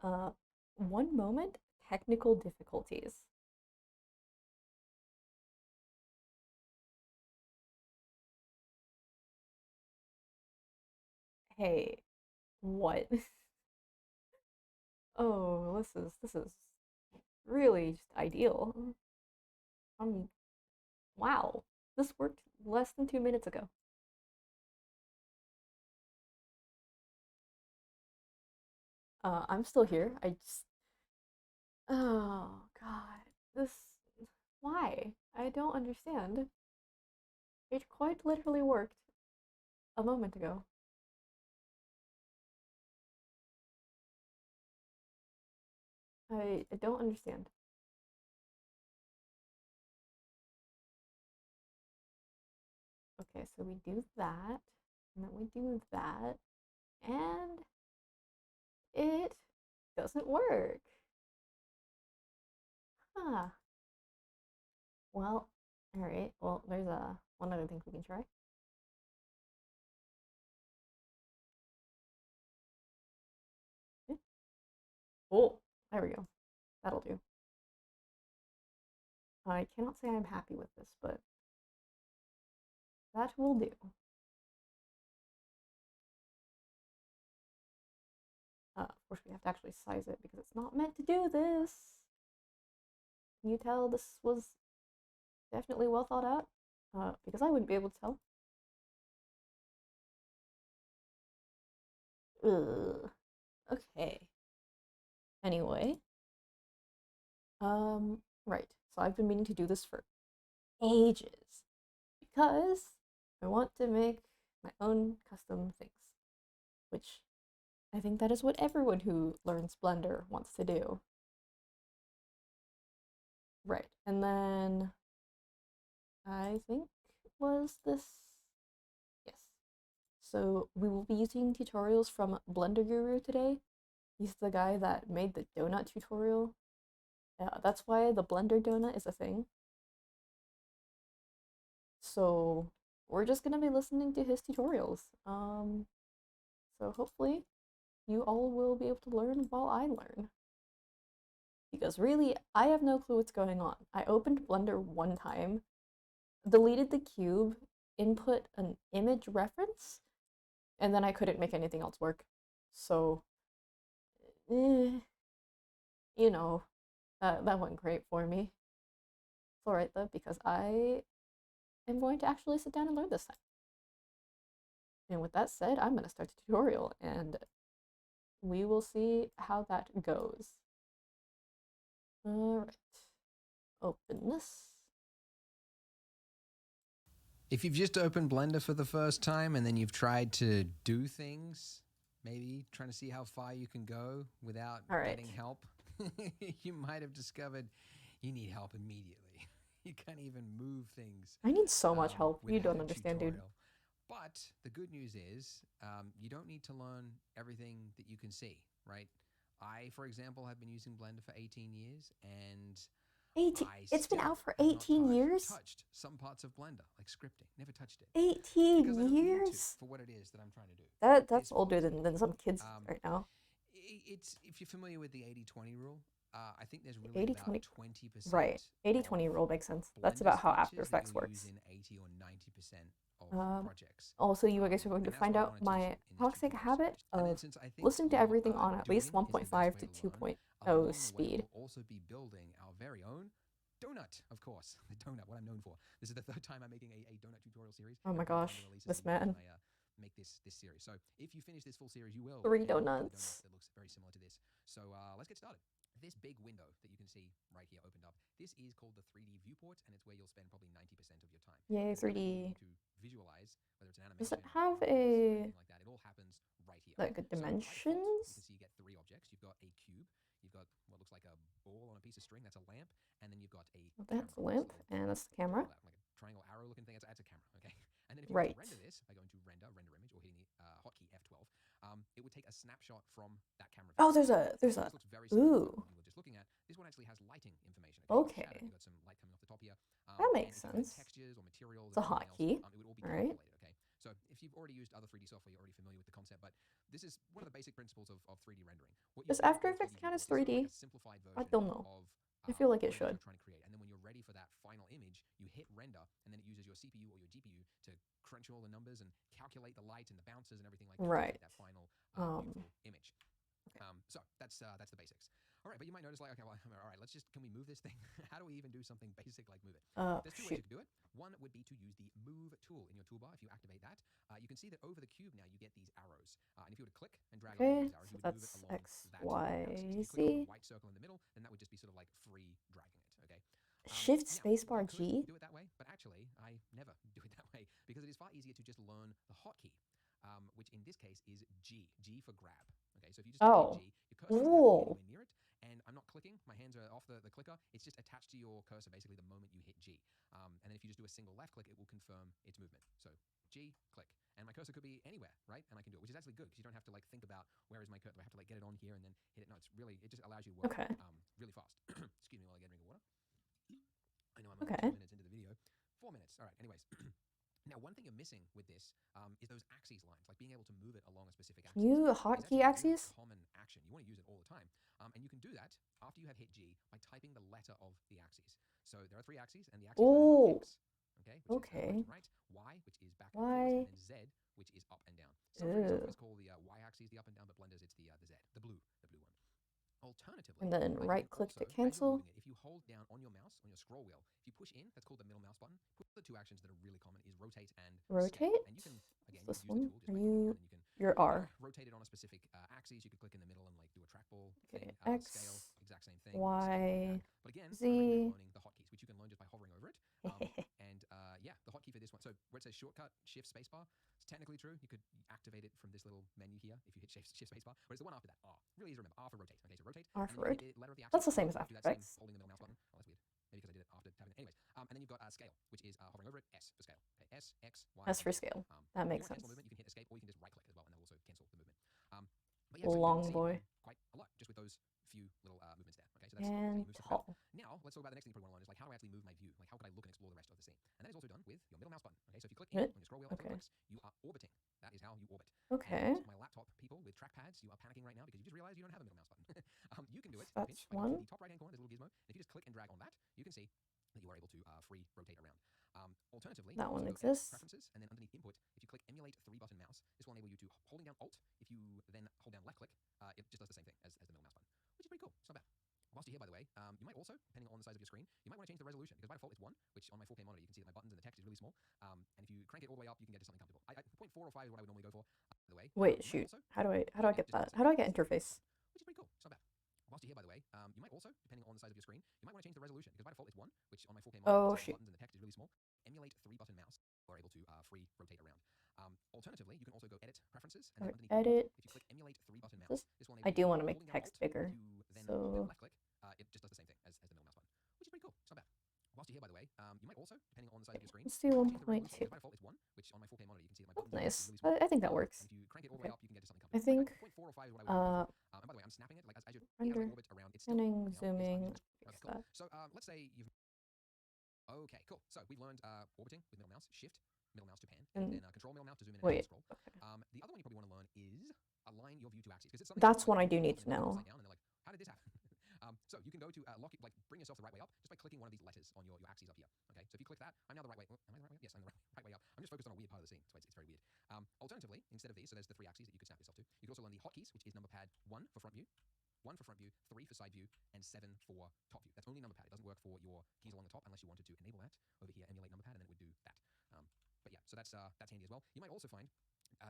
Uh, one moment, technical difficulties. Hey, what? Oh, this is really just ideal. Um, wow. This worked less than 2 minutes ago. I'm still here. Oh God, this, why? I don't understand. It quite literally worked a moment ago. I don't understand. Okay, so we do that, and then we do that, and it doesn't work. Huh. Well, all right. Well, there's one other thing we can try. Eh, oh, there we go. That'll do. I cannot say I'm happy with this, but that will do. Of course, we have to actually size it because it's not meant to do this. Can you tell this was definitely well thought out? Because I wouldn't be able to tell. Ugh. Okay. Anyway, right. So I've been meaning to do this for ages because I want to make my own custom things, which I think that is what everyone who learns Blender wants to do. Right. And then I think was this, yes. So we will be using tutorials from Blender Guru today. He's the guy that made the donut tutorial. That's why the Blender donut is a thing. So we're just gonna be listening to his tutorials. So hopefully you all will be able to learn while I learn. Because really, I have no clue what's going on. I opened Blender one time, deleted the cube, input an image reference, and then I couldn't make anything else work. So, eh, you know, that went great for me. It's alright though, because I am going to actually sit down and learn this time. And with that said, I'm going to start the tutorial and we will see how that goes. Alright, open this. If you've just opened Blender for the first time and then you've tried to do things, maybe trying to see how far you can go without Alright, getting help, you might have discovered you need help immediately. You can't even move things I need so much help. You without don't a understand, dude. tutorial. But the good news is you don't need to learn everything that you can see, right? I, for example, have been using Blender for 18 years and 18. I It's been still out for have not 18 years? touched some parts of Blender, like scripting. Never touched it because I 18 don't need to years? for what it is that I'm trying to do. That's This, for older than example, some kids um, right now. it's if you're familiar with the 80-20 rule. I think there's really 80 about 20. 20% Right. 80 of 20 rule makes sense. That's Blender's about how After features that Effects you'll use works. in 80 or 90% of Um, projects. Also, you, I guess, are going to And that's find what I out want to teach you my in this toxic tutorial habit series. And then of since I think listening to everything on at least doing is the best 1.5 way to to learn, 2.0 along the way speed. we'll also be building our very own donut, of course. The donut, what I'm known for. This is the third time I'm making a donut tutorial series. Oh my Every time gosh, Blender releases this each time man. I make this series. So if you finish this full series, you will Three end up with a donut donuts. that looks very similar to this. So let's get started. This big window that you can see right here opened up, this is called the 3D viewport, and it's where you'll spend probably 90% of your time. Yay, This is really cool 3D. thing to visualize, whether it's an Does it animation have or a voice or a anything like that. It all happens right here. like So by default, you can dimensions? see you get three objects. You've got a cube, you've got what looks like a ball on a piece of string, that's a lamp, and then you've got a Oh, that's camera. a This lamp, little, and that's the what do you camera. call that? Like a triangle arrow looking thing. That's a camera, okay? And then if you were to Right. render this by going to render image, or hitting the hotkey F12, it would take a snapshot from that camera view. Oh, there's a So there's although a. this looks very similar to the Ooh. one you were just looking at, this one actually has lighting information. Okay, you've got shadow, Okay, you've got some light coming off the top here, that and makes if you had sense. textures or materials It's a and everything else, hotkey. it would all be All right. calculated. Okay, So if you've already used other 3D software, you're already familiar with the concept, but this is one of the basic principles of 3D rendering. What you Does do After in a Effects 3D count as viewport is sort of 3D? like a simplified I version don't know. of I feel like it whatever should. you're trying to create. And then when you're ready for that final image, you hit render, and then it uses your CPU or your GPU to crunch all the numbers and calculate the light and the bounces and everything like that to Right. create that final Um, beautiful image. okay. So that's the basics. All right, but you might notice like, okay, well, all right, can we move this thing? How do we even do something basic like move it? There's two ways you Shoot. can do it. One would be to use the move tool in your toolbar. If you activate that, you can see that over the cube now you get these arrows. And if you were to click and drag over these Okay, arrows, so you would move it that's along X, that Y, axis. If you click on Z. the white circle in the middle, then that would just be sort of like free dragging it. Okay. Shift Now, spacebar you could G. do it that way, but actually, I never do it that way because it is far easier to just learn the hotkey, which in this case is G. G for grab. Okay, so if you just hit G, your cursor doesn't have to be anywhere near it, and I'm not clicking. My hands are off the clicker. It's just attached to your cursor basically the moment you hit G. And then if you just do a single left click, it will confirm its movement. So G, click. And my cursor could be anywhere, right? And I can do it, which is actually good because you don't have to like think about where is my cursor. Do I have to like get it on here and then hit it? No, it just allows you to work really fast. Excuse me while I get a drink of water. I know I'm only 2 minutes into the video. 4 minutes. All right. Anyways. Now, one thing you're missing with this is those axes lines, like being able to move it along a specific axis. Can you hotkey axes? Common action. You want to use it all the time. And you can do that after you have hit G by typing the letter of the axes. So there are 3 axes, and the axes are X, okay, which is left and right, Y, which is back and forth, and then Z, which is up and down. Some 3D softwares call the Y axis the up and down, but Blender's it's the Z, the blue one. Alternatively, And then right click to cancel. If you hold down on your mouse, on your scroll wheel, if you push in, that's called the middle mouse button. The 2 actions that are really common is rotate and scale. And you can, again, this use one? the tool just by clicking, and then you can your R. rotate it on a specific axis. You could click in the middle and like do a trackball Okay, thing. X, Scale, exact same thing. Y, but again, Z. I recommend learning the hotkeys, which you can learn just by hovering over it. And yeah, the hotkey for this one. So where it says shortcut, shift spacebar, it's technically true. You could activate it from this little menu here if you hit shift spacebar. But it's the one after that. R. Really easy to remember. R for rotate. Okay, so rotate. R for rotate. Letter of the axis. That's the same as do After that same Effects. holding the middle mouse button. Oh, that's weird. Maybe because I did it after tapping it. Anyways, and then you've got scale, which is hovering over it. S for scale. Okay, S, X, Y. S for scale. That makes sense. Cancel movement, you can hit escape, or you can just right click as well, and that will also cancel the movement. But yeah, Long so you boy. can see quite a lot just with those few little movements there. Okay, so that's how you move stuff around. Now let's talk about the next thing you probably want to learn is like how do I actually move my view? Like how could I look and explore the rest of the scene? And that is also done with your middle mouse button. Okay, so if you click in on your scroll wheel, you are orbiting. That is how you orbit. Okay. And my laptop people with trackpads, you are panicking right now because you just realized you don't have a middle mouse button. You can do it. That's pinch, one. The top right hand corner, there's a little gizmo. And if you just click and drag on that, you can see that you are able to free rotate around. Alternatively, that one exists. Preferences, and then underneath input, if you click emulate 3-button mouse, this will enable you to holding down Alt. If you then hold down left click, it just does the same thing as the middle mouse button, which is pretty cool. It's not bad. Whilst you're here, by the way, you might also, depending on the size of your screen, you might want to change the resolution because by default it's 1, which on my 4K monitor you can see that my buttons and the text is really small. And if you crank it all the way up, you can get to something comfortable. 0.4 or 5 is what I would normally go for. By the way, wait, shoot. How do I get that? How do I get interface? Which is pretty cool. It's not bad. Whilst you're here, by the way, you might also, depending on the size of your screen, you might want to change the resolution because by default it's 1, which on my 4K monitor, the buttons and the text is really small. Emulate 3-button mouse, you are able to free rotate around. Alternatively, you can also go edit preferences and then underneath edit. If you click emulate 3-button mouse, this will enable I do want to make text bigger. Then so left click, it just does the same thing as the middle mouse button, which is pretty cool. It's not bad. Whilst you're here, by the way, you might also, depending on the size of your screen, let's do 1.2. By default it's 1, which on my 4K monitor you can see that my buttons nice. really small. I think that works. And if you crank it all the way up, you can get to something I comfortable. think. 0.4 or 5 is what I would and by the way, I'm snapping it like as you Render, orbit around. It's still, panning, zooming. Okay, cool. So let's say you've. Okay, cool. So we've learned orbiting with middle mouse, shift, middle mouse to pan, and then control middle mouse to zoom in and scroll. Okay. The other one you probably want to learn is align your view to axes because it's something. That's one I do need to know. Down and they're like, how did this happen? So you can go to bring yourself the right way up just by clicking one of these letters on your axes up here. Okay, so if you click that, I'm now the right way. Am I the right way? Yes, I'm the right way up. I'm just focused on a weird part of the scene, so it's very weird. Alternatively, instead of these, so there's the 3 axes that you could snap yourself to. You could also learn the hotkeys, which is number pad 1 for front view, 1 for front view, 3 for side view, and 7 for top view. That's only number pad. It doesn't work for your keys along the top unless you wanted to enable that. Over here, emulate number pad, and then it would do that. But yeah, so that's handy as well. You might also find.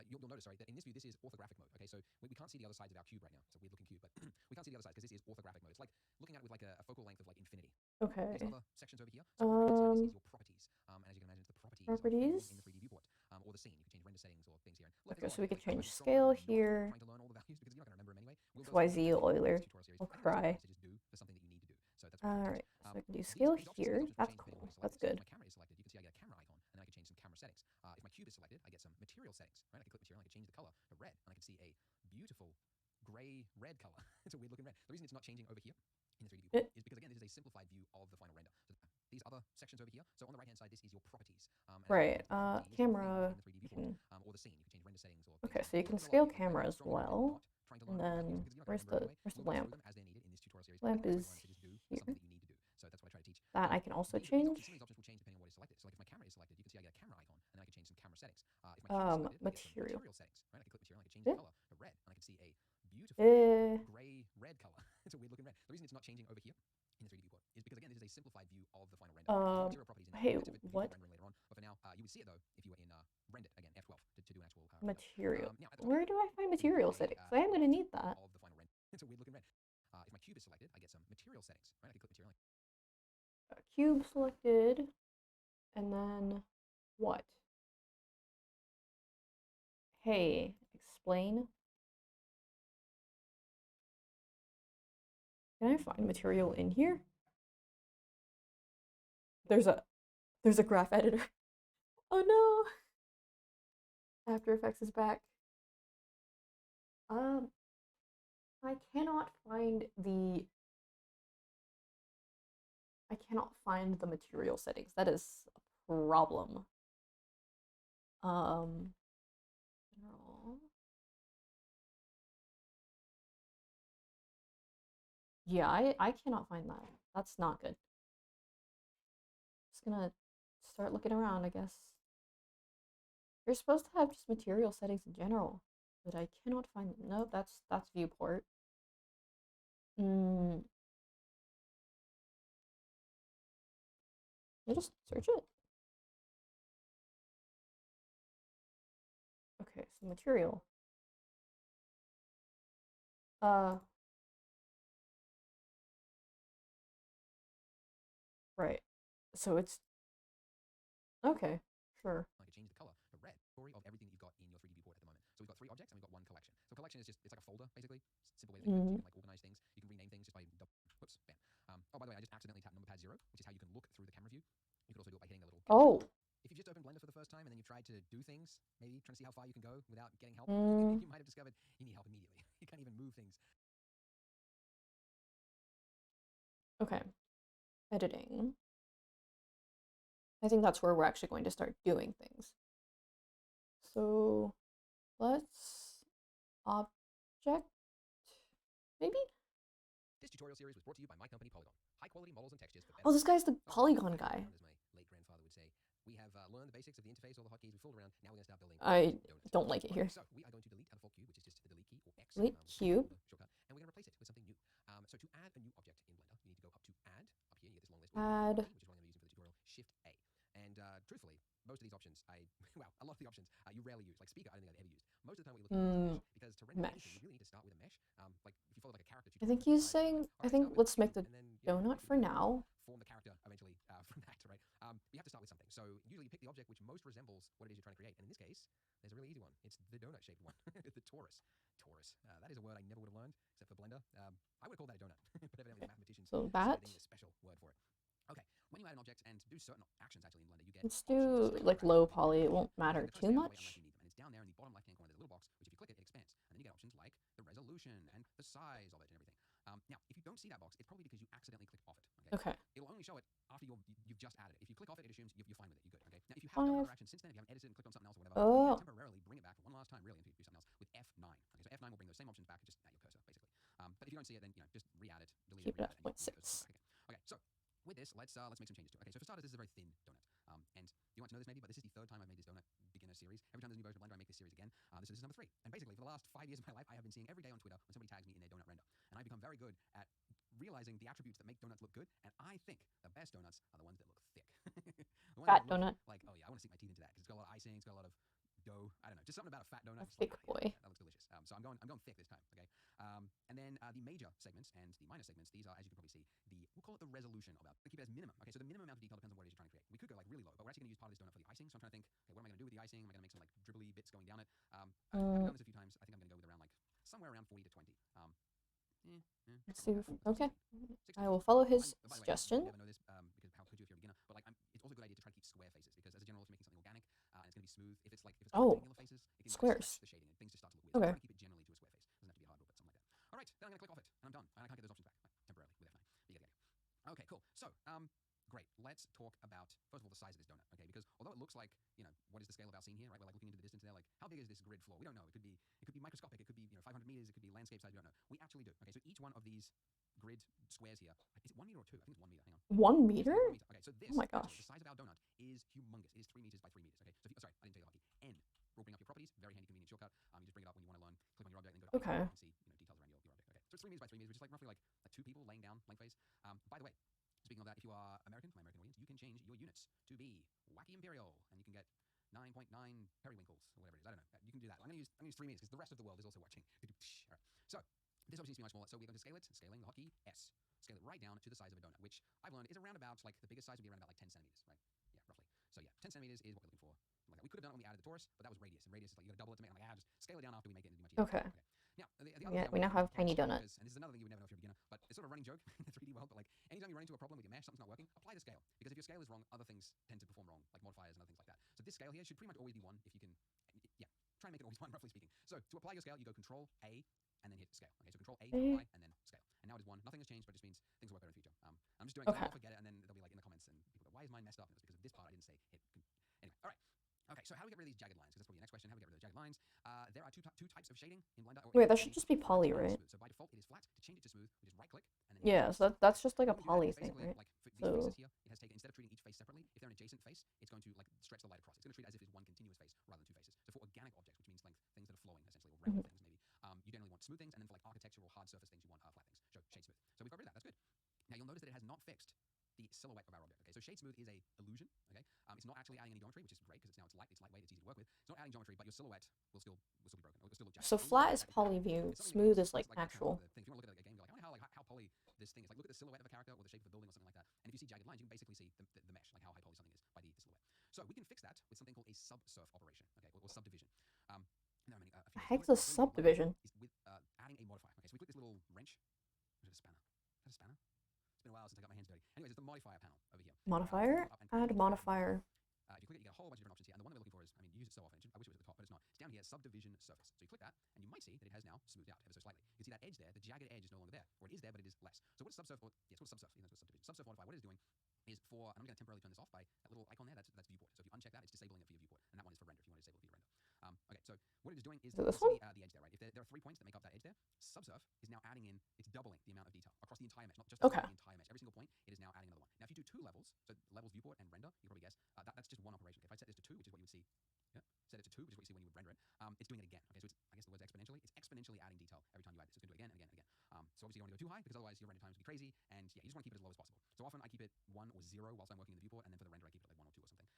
You'll notice, sorry, that in this view, this is orthographic mode. Okay, so we can't see the other sides of our cube right now. It's a weird looking cube, but we can't see the other side because this is orthographic mode. It's like looking at it with like a focal length of like infinity. Okay. There's other sections over here. So this is your properties. And as you can imagine, it's the properties of in the 3D viewport or the scene. You can change render settings or things here. Okay, so we could change scale here. Trying to learn all the values because you're not going to remember them anyway. XYZ Euler. I'll cry. To just do for something that you need to do. So that's alright. So I can do scale here. That's cool. That's good. My camera is selected. You can see I get a camera icon, and then I can change some camera settings. If my cube is selected, I get some material settings. Right, I can click material, I can change the color to red, and I can see a beautiful gray-red color. It's a weird looking red. The reason it's not changing over here in the 3D viewport is because again, this is a simplified view of the final render. So these other sections over here. So on the right-hand side, this is your properties. Right. Camera. In the 3D viewport, or the scene. You can change render settings or. Okay, so you can scale camera as well. And then where's the lamp? As they're needed in this tutorial series. Lamp is here. Something that you need to do. So that's what I try to teach. That I can also change. Some of these options will change depending on what is selected. So like if my camera is selected, you can see I get a camera icon, and then I can change some camera settings. If my camera is selected, material. I get some material settings, right? I can click material, I can change the color to red, and I can see a beautiful gray-red color. It's a weird-looking red. The reason it's not changing over here in the 3D viewport is because, again, this is a simplified view of the final render. Material properties in hey, what? Rendering later on. But for now, you would see it, though, if you were in Render, again, F12, to do an actual material. Where do I find material settings? I am going to need that. Of the final render. It's a weird-looking red. If my cube is selected, I get some material settings, right? I can click material. Cube selected, and then what? Hey, explain. Can I find material in here? There's a graph editor. Oh no. After Effects is back. I cannot find the material settings. That is a problem. General. Yeah, I cannot find that. That's not good. Just gonna start looking around, I guess. You're supposed to have just material settings in general, but I cannot find them. Nope, that's viewport. You just search it. Okay, so material. Right. So it's okay, sure. I can change the color to red. Story of everything that you've got in your 3D viewport at the moment. So we've got 3 objects and we've got 1 collection. So collection is just, it's like a folder, basically. Simple way to think of it. You can like organize things. You can rename things just by, whoops, bam. Oh, by the way, I just accidentally tapped number pad 0, which is how you can look through the camera view. You can also do it by hitting a little. Oh. If you've just opened Blender for the first time and then you've tried to do things, maybe trying to see how far you can go without getting help, you might have discovered you need help immediately. You can't even move things. Okay. Editing. I think that's where we're actually going to start doing things. So let's object, maybe? This tutorial series was brought to you by my company, Polygon. High quality models and textures for better. Oh, this guy's the Polygon guy. As my late grandfather would say, we have learned the basics of the interface, all the hotkeys, we fooled around, now we're going to start building. I don't like it here. So we are going to delete a default cube, which is just the delete key, or X. Delete cube. Shortcut, and we're going to replace it with something new. So to add a new object in Blender, you need to go up to Add, up here, you get this long list. Add. Which is what I'm going to be using for the tutorial, Shift A. And truthfully, most of these options, well, a lot of the options you rarely use. Like speaker, I don't think I've ever used. Most of the time what you're looking at is mesh, because to render anything, you really need to start with a mesh. Like if you follow like a character tutorial. I think he's saying, let's make the donut for now. Form the character eventually from that, right? You have to start with something. So usually you pick the object which most resembles what it is you're trying to create. And in this case, there's a really easy one. It's the donut-shaped one, the torus. Torus. That is a word I never would have learned, except for Blender. I would have called that a donut, but evidently the mathematicians so that a special word for it. Okay, when you add an object and do certain actions actually in Blender, you get. Let's do like low poly. It won't matter too much. And it's down there in the bottom left-hand corner. There's a little box, which if you click it, it expands, and then you get options like the resolution and the size of it and everything. Now, if you don't see that box, it's probably because you accidentally clicked off it. Okay. It'll only show it after you've just added it. If you click off it, it assumes you're fine with it. You're good. Okay. Now, if you have done another action since then, if you haven't edited and clicked on something else or whatever, you can temporarily bring it back one last time, really, until you do something else with F9. Okay. So F9 will bring those same options back just at your cursor, basically. But if you don't see it, then just re-add it, delete Keep it, it at re-add it. 0.6. Okay. So with this, let's make some changes to it. Okay. So for starters, this is a very thin donut. And you want to know this maybe, but this is the 3rd time I've made this donut beginner series. Every time there's a new version of Blender, I make this series again. This is number 3. And basically, for the last 5 years of my life, I have been seeing every day on Twitter when somebody tags me in their donut render. And I've become very good at realizing the attributes that make donuts look good. And I think the best donuts are the ones that look thick. Fat donut. Like, oh yeah, I want to sink my teeth into that because it's got a lot of icing, it's got a lot of dough. I don't know, just something about a fat donut. A thick boy. Yeah, that looks delicious. So I'm going thick this time. Okay. And then the major segments and the minor segments. These are, as you can probably see, we'll call it the resolution of that. Keep it as minimum. Okay. So the minimum amount of detail depends on what it is you're trying to create. We could go like really low, but we're actually going to use part of this donut for the icing. So I'm trying to think, okay, what am I going to do with the icing? Am I going to make some like dribbly bits going down it? I've done this a few times. I think I'm going to go with around like somewhere around 40 to 20. Let's see. Okay. I will follow his suggestion. You never know this because how could you if you're a beginner? But like, it's also a good idea to try to keep square faces because as a general, if you're making something organic and it's going to be smooth, if it's rectangular faces, it can squares. The shading and things just start to look weird. Okay. So try to keep it generally to a square face. Doesn't have to be a hard look, but something like that. All right, then I'm going to click off it and I'm done. And I can't get those options back temporarily with F9. But you get the idea. Okay, cool. So great. Let's talk about, first of all, the size of this donut, okay? Because although it looks like, you know, what is the scale of our scene here, right? We're like looking into the distance there, like, how big is this grid floor? We don't know. It could be microscopic. It could be, you know, 500 meters. It could be landscape size. We don't know. We actually do. Okay, so each one of these grid squares here, is it 1 meter or 2? I think it's 1 meter. Hang on. 1 meter? 1 meter. Okay, so this, oh my actually, gosh. the size of our donut is humongous. It is 3 meters by 3 meters. Okay, so if you, sorry, I didn't tell you the hotkey. N will bring up your properties. Very handy, convenient shortcut. You just bring it up when you want to learn. Click on your object and go to Okay. and see, you know, details around your object. Okay, so it's 3 meters by 3 meters, which is like roughly like 2 people laying down lengthways. By the way, speaking of that, if you are American, my American audience, you can change your units to be Wacky Imperial, and you can get 9.9 periwinkles or whatever it is. I don't know. You can do that. I'm going to use 3 meters because the rest of the world is also watching. All right. So this obviously needs to be much smaller. So we're going to scale it. Scaling the hotkey S. Scale it right down to the size of a donut, which I've learned is around about, like, the biggest size would be around about like 10 centimeters, right? Yeah, roughly. So yeah, 10 centimeters is what we're looking for. Like that. We could have done it when we added the torus, but that was radius. And radius is like you got to double it to make it. I'm like, just scale it down after we make it. And do much easier. Okay. Now, the other Yeah, thing we now have tiny donut. and this is another thing you would never know if you're a beginner, but it's sort of a running joke in the 3D world. But like, anytime you run into a problem with your mesh, something's not working, apply the scale. Because if your scale is wrong, other things tend to perform wrong, like modifiers and other things like that. So this scale here should pretty much always be 1 if you can, yeah, try and make it always 1, roughly speaking. So to apply your scale, you go Control A and then hit scale. Okay, so Control A, apply, and then scale. And now it is 1. Nothing has changed, but it just means things will work better in the future. I'm just doing it, I'll forget it, and then they'll be like in the comments, and people go, why is mine messed up? And it's because of this part I didn't say hit. Anyway, all right. Okay, so how do we get rid of these jagged lines? Because that's probably the next question. How do we get rid of the jagged lines? There are two types of shading in Blender. Wait, that should just be poly, right? So by default, it is flat. To change it to smooth, we just right-click and then yeah. So that's just like a poly thing, right? Like for these faces here, it has taken, instead of treating each face separately, if they're an adjacent face, it's going to like stretch the light across. It's going to treat it as if it's one continuous face rather than 2 faces. So for organic objects, which means length, things that are flowing essentially, or round things maybe, you generally want smooth things, and then for like architectural hard surface things, you want flat things. So shade smooth. So we've got rid of that. That's good. Now you'll notice that it has not fixed the silhouette of our object. Okay, so shade smooth is a illusion. Okay, it's not actually adding any geometry, which is great because it's lightweight, it's easy to work with. It's not adding geometry, but your silhouette will still be broken. It will still look jagged. So flat is poly view, smooth is like actual. If you want to look at a game, you're like, I wonder how poly this thing is. Like, look at the silhouette of a character or the shape of a building or something like that. And if you see jagged lines, you can basically see the mesh, like how high poly something is by the silhouette. So we can fix that with something called a subsurf operation, okay, or subdivision. There are many. The heck's a subdivision? With adding a modifier. Okay, so we click this little wrench. Is it a spanner? Is that a spanner? It's been a while since I got my hands dirty. Anyways, it's the modifier panel over here. Modifier? Add modifier. If you click it, you get a whole bunch of different options here. And the one we're looking for is, I mean, you use it so often. I wish it was at the top, but it's not. It's down here, subdivision surface. So you click that, and you might see that it has now smoothed out ever so slightly. You can see that edge there, the jagged edge is no longer there. Or it is there, but it is less. So what is subsurf, yes, what is subsurf? Even though it's subdivision. Subsurf modifier, what it's doing is for, and I'm going to temporarily turn this off by that little icon there, that's viewport. So if you uncheck that, it's disabling it for your viewport. And that one is for render, if you want to disable it for your render. Okay, so what it is doing is this the edge there, right? If there are 3 points that make up that edge there, subsurf is now adding in, it's doubling the amount of detail across the entire mesh, not just the entire mesh. Every single point, it is now adding another one. Now, if you do 2 levels, so levels viewport and render, you can probably guess, that's just one operation. Okay, if I set this to 2, which is what you would see, yeah, set it to 2, which is what you see when you would render it, it's doing it again. Okay, so it's, I guess the word's exponentially. It's exponentially adding detail every time you add it. So it's going to do it again and again and again. So obviously you don't want to go too high because otherwise your render times will be crazy. And yeah, you just want to keep it as low as possible. So often I keep it 1 or 0 whilst I'm working in the viewport, and then for the render I keep it like 1 or 2 or something.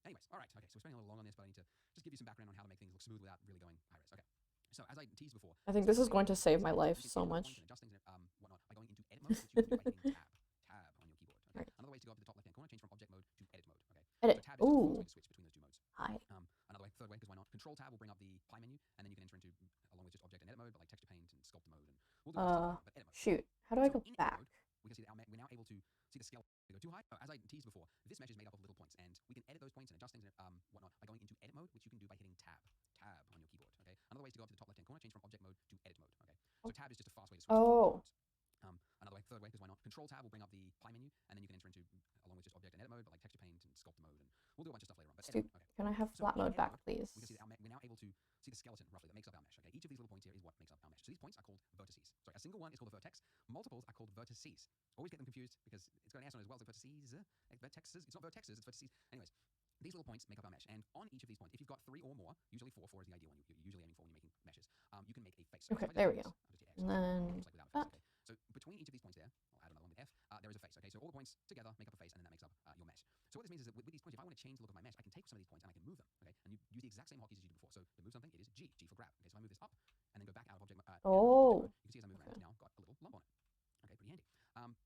Anyways, all right, okay, so we're spending a little long on this, but I need to just give you some background on how to make things look smooth without really going high res. Okay, so as I teased before, I think this is going to save my life so much. Adjust things and whatnot by going into edit mode, which you can do by hitting tab on your keyboard. Okay? Right. Another way is to go up to the top left hand corner, change from object mode to edit mode. Okay. Edit. So tab is just a switch between those 2 modes. Hi. Another way, third way, because why not? Control tab will bring up the pie menu, and then you can enter into, along with just object and edit mode, but like texture paint and sculptor mode, and we'll do stuff, but edit mode. Shoot. How do I go back? Mode, we can see that we're now able to see the scale go too high. As I teased before, this mesh is made up of little points, and we can edit those points and adjust things and whatnot by going into edit mode, which you can do by hitting tab on your keyboard. Okay. Another way is to go up to the top left hand corner, change from object mode to edit mode. Okay. So tab is just a fast way to switch. Another way, third way, because why not? Control tab will bring up the pie menu, and then you can enter into, along with just object and edit mode, but like texture paint and sculptor mode, and we'll do a bunch of stuff later on. But edit, okay. Can I have flat mode back, please? We can see that we're now able to see the skeleton roughly that makes up our mesh. Okay, each of these little points here is what makes up our mesh. So these points are called vertices. Sorry, a single one is called a vertex. Multiples are called vertices. Always get them confused because it's got an S on it as well. It's like vertices, vertexes. It's not vertexes, it's vertices. Anyways, these little points make up our mesh, and on each of these points, if you've got 3 or more, usually 4 is the ideal one. You're usually aiming for when you're making meshes. You can make a face. Okay, there we go. And then okay. So between each of these points there, I'll add another one with F. There is a face. Okay, so all the points together make up a face, and then that makes up your mesh. So what this means is that with these points, if I want to change the look of my mesh, I can take some of these points and I can move them. Okay, and you use the exact same hotkeys as you did before. So to move something, it is G for grab. Okay, so I move this up and then go back out of object. You can see as I move around, it's now got a little lump on it. Okay, pretty handy.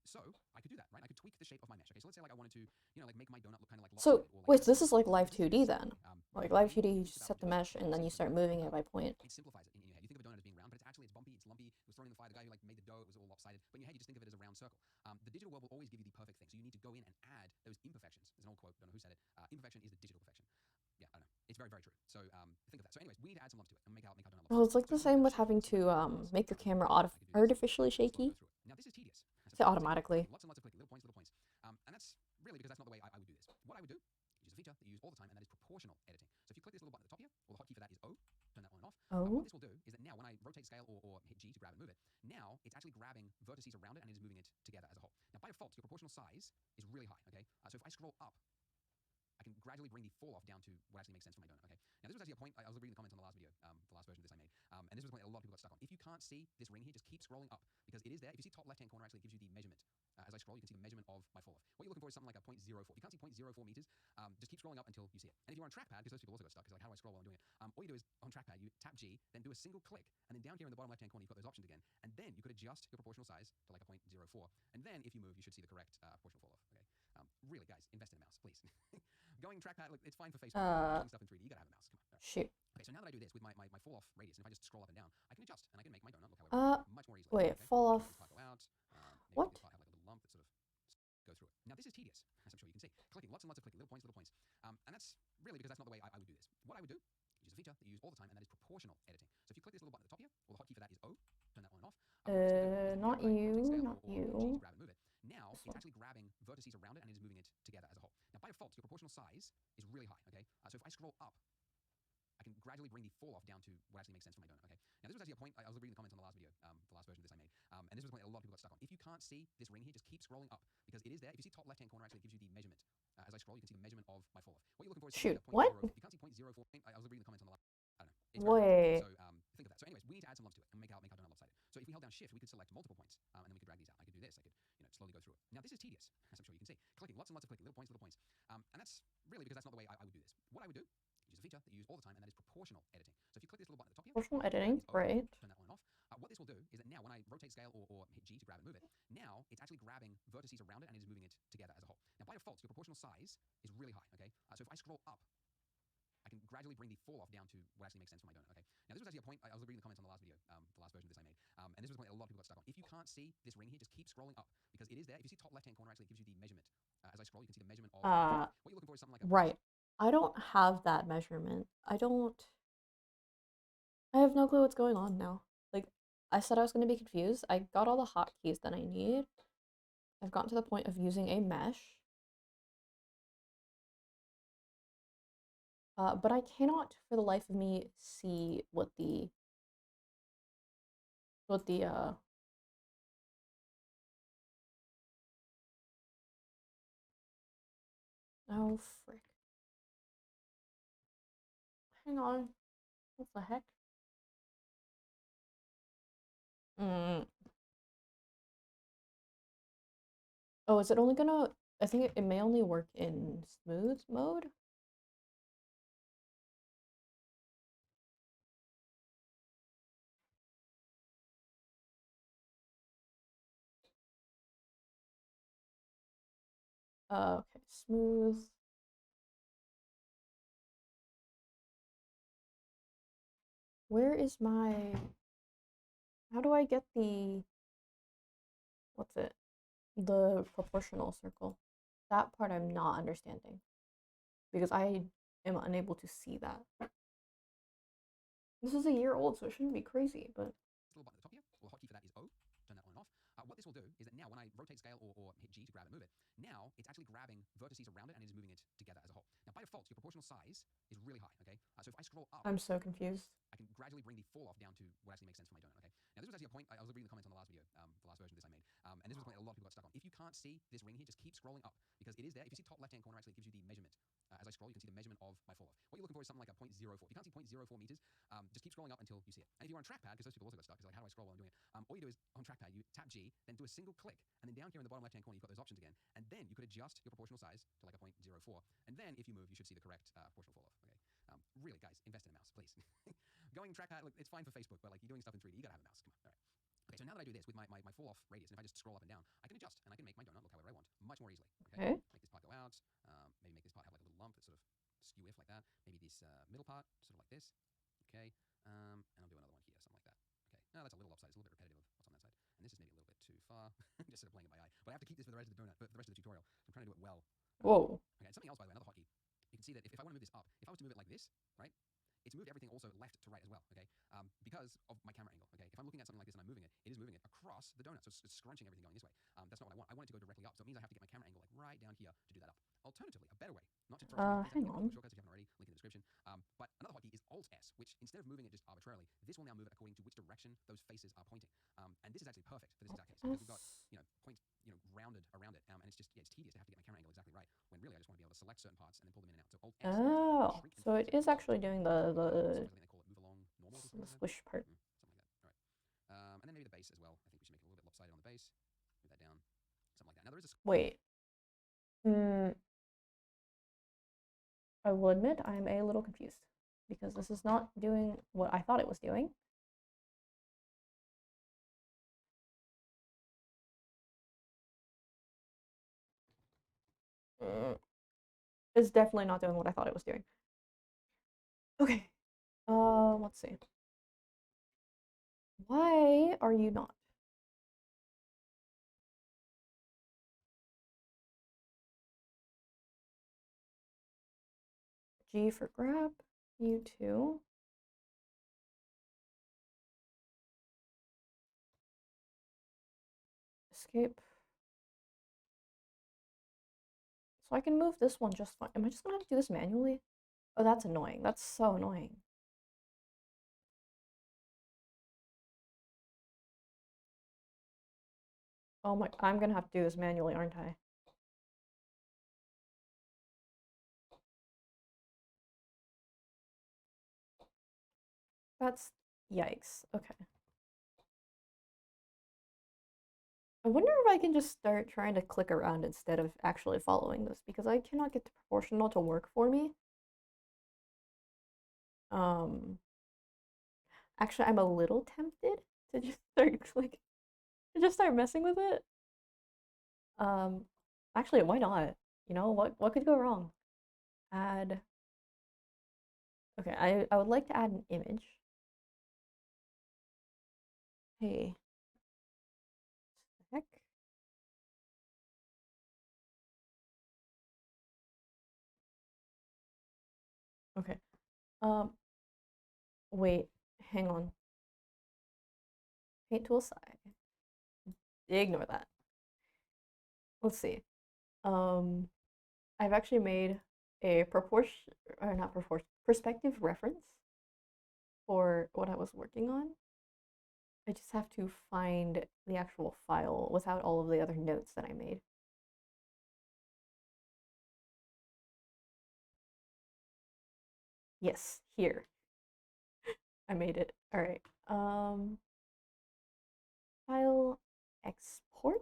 So I could do that, right? I could tweak the shape of my mesh. Okay, so let's say like I wanted to, like make my donut look kind of like. So wait, this is like Live 2D then. Like Live 2D, you just set the mesh and then you start moving it by point. It simplifies it in your head. You think of a donut as being round, but it's bumpy, it's lumpy. It was thrown in the fire. The guy who like made the dough, it was all lopsided. But in your head, you just think of it as a round circle. The digital world will always give you the perfect thing. So you need to go in and add those imperfections. There's an old quote. Don't know who said it. Imperfection is the digital perfection. Yeah, I don't know. It's very, very true. So think of that. So anyways, we need to add some love to it and make our donut look. Well, it's like the same with having to make your camera artificially shaky. Now this is tedious. Automatically. Lots and lots of clicking, little points, and that's really because that's not the way I would do this. What I would do is use a feature that you use all the time, and that is proportional editing. So if you click this little button at the top here, well, the hotkey for that is O. Turn that on and off. What this will do is that now when I rotate scale or hit G to grab and move it, now it's actually grabbing vertices around it and it is moving it together as a whole. Now by default, your proportional size is really high, okay? So if I scroll up, I can gradually bring the fall off down to what actually makes sense for my donut, okay? Now this was actually a point, I was reading the comments on the last video, the last version of this I made, and this was a point that a lot of people got stuck on. If you can't see this ring here, just keep scrolling up, because it is there. If you see top left-hand corner, actually it gives you the measurement. As I scroll, you can see the measurement of my fall off. What you're looking for is something like a 0.04. If you can't see 0.04 meters, just keep scrolling up until you see it. And if you're on trackpad, because those people also got stuck, because like, how do I scroll while I'm doing it? All you do is, on trackpad, you tap G, then do a single click, and then down here in the bottom left-hand corner, you've got those options again, and then you could adjust your proportional size to like a 0.04, and then if you move, you should see the correct proportional fall off, okay? Really, guys, invest in a mouse, please. Going trackpad, look, it's fine for Facebook. Doing stuff in 3D, you gotta have a mouse. Come on. Right. Shoot. Okay, so now that I do this with my fall off radius, and if I just scroll up and down, I can adjust and I can make my donut look however much more easily. Wait, okay? fall off. Go out. Maybe What? this part have like a little lump that sort of go through it. Now this is tedious, as I'm sure you can see. Clicking, lots and lots of clicking, little points. And that's really because that's not the way I would do this. What I would do is use a feature that you use all the time, and that is proportional editing. So if you click this little button at the top here, well, the hotkey for that is O. Turn that on and off. Not you, not you. Grab and move it. Now it's actually grabbing vertices around it and it is moving it together as a whole. Now by default, your proportional size is really high, okay? So if I scroll up, I can gradually bring the fall off down to what actually makes sense for my donut, okay? Now this was actually a point, I was reading the comments on the last video, the last version of this I made, and this was a point that a lot of people got stuck on. If you can't see this ring here, just keep scrolling up, because it is there. If you see top left-hand corner, actually it gives you the measurement. As I scroll, you can see the measurement of my fall off. What you're looking for is Shoot, what? If you can't see 0.04, I was reading the comments on the last, I don't know. It's Wait. so think of that. So anyways, we need to add some love to it and make our donut lopsided. So if we held down shift, we could select multiple points, and then we could drag these out. I could do this, I could slowly go through it. Now this is tedious, as I'm sure you can see. Clicking, lots and lots of clicking, little points. And that's really because that's not the way I would do this. What I would do is use a feature that you use all the time, and that is proportional editing. So if you click this little button at the top here, Proportional editing, great. Turn that on and off. What this will do is that now when I rotate scale or hit G to grab and move it, now it's actually grabbing vertices around it and it is moving it together as a whole. Now by default, your proportional size is really high, okay? So if I scroll up, I can gradually bring the fall off down to what actually makes sense for my donut, okay? Now this was actually a point, I was reading the comments on the last video, the last version of this I made, and this was a point that a lot of people got stuck on. If you can't see this ring here, just keep scrolling up, because it is there. If you see top left-hand corner, actually it gives you the measurement. As I scroll, you can see the measurement of what you're looking for is something like a right. I don't have that measurement. I have no clue what's going on now. Like, I said I was going to be confused. I got all the hotkeys that I need. I've gotten to the point of using a mesh. But I cannot, for the life of me, see what the oh, frick. Hang on. What the heck? Oh, is it only gonna... I think it may only work in smooth mode? Okay, smooth. Where is my... How do I get the... What's it? The proportional circle. That part I'm not understanding. Because I am unable to see that. This is a year old, so it shouldn't be crazy, but... Little button at the top here, well, the hotkey for that is O. Turn that on and off. What this will do is that now when I rotate scale or hit G to grab and move it, now it's actually grabbing vertices around it and it is moving it together as a whole. Now by default, your proportional size is really high, okay? So if I scroll up, I'm so confused. I can gradually bring the fall off down to what actually makes sense for my donut, okay? Now this was actually a point, I was reading the comments on the last video, the last version of this I made, and this was a point that a lot of people got stuck on. If you can't see this ring here, just keep scrolling up, because it is there. If you see top left-hand corner, actually it gives you the measurement. As I scroll, you can see the measurement of my fall off. What you're looking for is something like a 0.04. If you can't see 0.04 meters, just keep scrolling up until you see it. And if you're on trackpad, because those people also got stuck, it's like, how do I scroll while I'm doing it? All you do is, on trackpad, you tap G, then do a single click, and then down here in the bottom left-hand corner, you've got those options again, and then you could adjust your proportional size to like a 0.04, and then if you move, you should see the correct proportional fall off, okay? Really, guys, invest in a mouse, please. Going trackpad, look, it's fine for Facebook, but like, you're doing stuff in 3D, you gotta have a mouse, come on, all right. Okay, so now that I do this with my fall off radius, and if I just scroll up and down, I can adjust, and I can make my donut look however I want, much more easily, okay? Make this part go out, maybe make this part have like a little lump that's sort of skew-if like that, maybe this middle part, sort of like this, okay, and I'll do another one here, something like that, okay. Now that's a little lopsided, it's a little bit repetitive of what's on that side, and this is maybe a little bit too far, just sort of playing it by eye, but I have to keep this for the rest of the donut, for the rest of the tutorial, so I'm trying to do it well. Whoa. Okay, and something else, by the way, another hotkey, you can see that if I want to move this up, if I was to move it like this, right, it's moved everything also left to right as well, okay, because of my camera angle, okay. If I'm looking at something like this and I'm moving it, it is moving it across the donut, so it's scrunching everything going this way. That's not what I want. I want it to go directly up. So it means I have to get my camera angle like right down here to do that up. Alternatively, a better way, not to throw too many things at you, hang on. shortcuts if you haven't already, link in the description. But another hotkey is Alt-S, which instead of moving it just arbitrarily, this will now move it according to which direction those faces are pointing. And this is actually perfect for this exact case because we've got, points, rounded around it. And it's just, it's tedious to have to get my camera angle exactly right when really I just want to be able to select certain parts and then pull them in and out. So Alt-S. Oh, so it is actually doing the they call it move along normal. Squish part. Something like that. All right. And then maybe the base as well. I think we should make it a little bit lopsided on the base. Move that down. Something like that. Now there is a... Wait. I will admit I'm a little confused because this is not doing what I thought it was doing. It's definitely not doing what I thought it was doing. Okay. Let's see. Why are you not? G for grab. You too. Escape. So I can move this one just fine. Am I just gonna have to do this manually? Oh, that's annoying. That's so annoying. Oh my, I'm gonna have to do this manually, aren't I? That's, yikes. Okay. I wonder if I can just start trying to click around instead of actually following this, because I cannot get the proportional to work for me. Actually, I'm a little tempted to just start messing with it. Actually, why not? You know, what could go wrong? Add. Okay, I would like to add an image. Hey. What the heck? Okay. Wait, hang on. Paint tool side. Ignore that. Let's see. I've actually made a proportion, or not proportion, perspective reference for what I was working on. I just have to find the actual file without all of the other notes that I made. Yes, here. I made it. All right. File export.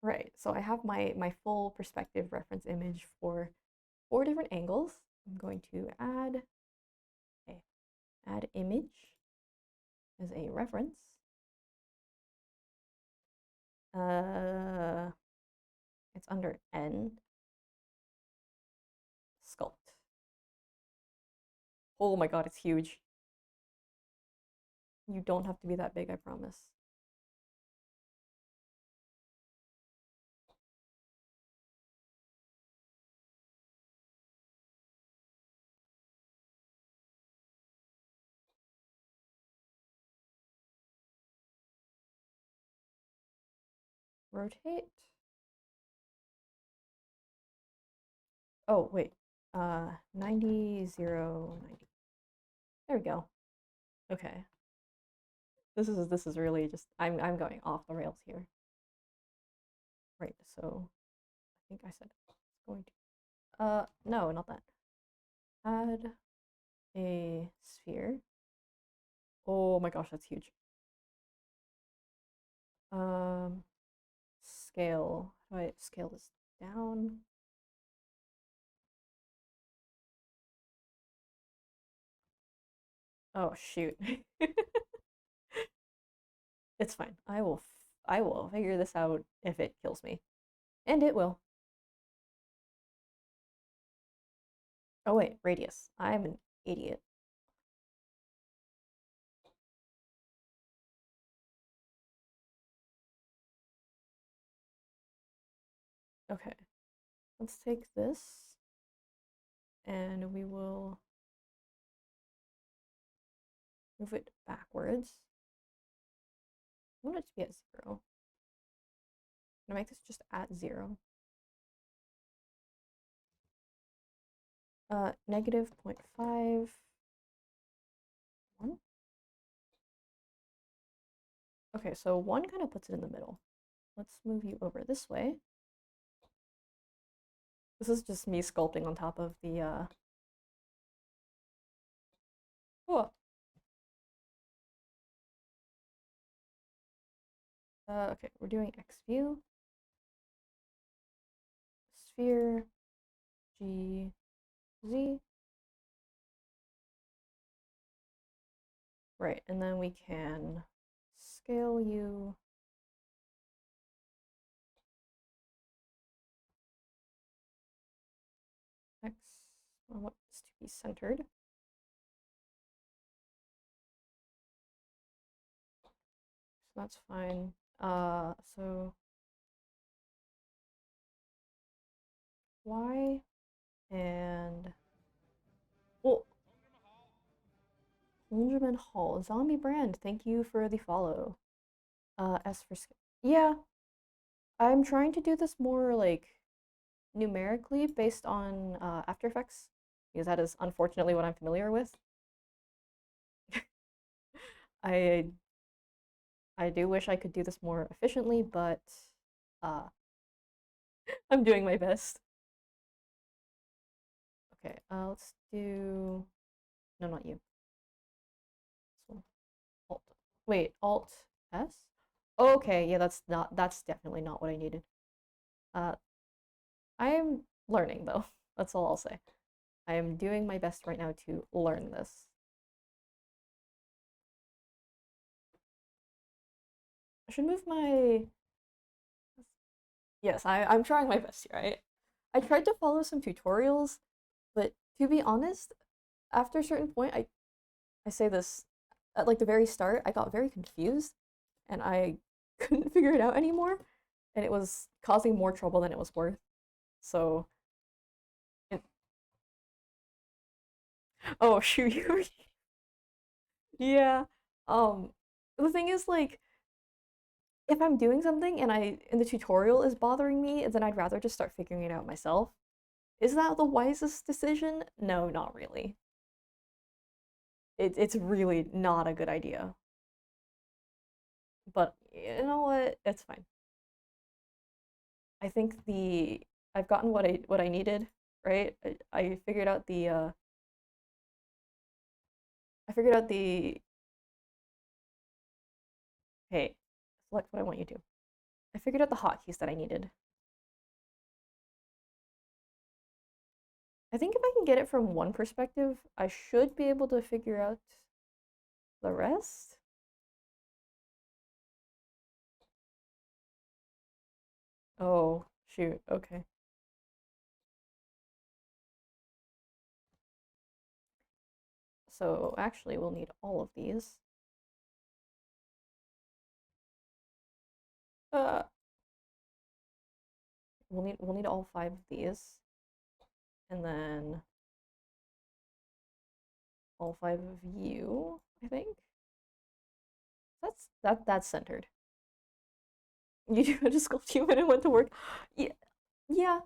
Right. So I have my full perspective reference image for 4 different angles. I'm going to add image as a reference. It's under N. Sculpt. Oh my god, it's huge. You don't have to be that big, I promise. Rotate. Oh, wait. 90, 0, 90. There we go. Okay. This is really just I'm going off the rails here. Right, so I think I said it's going to no, not that. Add a sphere. Oh my gosh, that's huge. Scale. How do I scale this down? Oh shoot. It's fine. I will figure this out if it kills me. And it will. Oh wait, radius. I'm an idiot. Okay. Let's take this and we will move it backwards. I want it to be at 0. I'm gonna make this just at 0. Negative 0.5. 1. Okay, so 1 kind of puts it in the middle. Let's move you over this way. This is just me sculpting on top of the oh. Okay, we're doing X view, sphere, G, Z. Right, and then we can scale you. X, I want this to be centered. So that's fine. So Y and well, Benjamin Hall, Zombie Brand, thank you for the follow. S for yeah, I'm trying to do this more like numerically based on After Effects because that is unfortunately what I'm familiar with. I I do wish I could do this more efficiently, but uh, I'm doing my best. Okay, let's do no, not you. This one. Alt. Wait, Alt S? Okay, yeah, that's definitely not what I needed. Uh, I am learning though. That's all I'll say. I am doing my best right now to learn this. I should move my yes, I'm trying my best here, right? I tried to follow some tutorials, but to be honest, after a certain point, I say this at like the very start, I got very confused and I couldn't figure it out anymore, and it was causing more trouble than it was worth. So, it, oh shoot, you were, yeah. Um, the thing is like if I'm doing something and the tutorial is bothering me, then I'd rather just start figuring it out myself. Is that the wisest decision? No, not really. It's really not a good idea. But you know what? It's fine. I think I've gotten what I needed, right? I figured out the I figured out the hey, select what I want you to. I figured out the hotkeys that I needed. I think if I can get it from one perspective, I should be able to figure out the rest. Oh, shoot. Okay. So actually, we'll need all of these. Uh, we'll need all 5 of these, and then all 5 of you. I think that's centered. You just sculpt you and it went to work. Yeah, yeah.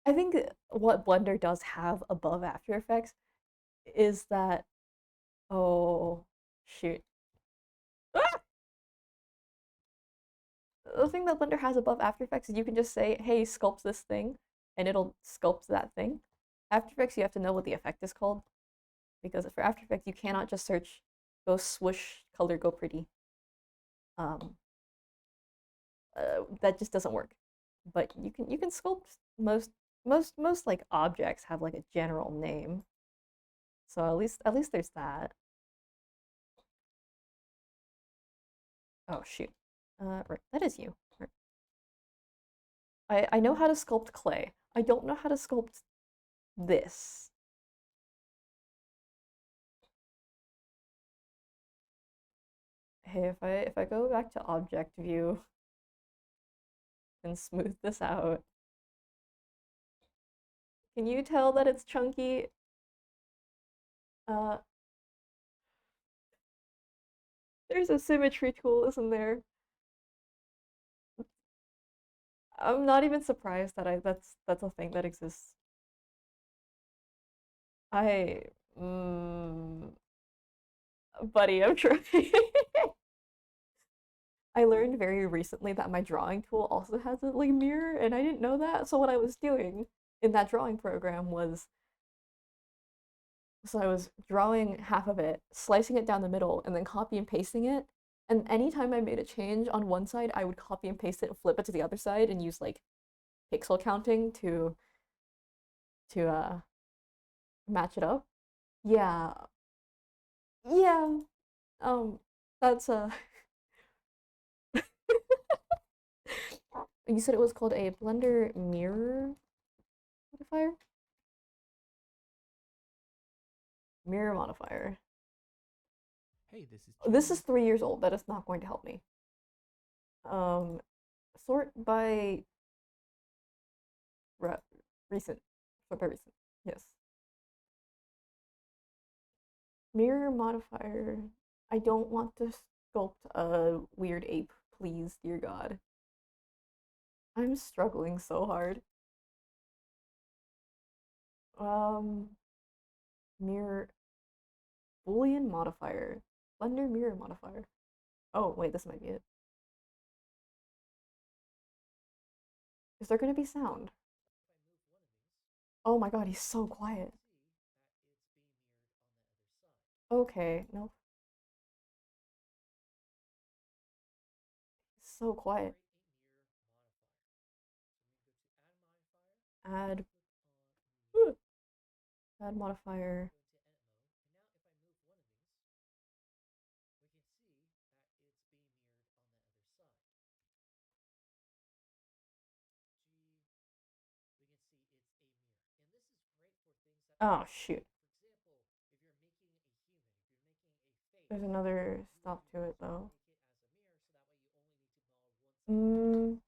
I think what Blender does have above After Effects is that oh shoot. Ah! The thing that Blender has above After Effects is you can just say, hey, sculpt this thing, and it'll sculpt that thing. After Effects, you have to know what the effect is called, because for After Effects, you cannot just search, go swoosh, color, go pretty. Um, that just doesn't work. But you can sculpt most like objects have like a general name. So at least there's that. Oh shoot. Right, that is you. Right. I know how to sculpt clay. I don't know how to sculpt this. Hey, if I go back to object view and smooth this out, can you tell that it's chunky? Uh, There's a symmetry tool, isn't there? I'm not even surprised that that's a thing that exists. I mm, buddy, I'm trying. I learned very recently that my drawing tool also has a like mirror, and I didn't know that. So what I was doing in that drawing program was, so I was drawing half of it, slicing it down the middle, and then copy and pasting it. And anytime I made a change on one side, I would copy and paste it and flip it to the other side and use like pixel counting to match it up. Yeah. Yeah. Um that's you said it was called a Blender mirror modifier? Mirror modifier. Hey, this is This is Jimmy. 3 years old. That is not going to help me. Sort by re recent. Sort by recent. Yes. Mirror modifier. I don't want to sculpt a weird ape, please, dear God. I'm struggling so hard. Um, mirror Boolean modifier. Blender mirror modifier. Oh, wait, this might be it. Is there gonna be sound? Oh my God, he's so quiet. Okay, nope. He's so quiet. Add, add modifier. Oh, shoot. There's another stop to it though. Mm,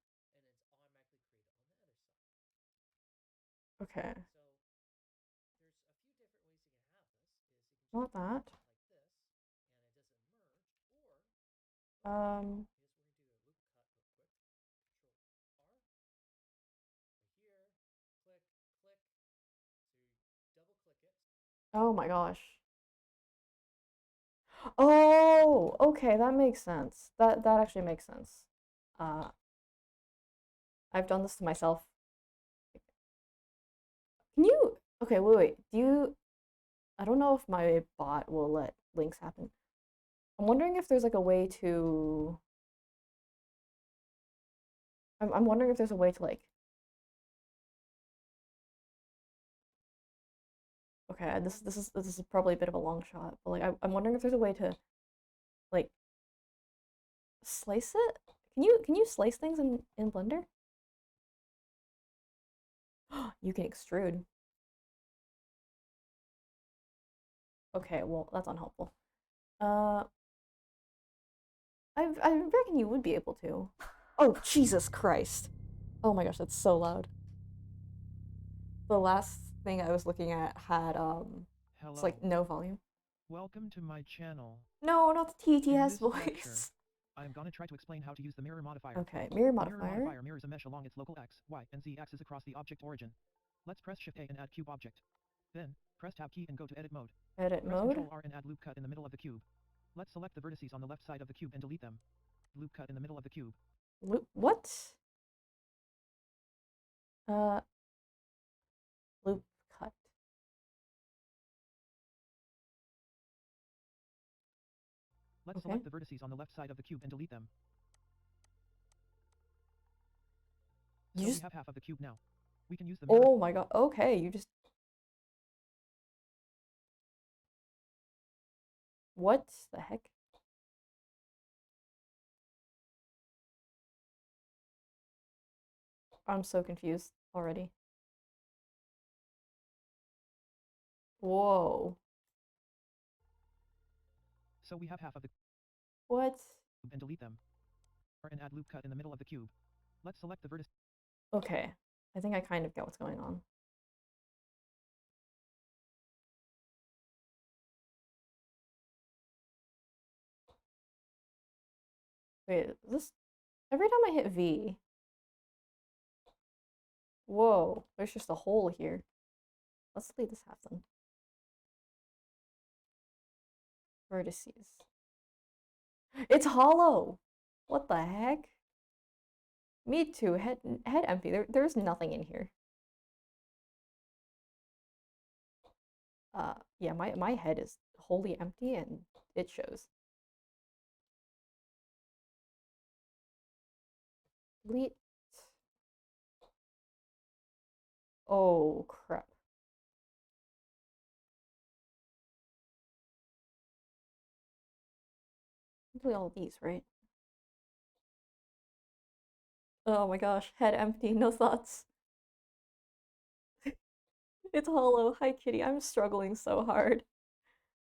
okay. Not that. Um, oh my gosh. Oh, okay, that makes sense. That actually makes sense. Uh, I've done this to myself. Can you? Okay, wait. Do you? I don't know if my bot will let links happen. I'm wondering if there's like a way to. I'm wondering if there's a way to like. Okay, this is probably a bit of a long shot, but like I'm wondering if there's a way to like slice it. Can you slice things in Blender? You can extrude. Okay, well that's unhelpful. Uh, I reckon you would be able to. Oh, Jesus Christ. Oh my gosh, that's so loud. The last thing I was looking at had it's Hello. like no volume. Welcome to my channel. No, not the In TTS this lecture, voice. I'm gonna try to explain how to use the mirror modifier. Okay, mirror The mirror modifier. modifier mirrors a mesh along its local x, y, and z axis across the object origin. Let's press Shift A and add cube object. Then, press Tab key and go to edit mode. Edit Press mode. Ctrl R and add loop cut in the middle of the cube. Let's select the vertices on the left side of the cube and delete them. Loop cut in the middle of the cube. Loop what? Uh, loop cut. Let's Okay. select the vertices on the left side of the cube and delete them. You So just. we have half of the cube now. We can use the mirror. Oh my God. Okay, you just. What the heck? I'm so confused already. Whoa. So we have half of the What? cube and delete them. And add loop cut in the middle of the cube. Let's select the vertice. Okay. I think I kind of get what's going on. Wait, this every time I hit V. Whoa, there's just a hole here. Let's leave this happen. Vertices. It's hollow! What the heck? Me too. Head empty. There's nothing in here. Yeah, my head is wholly empty and it shows. Delete. Oh crap. Delete all of these, right? Oh my gosh, head empty, no thoughts. It's hollow. Hi, kitty. I'm struggling so hard.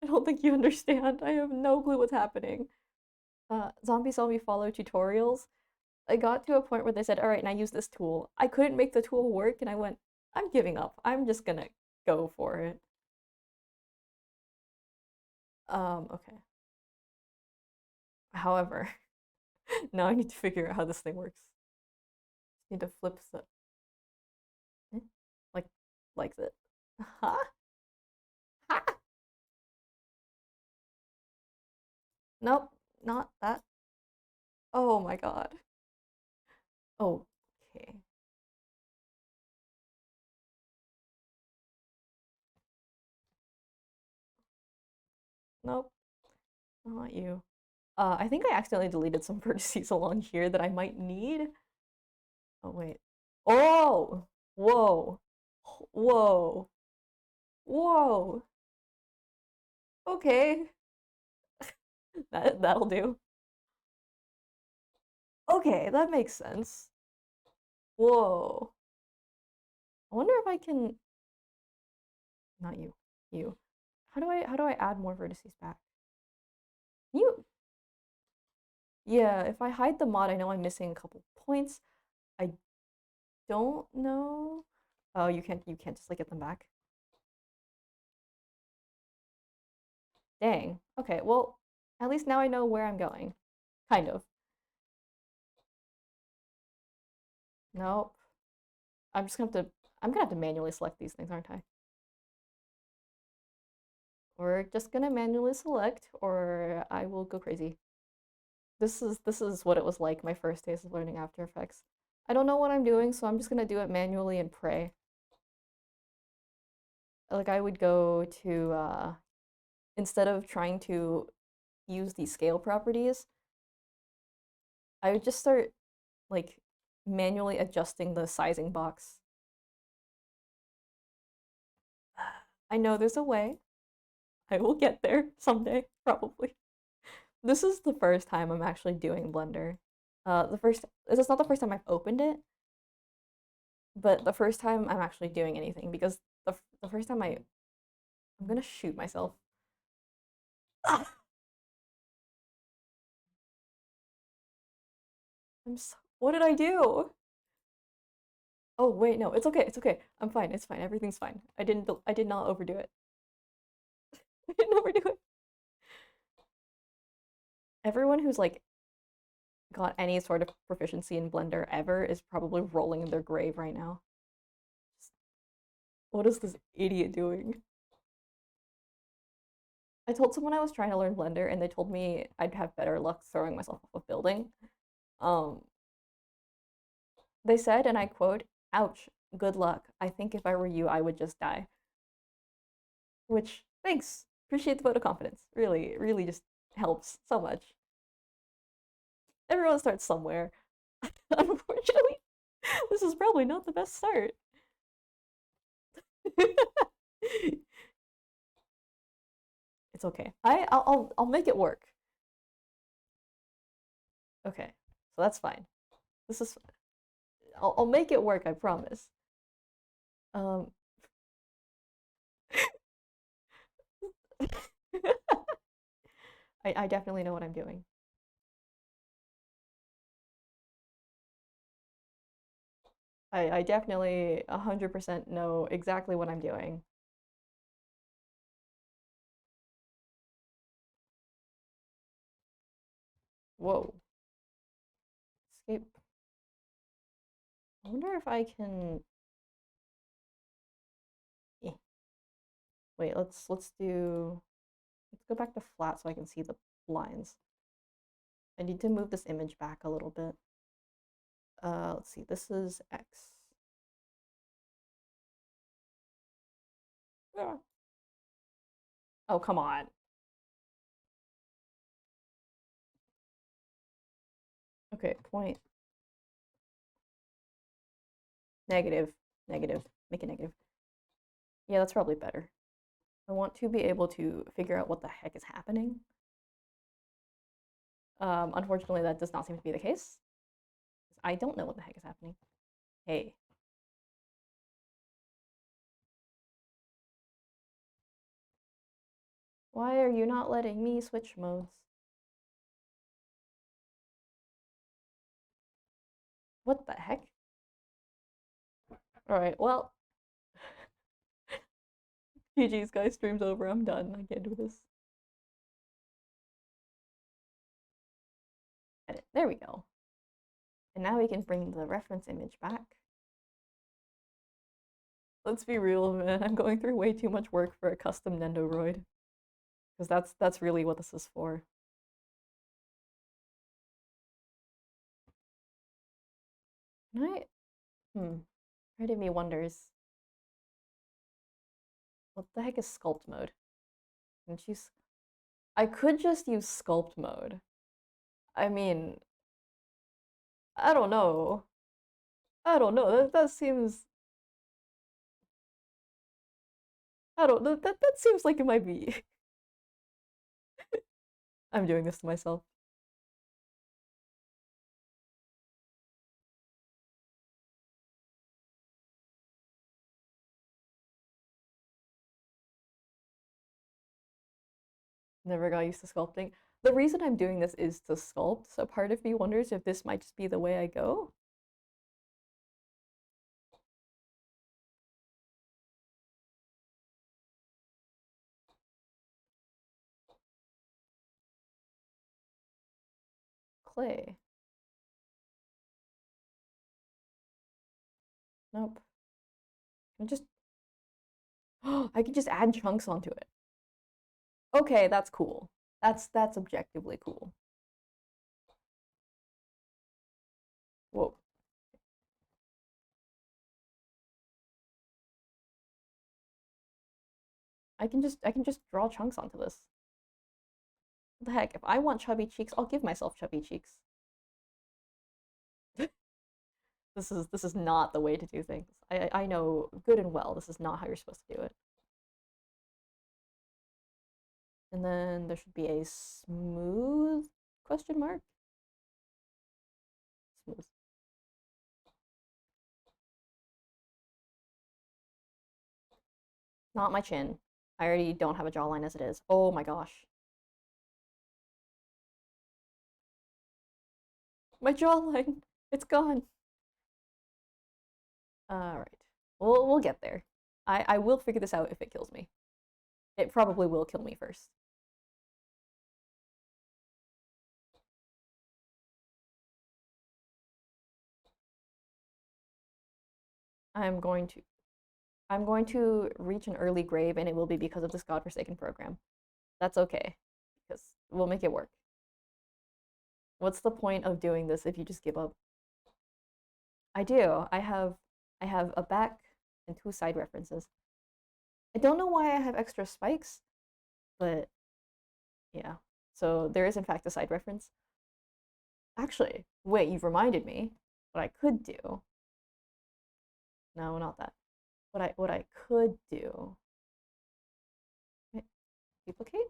I don't think you understand. I have no clue what's happening. Zombie saw me follow tutorials. I got to a point where they said, all right, now use this tool. I couldn't make the tool work, and I went, I'm giving up. I'm just gonna go for it. Okay. However, now I need to figure out how this thing works. Just need to flip the... like that. Huh? Ha! Nope, not that. Oh my god. Okay. Nope, not you. I think I accidentally deleted some vertices along here that I might need. Oh, wait. Oh! Whoa. Whoa. Whoa. Okay. That'll do. Okay, that makes sense. Whoa. I wonder if I can... Not you. You. How do I add more vertices back? You... Yeah, if I hide the mod, I know I'm missing a couple points. I don't know. Oh, you can't just like get them back. Dang. Okay, well, at least now I know where I'm going. Kind of. Nope. I'm gonna have to manually select these things, aren't I? We're just gonna manually select, or I will go crazy. This is what it was like my first days of learning After Effects. I don't know what I'm doing, so I'm just gonna do it manually and pray. Like I would go to instead of trying to use the scale properties, I would just start like manually adjusting the sizing box. I know there's a way. I will get there someday, probably. This is the first time I'm actually doing Blender. This is not the first time I've opened it, but the first time I'm actually doing anything because the first time I'm gonna shoot myself. Ah! What did I do? Oh wait, no, it's okay, it's okay. I'm fine, it's fine, everything's fine. I did not overdo it. I didn't overdo it. Everyone who's like got any sort of proficiency in Blender ever is probably rolling in their grave right now. What is this idiot doing? I told someone I was trying to learn Blender and they told me I'd have better luck throwing myself off a building. They said, and I quote, ouch, good luck. I think if I were you, I would just die. Which, thanks. Appreciate the vote of confidence. Really, really just helps so much. Everyone starts somewhere. Unfortunately, this is probably not the best start. It's okay. I'll make it work. Okay, so that's fine. This is I'll make it work, I promise. Um I definitely know what I'm doing. I definitely 100% know exactly what I'm doing. Whoa. escape. I wonder if I can. Wait, let's go back to flat so I can see the lines. I need to move this image back a little bit. Let's see, this is X. Ah. Oh, come on. Okay, point. Negative. Negative. Make it negative. Yeah, that's probably better. I want to be able to figure out what the heck is happening. Unfortunately, that does not seem to be the case. I don't know what the heck is happening. Hey. Why are you not letting me switch modes? What the heck? Alright, well. GG's, guys, stream's over. I'm done. I can't do this. Edit. There we go. And now we can bring the reference image back. Let's be real, man. I'm going through way too much work for a custom Nendoroid. Because that's really what this is for. Can I? Part of me wonders. What the heck is sculpt mode? I could just use sculpt mode. I mean, I don't know. I don't know. That seems. I don't know. That seems like it might be. I'm doing this to myself. Never got used to sculpting. The reason I'm doing this is to sculpt, so part of me wonders if this might just be the way I go. Clay. Nope. I just I can just add chunks onto it. Okay, that's cool. That's objectively cool. Whoa. I can just draw chunks onto this. What the heck? If I want chubby cheeks, I'll give myself chubby cheeks. This is not the way to do things. I know good and well this is not how you're supposed to do it. And then there should be a smooth question mark. Smooth. Not my chin. I already don't have a jawline as it is. Oh my gosh. My jawline. It's gone. Alright. We'll get there. I will figure this out if it kills me. It probably will kill me first. I'm going to reach an early grave, and it will be because of this godforsaken program. That's okay, because we'll make it work. What's the point of doing this if you just give up? I do. I have a back and 2 side references. I don't know why I have extra spikes, but yeah. So there is in fact a side reference. Actually, wait, you've reminded me what I could do. No, not that. What I could do. Duplicate?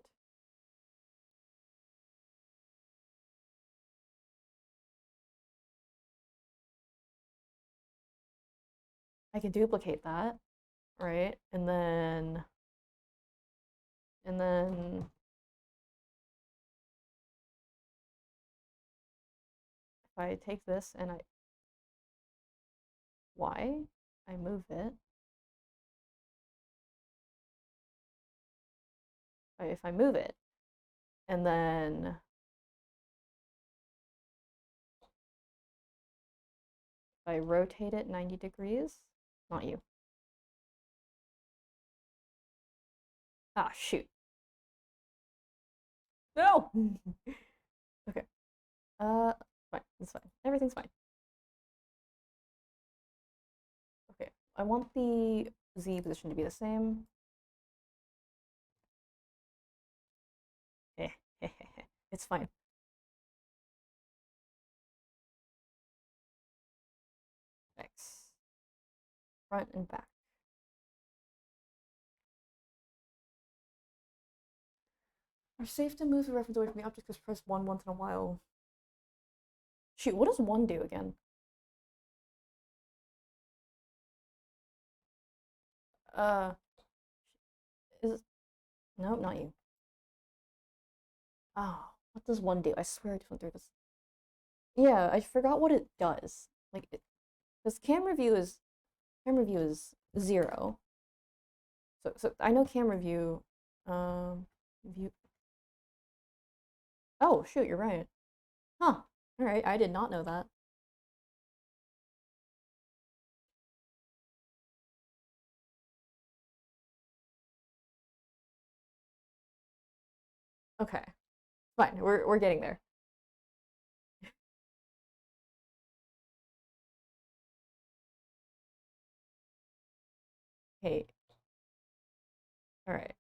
I can duplicate that, right? And then if I take this and I move it. If I move it, and then I rotate it 90 degrees, not you. Ah, shoot. No! Okay. Fine. It's fine. Everything's fine. Okay. I want the Z position to be the same. It's fine. X. Front and back. Are safe to move the reference away from the object because press 1 once in a while. Shoot, what does 1 do again? Is no, not you. Oh, what does 1 do? I swear I just went through this. Yeah, I forgot what it does. Like, because camera view is 0. So I know camera view. View. Oh shoot, you're right. Huh. All right, I did not know that. Okay, fine. We're getting there. Hey. All right.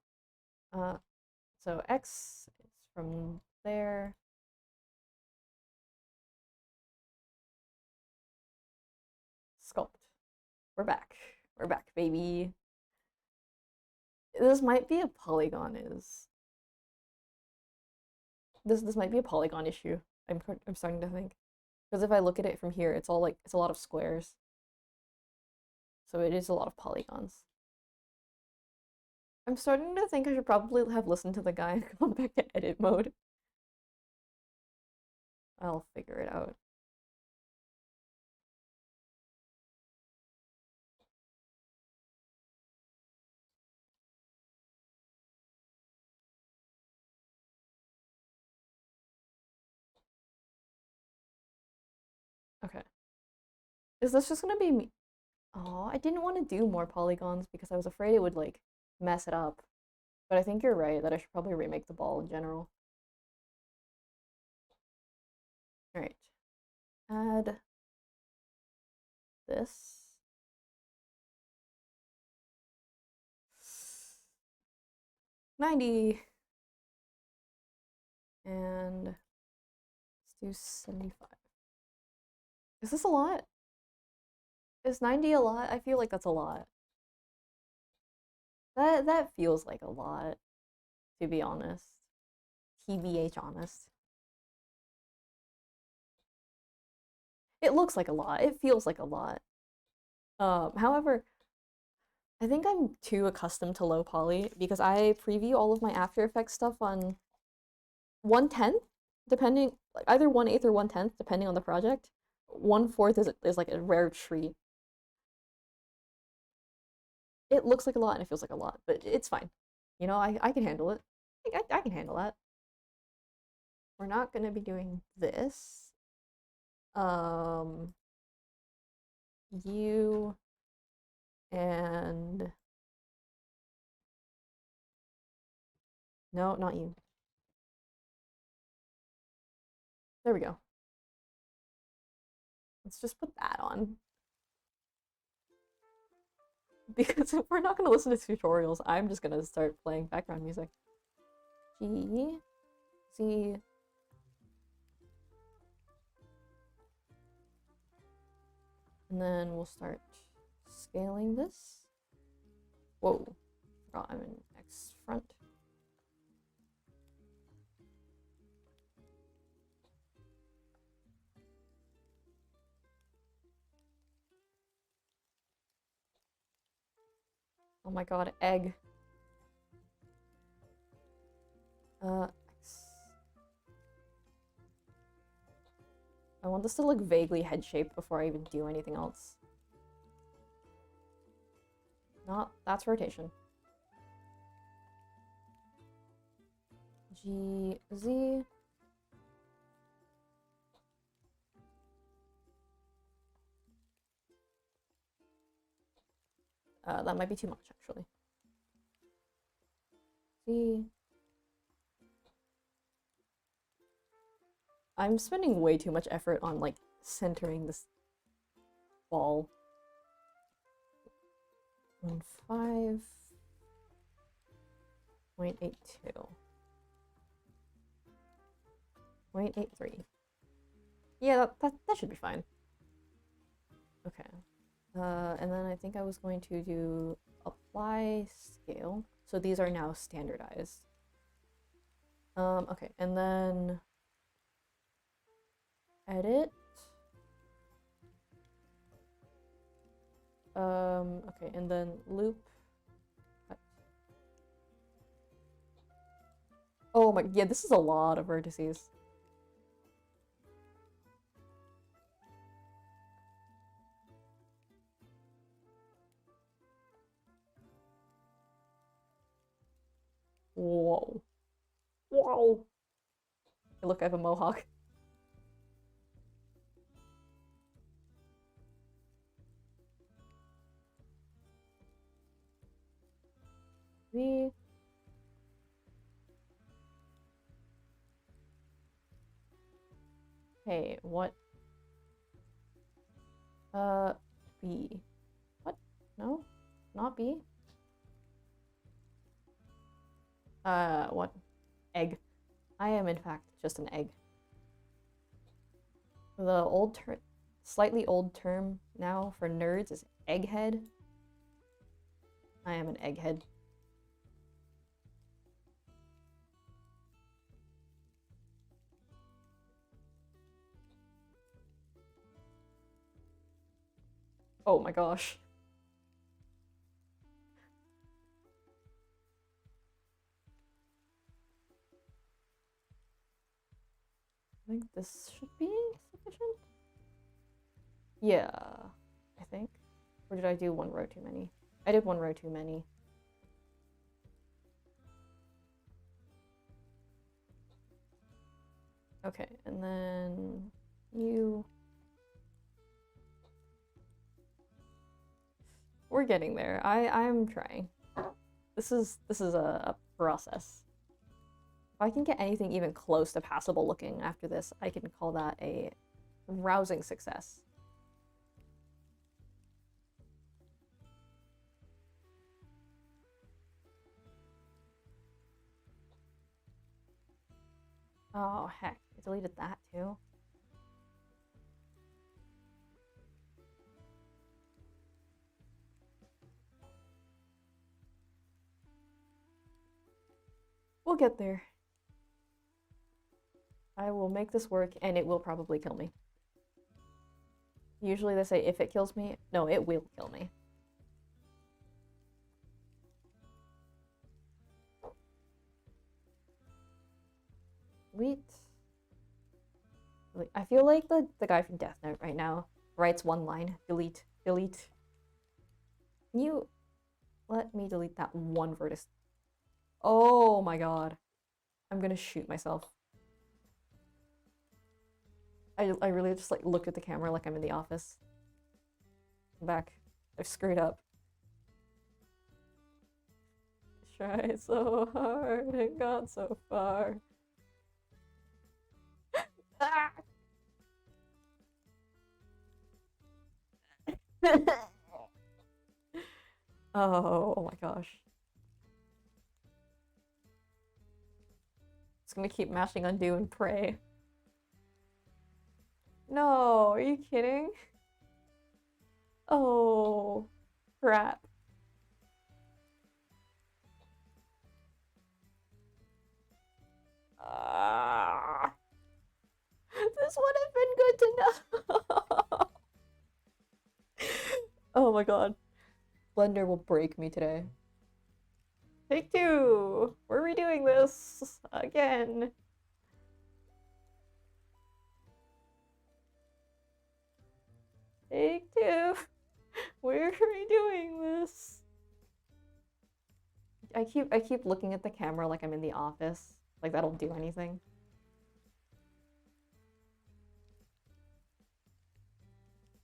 So X is from there. Sculpt. We're back. We're back, baby. This might be a polygon this might be a polygon issue. I'm starting to think. Because if I look at it from here, it's all like it's a lot of squares. So it is a lot of polygons. I'm starting to think I should probably have listened to the guy and gone back to edit mode. I'll figure it out. Okay. Is this just gonna be me? Oh, I didn't want to do more polygons because I was afraid it would like mess it up. But I think you're right that I should probably remake the ball in general. Alright. Add this. $90. And let's do 75. Is this a lot? Is 90 a lot? I feel like that's a lot. That feels like a lot, to be honest. TBH honest. It looks like a lot. It feels like a lot. However, I think I'm too accustomed to low poly because I preview all of my After Effects stuff on 1/10, depending, like either 1/8 or 1/10, depending on the project. 1/4 is like a rare treat. It looks like a lot and it feels like a lot, but it's fine. You know, I can handle it. I can handle that. We're not gonna be doing this. You and no, not you. There we go. Let's just put that on. Because if we're not going to listen to tutorials, I'm just going to start playing background music. G, Z. And then we'll start scaling this. Whoa. Forgot I'm in X front. Oh my god, egg. X. I want this to look vaguely head-shaped before I even do anything else. That's rotation. G, Z. That might be too much, actually. See, I'm spending way too much effort on like centering this ball. 15.82. 0.83. Yeah, that should be fine. Okay. And then I think I was going to do apply scale. So these are now standardized. Okay, and then edit. Okay, and then loop. Oh my, yeah, this is a lot of vertices. Whoa. Whoa. Hey, look, I have a mohawk. Me. Hey, what? B. What? No? Not B? What? Egg. I am, in fact, just an egg. The old term, slightly old term now for nerds is egghead. I am an egghead. Oh my gosh. I think this should be sufficient. Yeah, I think. Or did I do one row too many? I did one row too many. Okay, and then you. We're getting there. I'm trying. This is a process. If I can get anything even close to passable looking after this, I can call that a rousing success. Oh heck, I deleted that too. We'll get there. I will make this work, and it will probably kill me. Usually they say if it kills me. No, it will kill me. Delete. I feel like the guy from Death Note right now writes one line. Delete. Delete. Can you let me delete that one vertex? Oh my god. I'm gonna shoot myself. I really just like looked at the camera like I'm in the office. I'm back. I've screwed up. Tried so hard and got so far. Ah! Oh my gosh. It's gonna keep mashing undo and pray. No, are you kidding? Oh, crap. This would have been good to know. Oh my god. Blender will break me today. Take two. We're redoing this again. Take two. We're redoing this. I keep looking at the camera like I'm in the office. Like that'll do anything.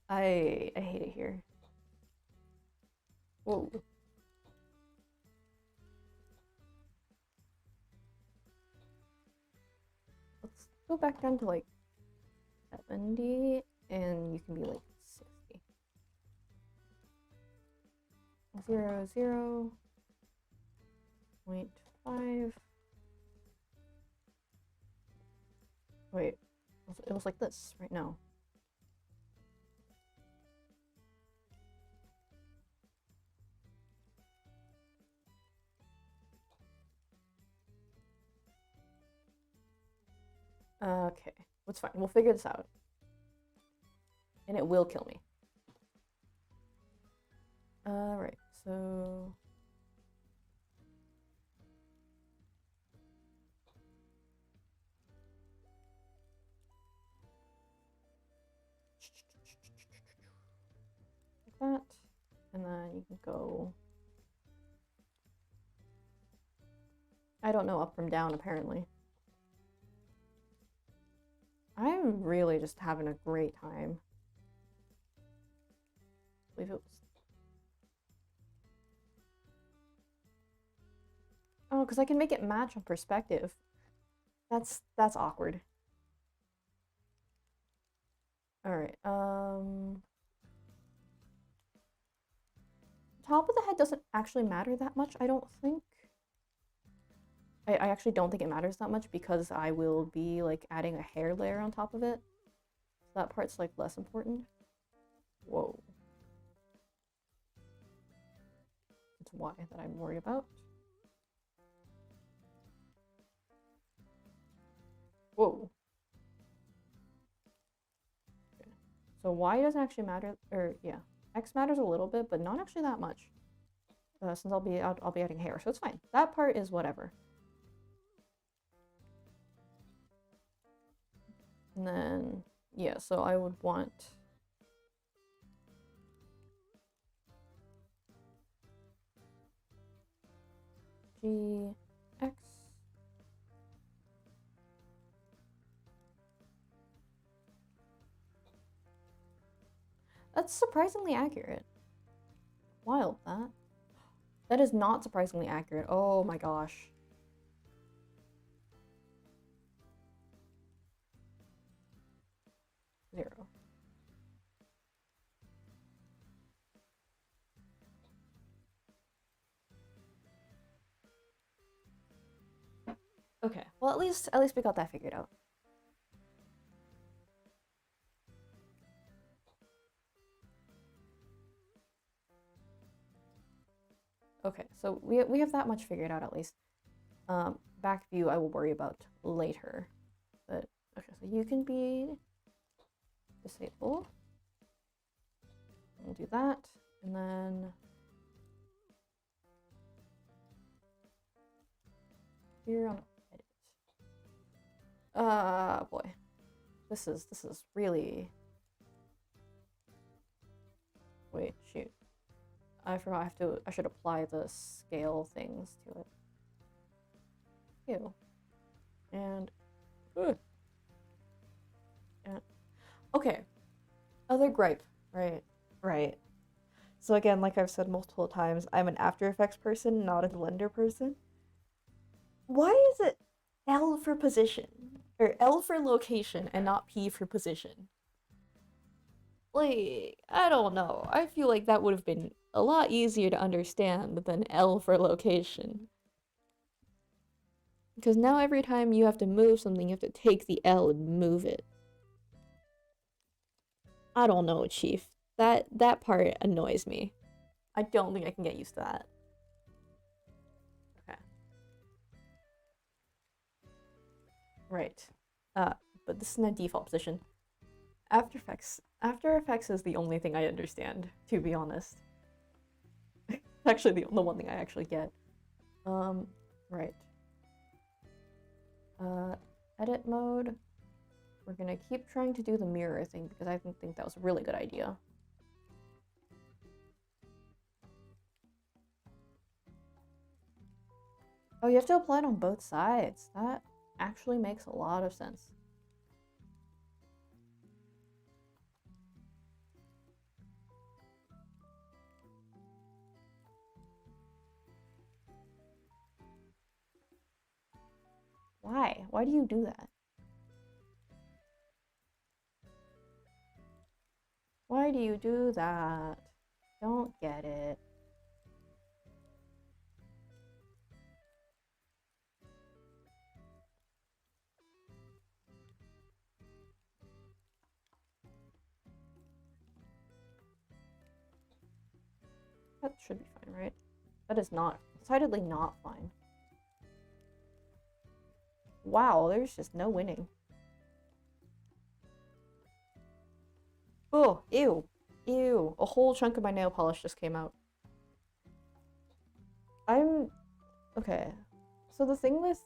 I hate it here. Whoa. Let's go back down to like 70 and you can be like 60. 0, 0, 0.5. Wait, it was like this right now. Okay, that's fine. We'll figure this out. And it will kill me. Right, so... like that. And then you can go... I don't know up from down, apparently. I'm really just having a great time. I believe it was... Oh, because I can make it match on perspective. That's awkward. Alright, top of the head doesn't actually matter that much, I don't think. I actually don't think it matters that much because I will be like adding a hair layer on top of it. So that part's like less important. Whoa. It's Y that I'm worried about. Whoa. Okay. So Y doesn't actually matter, or yeah, X matters a little bit, but not actually that much. Since I'll be adding hair, so it's fine. That part is whatever. And then, yeah, so I would want G, X. That's surprisingly accurate. Wild, that. That is not surprisingly accurate. Oh my gosh. Zero. Okay, well at least we got that figured out. Okay, so we have that much figured out at least. Back view I will worry about later. But okay, so you can be disabled. We'll do that, and then here on edit. Boy, this is really. Wait, shoot. I forgot I should apply the scale things to it. Ew. And okay. Other gripe, right? Right. So again, like I've said multiple times, I'm an After Effects person, not a Blender person. Why is it L for position? Or L for location and not P for position? Like, I don't know. I feel like that would have been a lot easier to understand than L for location. Because now every time you have to move something, you have to take the L and move it. I don't know, Chief. That part annoys me. I don't think I can get used to that. Okay. Right. But this is in a default position. After Effects is the only thing I understand, to be honest. Actually, the one thing I actually get. Right. Edit mode. We're gonna keep trying to do the mirror thing because I think that was a really good idea. Oh, you have to apply it on both sides. That actually makes a lot of sense. Why? Why do you do that? Why do you do that? Don't get it. That should be fine, right? That is not, decidedly not fine. Wow, there's just no winning. Oh, ew. Ew. A whole chunk of my nail polish just came out. Okay. So the thing with,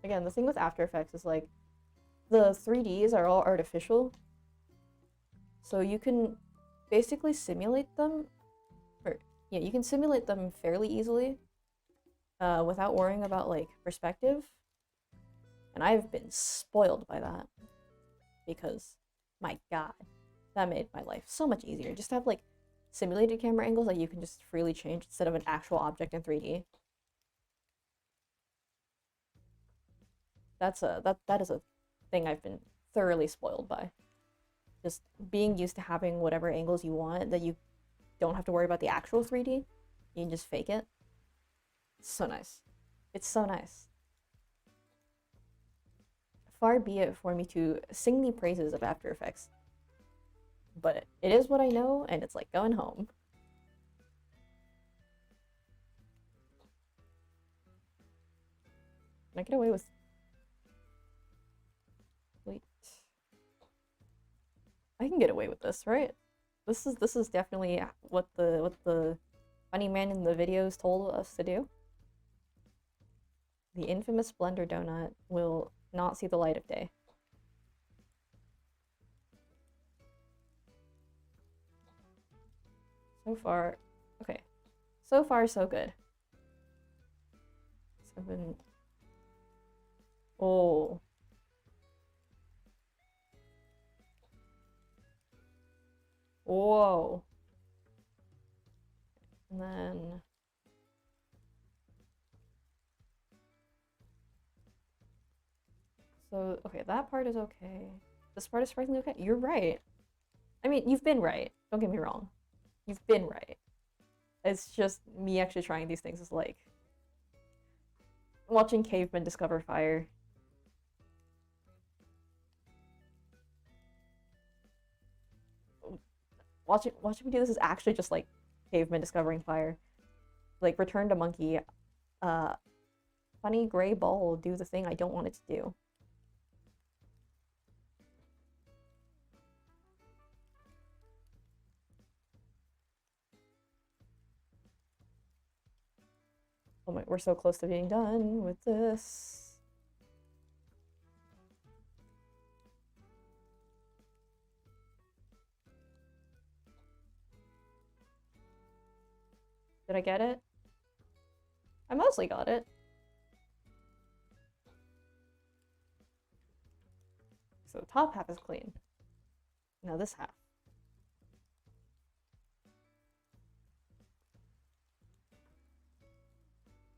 again, the thing with After Effects is like, the 3Ds are all artificial. So you can basically simulate them, or yeah, you can simulate them fairly easily without worrying about like perspective. And I've been spoiled by that because, my god, that made my life so much easier. Just have like simulated camera angles that you can just freely change instead of an actual object in 3D. That is a thing I've been thoroughly spoiled by. Just being used to having whatever angles you want that you don't have to worry about the actual 3D. You can just fake it. It's so nice. It's so nice. Far be it for me to sing the praises of After Effects. But it is what I know, and it's like going home. Can I get away with... Wait. I can get away with this, right? This is definitely what the funny man in the videos told us to do. The infamous Blender donut will not see the light of day. So far, okay. So far, so good. 7. Oh. Whoa. And then... So, okay, that part is okay. This part is surprisingly okay. You're right. I mean, you've been right. Don't get me wrong. You've been right. It's just me actually trying these things is like watching cavemen discover fire. Watching me do this is actually just like cavemen discovering fire. Like Return to Monkey, funny gray ball will do the thing I don't want it to do. Oh my, we're so close to being done with this. Did I get it? I mostly got it. So the top half is clean. Now this half.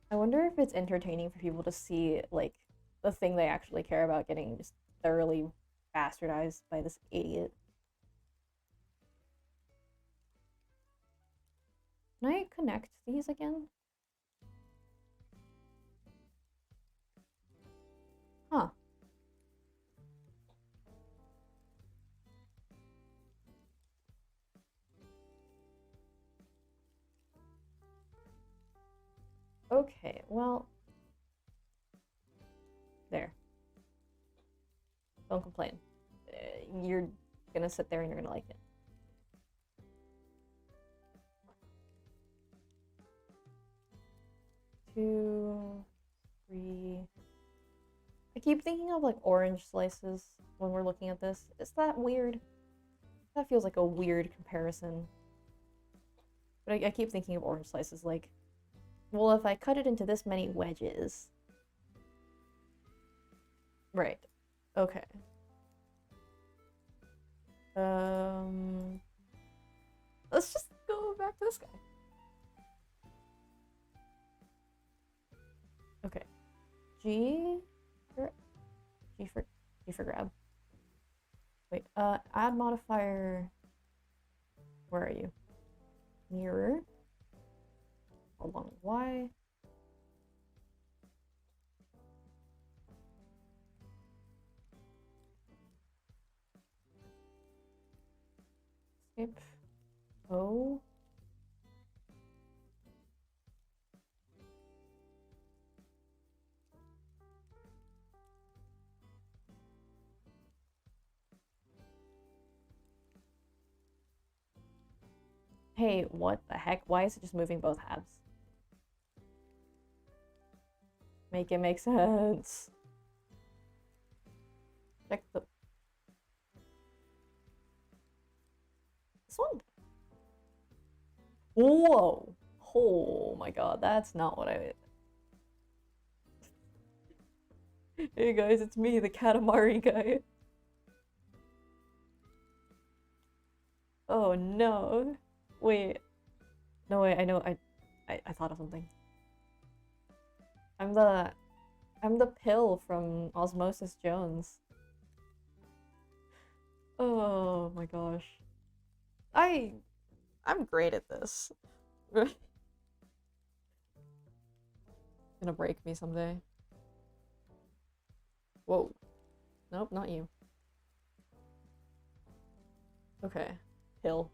I wonder if it's entertaining for people to see, like, the thing they actually care about getting just thoroughly bastardized by this idiot. Can I connect these again? Huh. Okay, well... There. Don't complain. You're gonna sit there and you're gonna like it. Two, three... I keep thinking of, like, orange slices when we're looking at this. Is that weird? That feels like a weird comparison. But I keep thinking of orange slices like, well, if I cut it into this many wedges... Right. Okay. Let's just go back to this guy. Okay. G... for grab. Wait, add modifier. Where are you? Mirror. Hold on, why? Skip. Oh. Hey, what the heck? Why is it just moving both halves? Make it make sense. Check the... This one? Whoa! Oh my god, that's not what I... Hey guys, it's me, the Katamari guy. Oh no. Wait. No, wait, I know, I thought of something. I'm the pill from Osmosis Jones. Oh my gosh. I'm great at this. Gonna break me someday. Whoa. Nope, not you. Okay. Pill.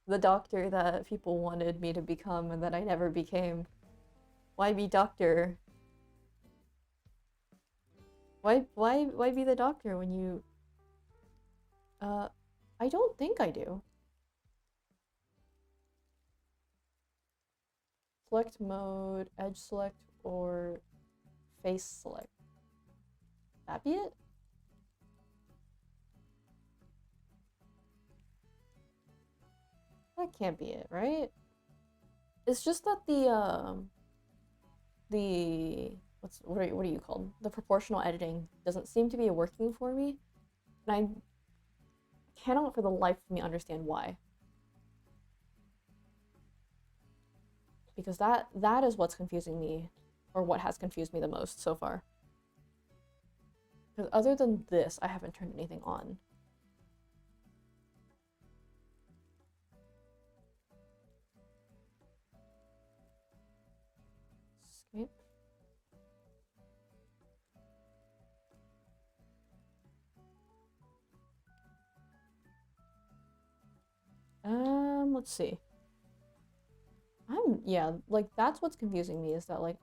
The doctor that people wanted me to become and that I never became. Why be doctor? Why be the doctor when you... I don't think I do. Select mode, edge select, or face select. That be it? That can't be it, right? It's just that what are you called? The proportional editing doesn't seem to be working for me, and I cannot for the life of me understand why. Because that is what's confusing me, or what has confused me the most so far. Because other than this, I haven't turned anything on. Escape. Let's see. Yeah, like that's what's confusing me is that like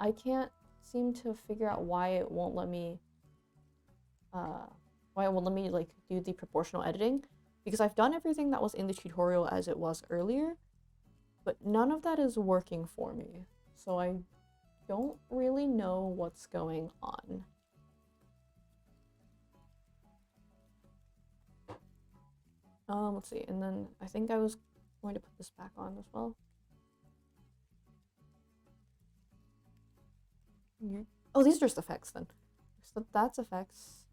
I can't seem to figure out why it won't let me like do the proportional editing, because I've done everything that was in the tutorial as it was earlier, but none of that is working for me. So I don't really know what's going on. Let's see, and then I think I was going to put this back on as well. Oh, these are just effects then. So that's effects.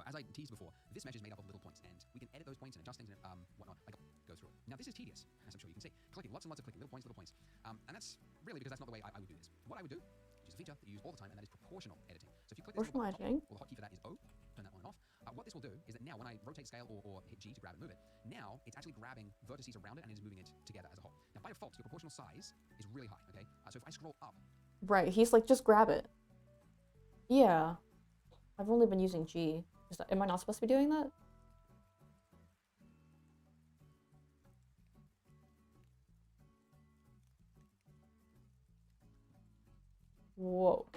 As I teased before, this mesh is made up of little points, and we can edit those points and adjust things and whatnot. I go through it. Now this is tedious, as I'm sure you can see. Clicking, lots and lots of clicking, little points. And that's really because that's not the way I would do this. What I would do, which is a feature that you use all the time, and that is proportional editing. So if you click this, well, the hotkey for that is O. Turn that on and off. What this will do is that now when I rotate scale or hit G to grab and move it, now it's actually grabbing vertices around it and it is moving it together as a whole. Now by default, your proportional size is really high, okay? So if I scroll up... Right, he's like, just grab it. Yeah. I've only been using G. Am I not supposed to be doing that? Whoa.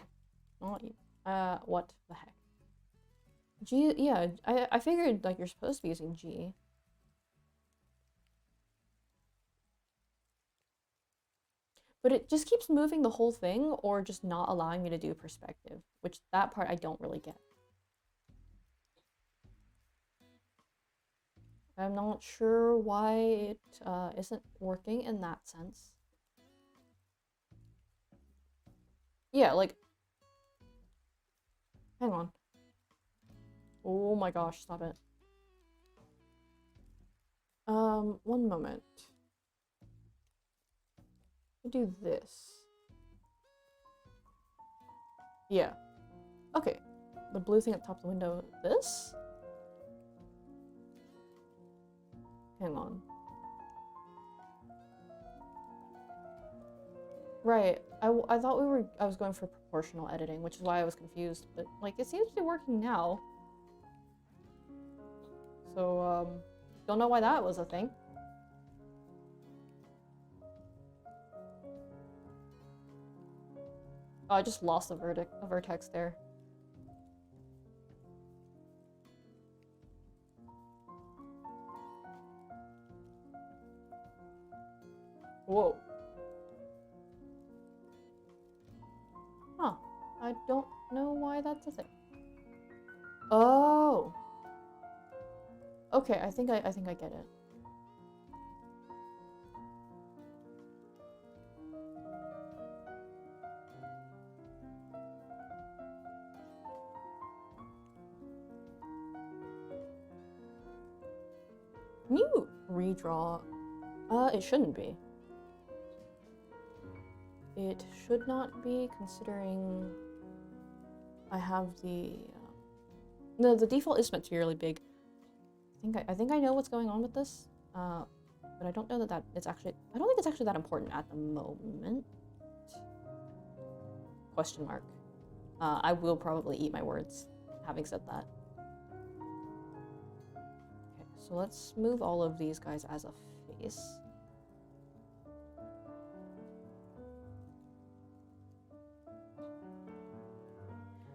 Not you. What the heck? G, yeah, I figured like you're supposed to be using G. But it just keeps moving the whole thing or just not allowing me to do perspective, which that part I don't really get. I'm not sure why it isn't working in that sense. Yeah, like... Hang on. Oh my gosh, stop it. One moment. Do this. Yeah. Okay. The blue thing at the top of the window. This? Hang on. Right. I thought I was going for proportional editing, which is why I was confused. But, like, it seems to be working now. So, don't know why that was a thing. Oh, I just lost a vertex there. Whoa. Huh. I don't know why that's a thing. Oh. Okay, I think I get it. Can you redraw? It shouldn't be. It should not be, considering I have the... No, the default is meant to be really big. I think I know what's going on with this, but I don't know that it's actually... I don't think it's actually that important at the moment. Question mark. I will probably eat my words, having said that. Okay, so let's move all of these guys as a face.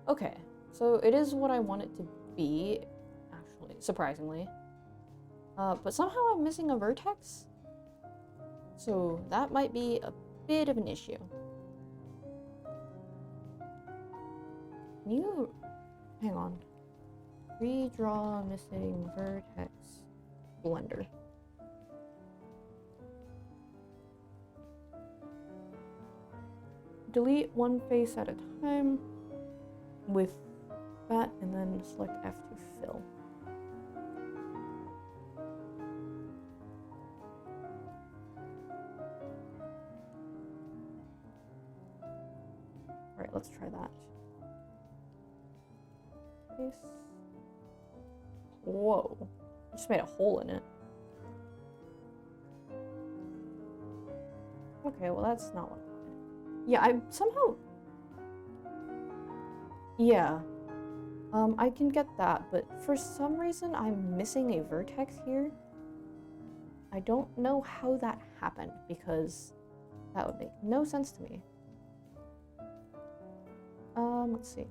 Okay, so it is what I want it to be, actually, surprisingly. But somehow I'm missing a vertex, so that might be a bit of an issue. Can you... hang on. Redraw missing vertex blender. Delete one face at a time with that, and then select F to fill. Alright, let's try that. Face. Whoa. I just made a hole in it. Okay, well that's not what I wanted. Yeah, I somehow... Yeah. I can get that, but for some reason I'm missing a vertex here. I don't know how that happened, because that would make no sense to me. Let's see.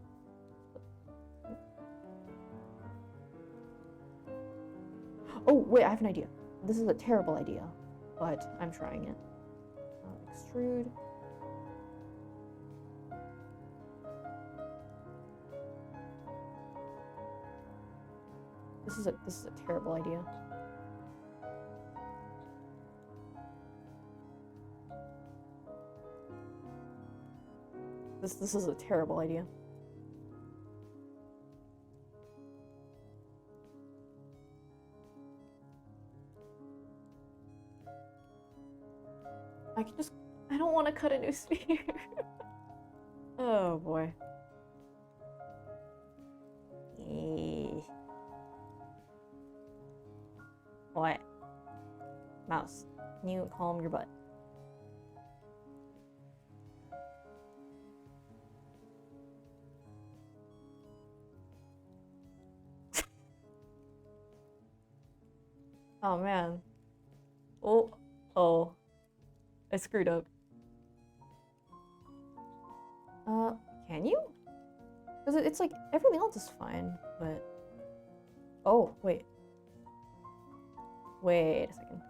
Oh, wait, I have an idea. This is a terrible idea, but I'm trying it. Extrude. This is a terrible idea. This is a terrible idea. I don't want to cut a new sphere. Oh boy. What? Mouse, can you calm your butt? Oh man. Oh. I screwed up. Can you? Because it's like, everything else is fine, but... Oh, wait. Wait a second.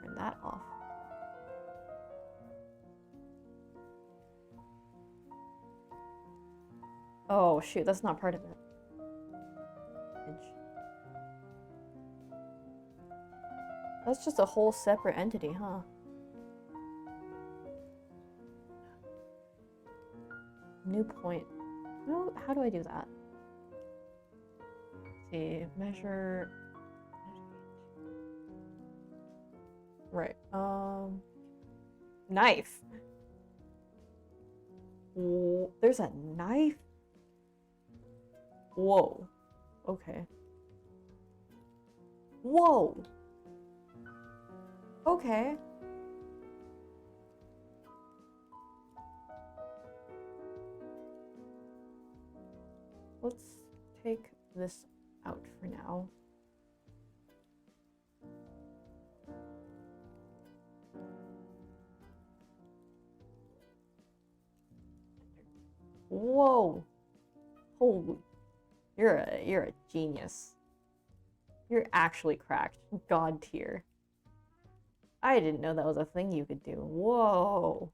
Turn that off. Oh, shoot, that's not part of it. That's just a whole separate entity, huh? New point. How do I do that? Let's see, measure. Right. Knife. There's a knife Whoa. Okay. Whoa. Okay. Let's take this out for now. Whoa. Holy. You're a genius. You're actually cracked. God tier. I didn't know that was a thing you could do. Whoa.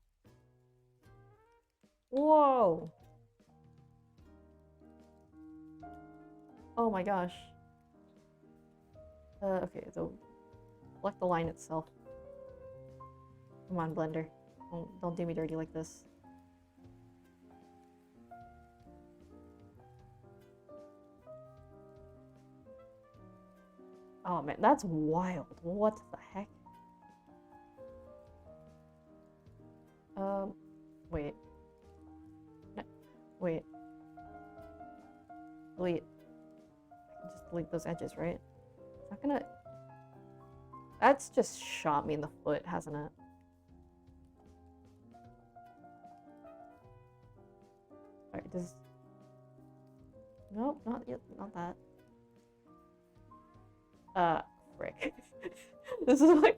Whoa. Oh my gosh. Okay, so select the line itself. Come on, Blender. Don't do me dirty like this. Oh man, that's wild. What the heck? Wait. No, wait. Delete. I can just delete those edges, right? It's not gonna... That's just shot me in the foot, hasn't it? Alright, does... Nope, not yet, not that. Frick. This is like...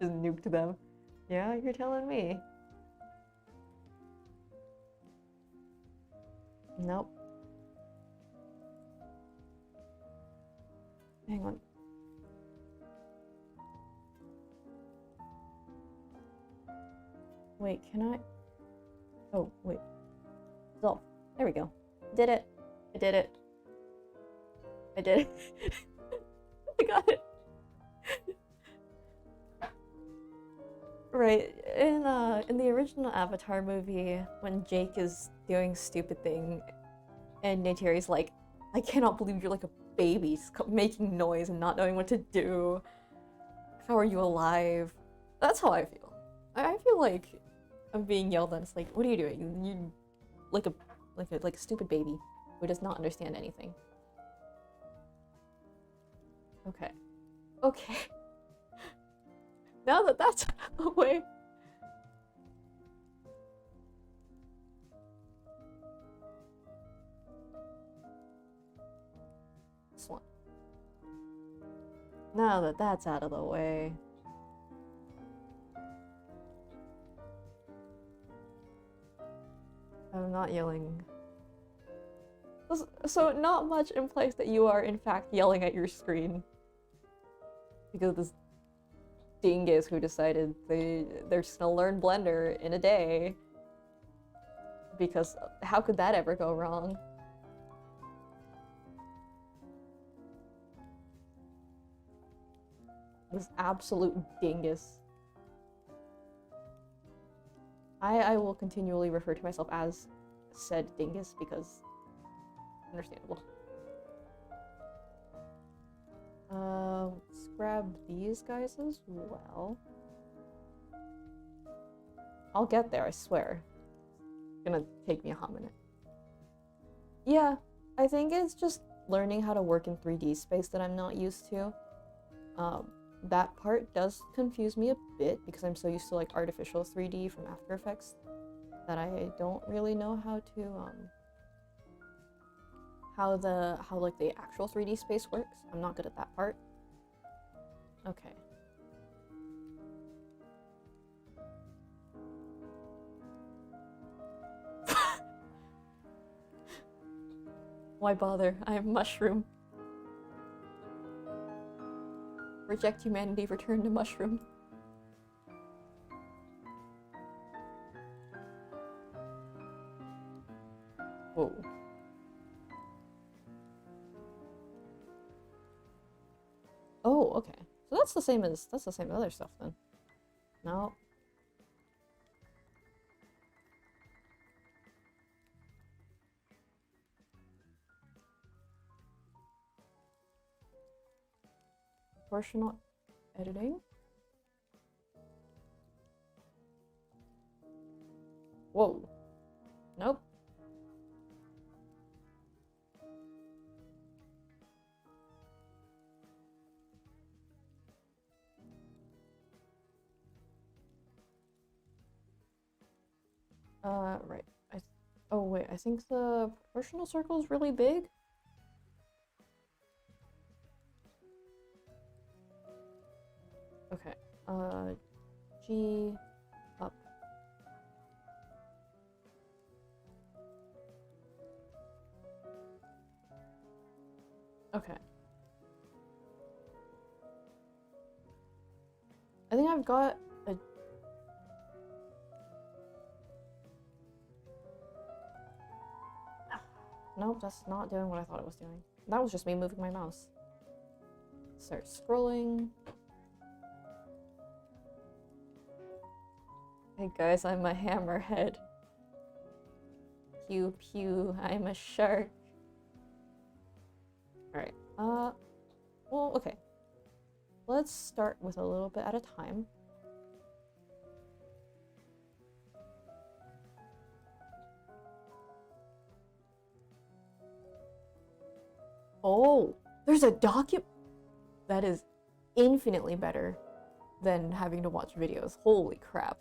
Just nuked them. Yeah, you're telling me. Nope. Hang on. Wait, can I? Oh, wait. Resolve. There we go. Did it. I did it. I did it. I got it. Right. In the original Avatar movie, when Jake is doing stupid thing, and Neytiri's like, I cannot believe you're like a baby making noise and not knowing what to do. How are you alive? That's how I feel. I feel like I'm being yelled at. It's like, what are you doing? You like a stupid baby who does not understand anything. Okay. Okay. Now that that's away. This one. Now that that's out of the way. I'm not yelling. So not much implies that you are in fact yelling at your screen. Because this dingus who decided they're just gonna learn Blender in a day. Because how could that ever go wrong? This absolute dingus. I will continually refer to myself as said dingus because understandable. Let's grab these guys as well. I'll get there, I swear. It's gonna take me a hot minute. Yeah, I think it's just learning how to work in 3D space that I'm not used to. That part does confuse me a bit because I'm so used to like artificial 3D from After Effects that I don't really know how to how like the actual 3D space works. I'm not good at that part. Okay. Why bother? I am mushroom. Reject humanity, return to mushroom. Whoa. Oh, okay. So that's the same as other stuff then. No. Proportional editing. Whoa. Nope. Right. Oh wait, I think the proportional circle is really big. Okay. G up. Okay. I think I've got a... Nope, that's not doing what I thought it was doing. That was just me moving my mouse. Start scrolling. Hey guys, I'm a hammerhead. Pew pew, I'm a shark. Alright, well, okay. Let's start with a little bit at a time. Oh, there's a document. That is infinitely better than having to watch videos. Holy crap.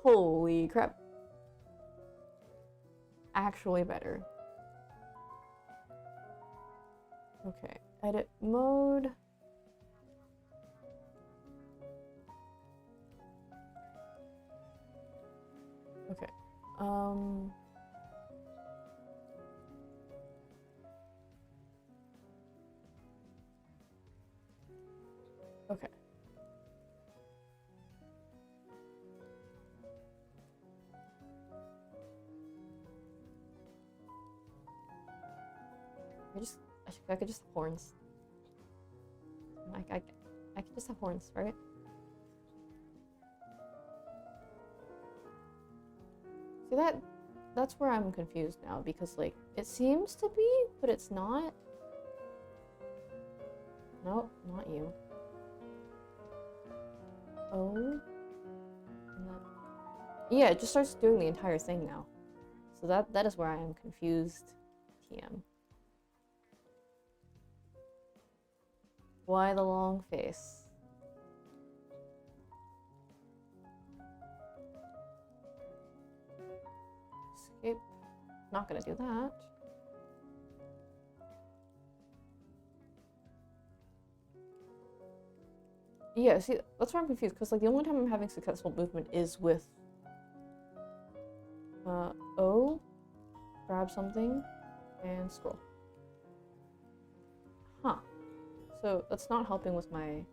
Holy crap. Actually better. Okay, edit mode. Okay, okay. I could just have horns. I could just have horns, right? See that's where I'm confused now, because like it seems to be, but it's not. Nope, not you. Oh. And then, yeah, it just starts doing the entire thing now. So that is where I am confused, TM. Why the long face? Escape. Not gonna do that. Yeah, see, that's where I'm confused, because like the only time I'm having successful movement is with O, grab something, and scroll. Huh. So that's not helping with my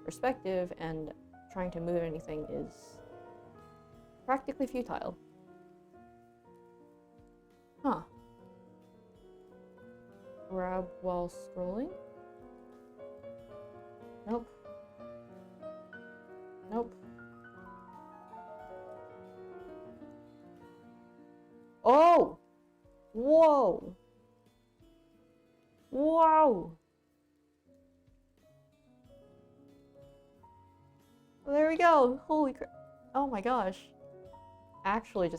perspective, and trying to move anything is practically futile. Huh. Grab while scrolling? Nope. Nope. Oh! Whoa! Whoa! There we go! Holy crap. Oh my gosh. Actually,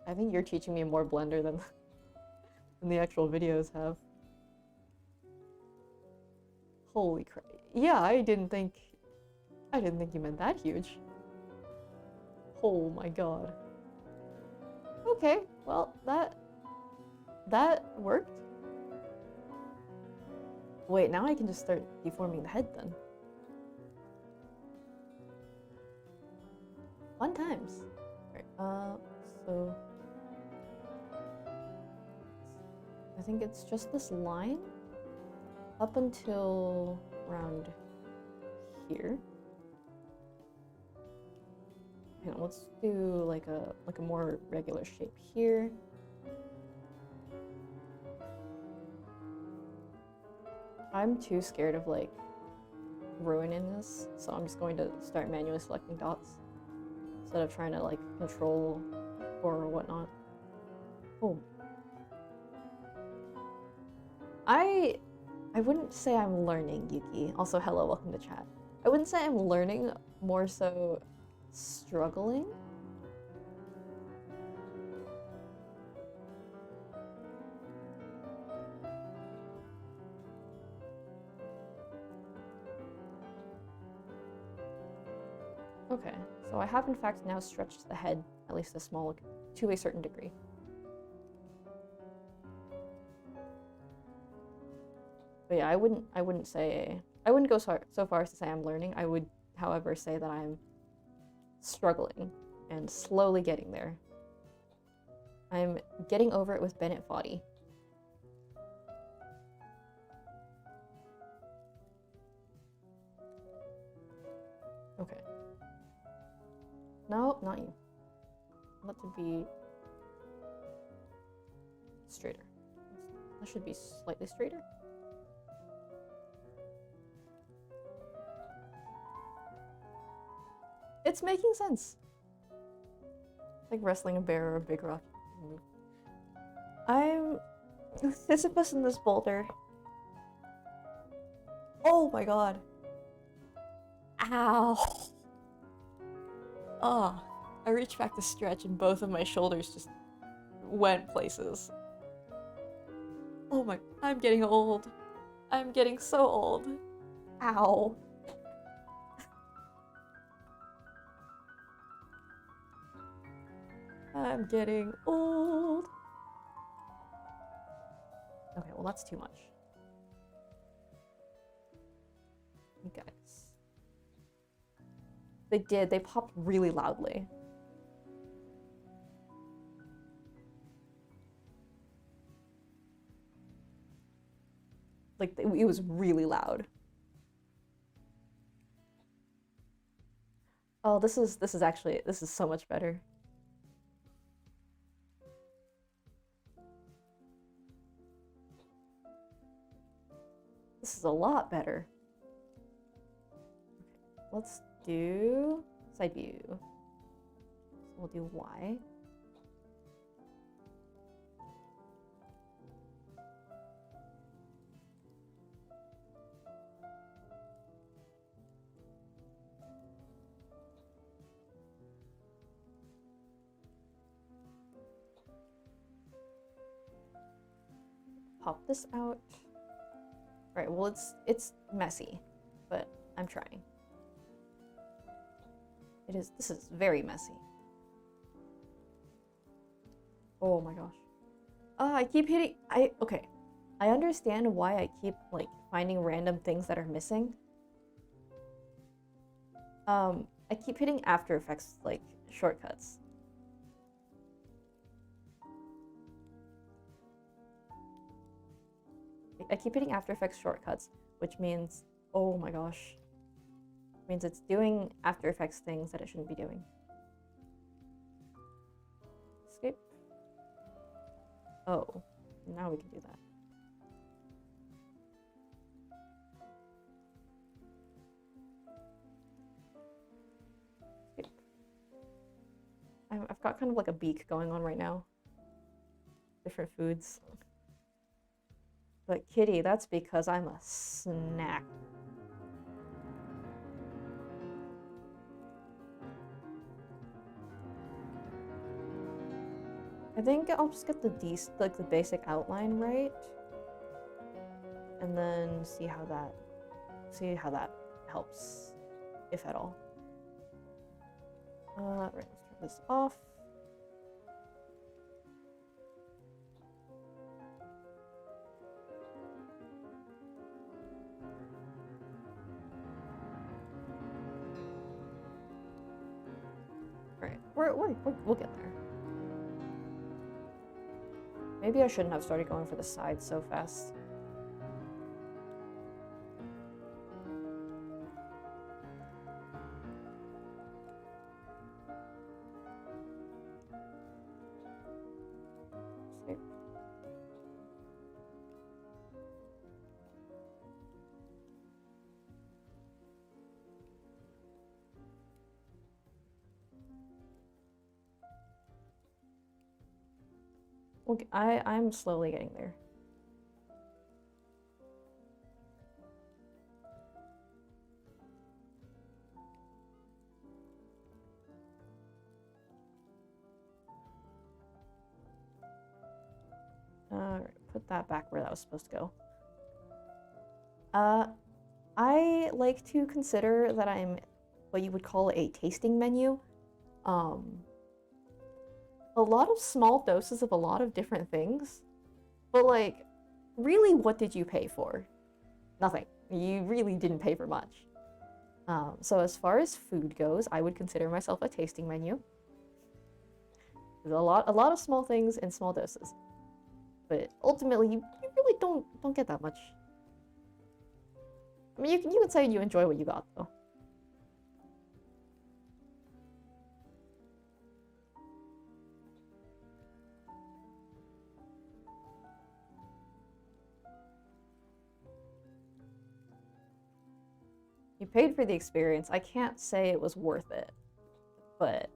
I think you're teaching me more Blender than the actual videos have. Holy crap. Yeah, I didn't think you meant that huge. Oh my god. Okay, well, that worked. Wait, now I can just start deforming the head then. Fun times. Alright, so I think it's just this line up until around here. Hang on, let's do like a more regular shape here. I'm too scared of like ruining this, so I'm just going to start manually selecting dots instead of trying to like control or whatnot. Oh. I wouldn't say I'm learning, Yuki. Also, hello, welcome to chat. I wouldn't say I'm learning, more so struggling. Okay. So I have in fact now stretched the head at least to a certain degree. But yeah, I wouldn't go so far as to say I'm learning. I would, however, say that I'm struggling and slowly getting there. I'm getting over it with Bennett Foddy. Okay. No, not you. Let it be straighter. That should be slightly straighter. It's making sense. Like wrestling a bear or a big rock. I'm Sisyphus in this boulder. Oh my god. Ow. Oh, I reached back to stretch and both of my shoulders just went places. Oh my, I'm getting old. I'm getting so old. Ow. I'm getting old. Okay, well that's too much. You guys. They popped really loudly. Like, it was really loud. Oh, this is so much better. This is a lot better. Okay, let's do side view. So we'll do Y. Pop this out. Right, well it's messy, but I'm trying. This is very messy. Oh my gosh. I keep hitting, okay. I understand why I keep like finding random things that are missing. I keep hitting After Effects like shortcuts. I keep hitting After Effects shortcuts, which means, oh my gosh, means it's doing After Effects things that it shouldn't be doing. Escape. Oh, now we can do that. Escape. I've got kind of like a beak going on right now. Different foods. But Kitty, that's because I'm a snack. I think I'll just get the basic outline right, and then see how that helps, if at all. Right, let's turn this off. All right, we'll get there. Maybe I shouldn't have started going for the sides so fast. Escape. Okay, I'm slowly getting there. Alright, put that back where that was supposed to go. I like to consider that I'm what you would call a tasting menu. A lot of small doses of a lot of different things. But like, really, what did you pay for? Nothing. You really didn't pay for much. So as far as food goes, I would consider myself a tasting menu. There's a lot of small things in small doses. But ultimately, you really don't get that much. I mean, you can say you enjoy what you got, though. You paid for the experience. I can't say it was worth it, but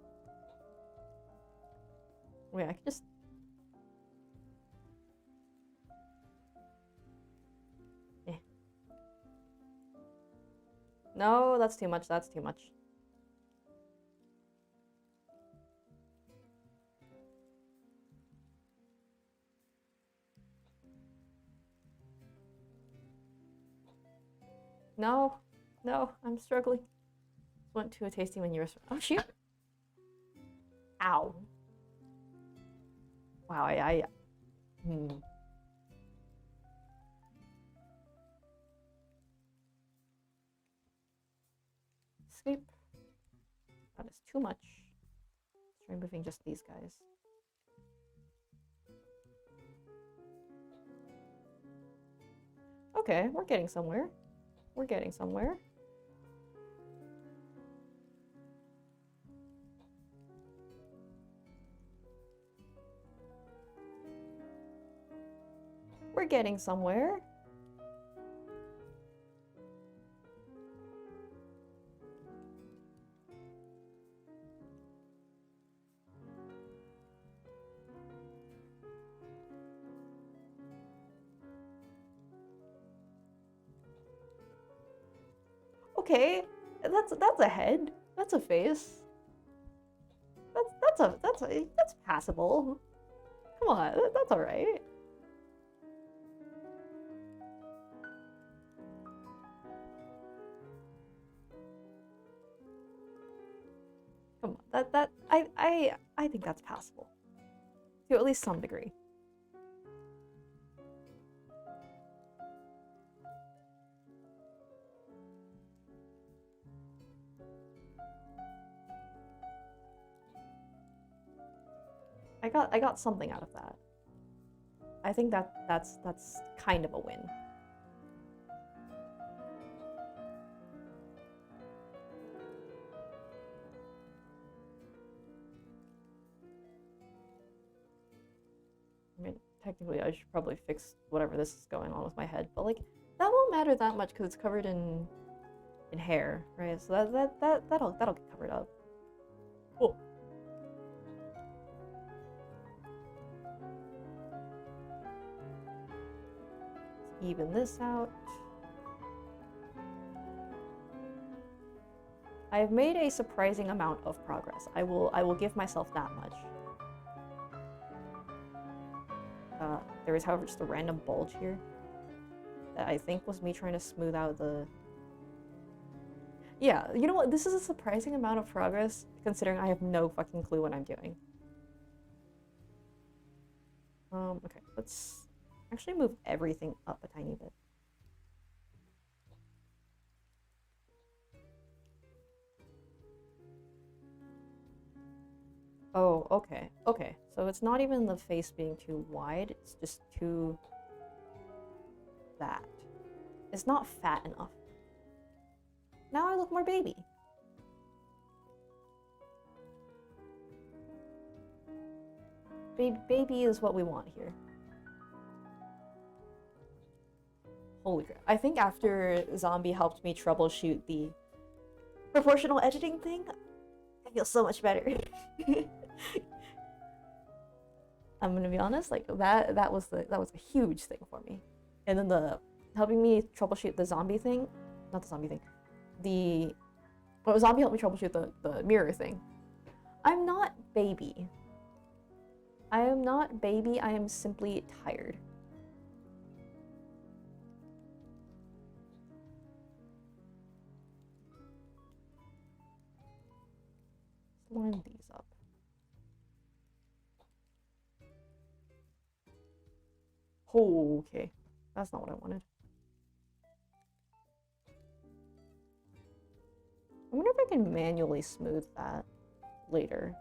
wait, I could just. No, that's too much. That's too much. No, no, I'm struggling. Went to a tasting menu restaurant. Oh, shoot. Ow. Wow, Escape. That is too much. Let's try moving just these guys. Okay, we're getting somewhere. We're getting somewhere. We're getting somewhere. Okay, that's a head. That's a face. That's passable. Come on, that's all right. Come on, I think that's passable to at least some degree. I got something out of that. I think that's kind of a win. I mean, technically I should probably fix whatever this is going on with my head, but like that won't matter that much because it's covered in hair, right? So that'll get covered up. Cool. Even this out. I have made a surprising amount of progress. I will give myself that much. There is, however, just a random bulge here that I think was me trying to smooth out the. Yeah, you know what? This is a surprising amount of progress considering I have no fucking clue what I'm doing. Okay, let's actually move everything up a tiny bit. Oh, okay. Okay, so it's not even the face being too wide, it's just too that. It's not fat enough. Now I look more baby. Baby is what we want here. Holy crap. I think after Zombie helped me troubleshoot the proportional editing thing, I feel so much better. I'm gonna be honest, like that was a huge thing for me. And then the helping me troubleshoot the zombie thing, not the zombie thing, zombie helped me troubleshoot the mirror thing. I'm not baby. I am not baby, I am simply tired. line these up. Oh, okay. That's not what I wanted. I wonder if I can manually smooth that later.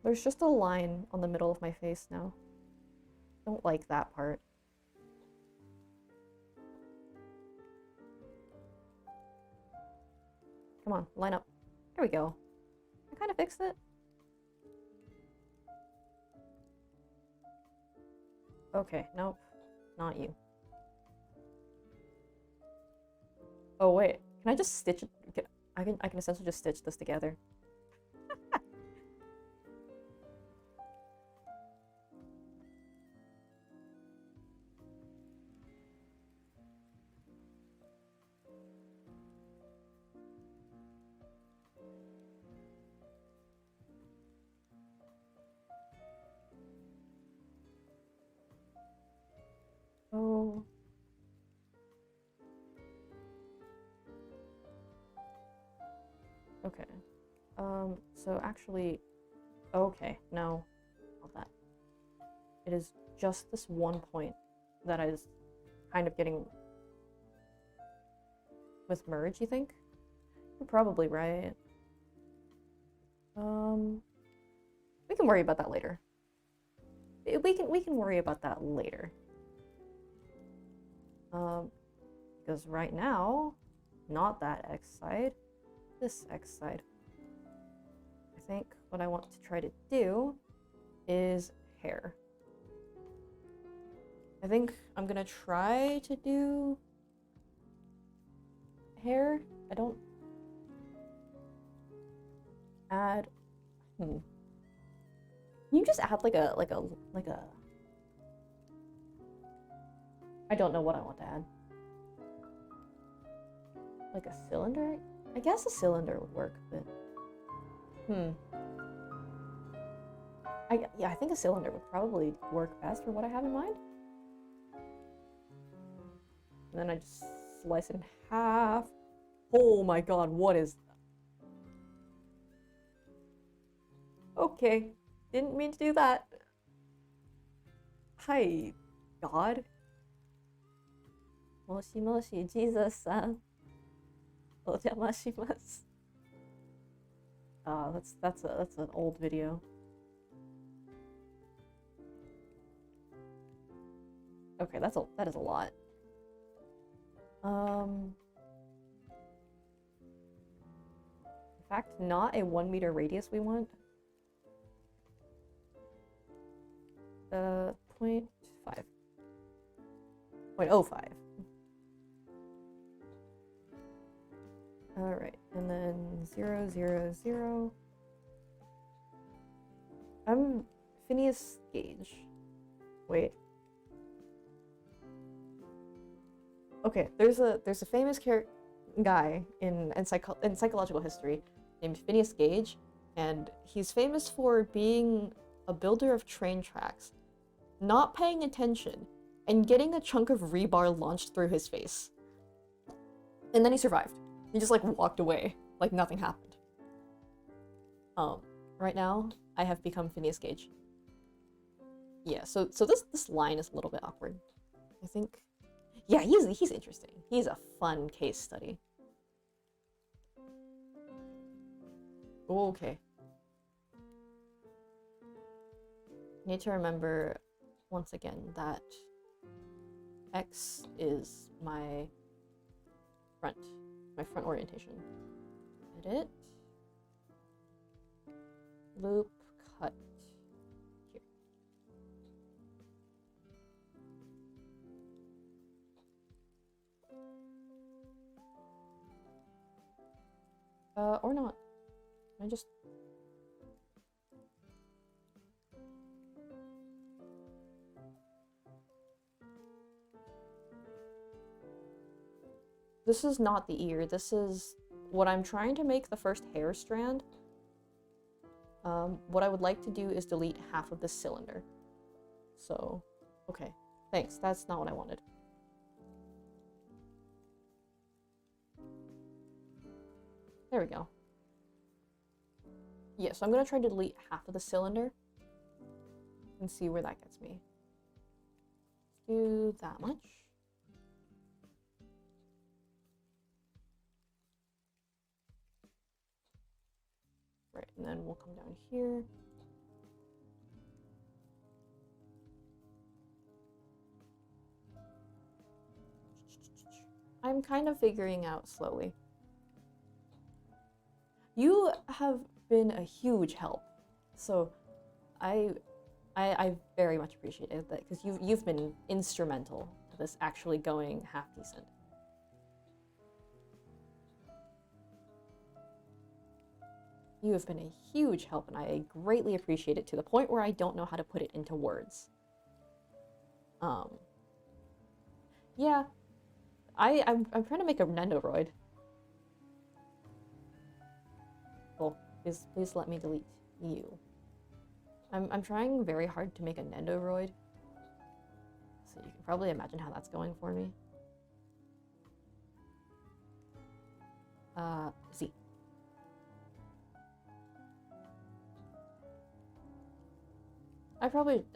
There's just a line on the middle of my face now. Don't like that part. Come on, line up. There we go. I kind of fixed it. Okay, nope. Not you. Oh wait, can I just stitch it? I can essentially just stitch this together. Oh. Okay. So actually, okay, no, not that. It is just this one point that is kind of getting with merge, you think? You're probably right. We can worry about that later. We can worry about that later. Because right now, not that X side, this X side. I think what I want to try to do is hair. I think I'm gonna try to do hair. I don't add. Can you just add like a I don't know what I want to add. Like a cylinder? I guess a cylinder would work, but yeah, I think a cylinder would probably work best for what I have in mind. And then I just slice it in half. Oh my god, what is that? Okay, didn't mean to do that. Hi, God. Moshi moshi, Jesus-san. Ojamashimashita. That's an old video. Okay, that is a lot. In fact, not a 1 meter radius we want. 0.5. 0.05. Alright, and then 0, 0, 0. I'm Phineas Gage. Wait. Okay, there's a famous guy in psychological history named Phineas Gage, and he's famous for being a builder of train tracks, not paying attention, and getting a chunk of rebar launched through his face. And then he survived. He just like walked away like nothing happened. Right now I have become Phineas Gage. Yeah, so this line is a little bit awkward. I think. Yeah, he's interesting. He's a fun case study. Okay. Need to remember once again that X is my front orientation. Edit. Loop cut. Here. Or not. I just... This is not the ear. This is what I'm trying to make the first hair strand. What I would like to do is delete half of this cylinder. So, okay. Thanks. That's not what I wanted. There we go. Yeah, so I'm gonna try to delete half of the cylinder and see where that gets me. Do that much. Right, and then we'll come down here. I'm kind of figuring out slowly. You have been a huge help, so I very much appreciate it, because you've been instrumental to this actually going half decent. You have been a huge help, and I greatly appreciate it to the point where I don't know how to put it into words. Yeah, I'm trying to make a Nendoroid. Well, please let me delete you. I'm trying very hard to make a Nendoroid, so you can probably imagine how that's going for me. Z.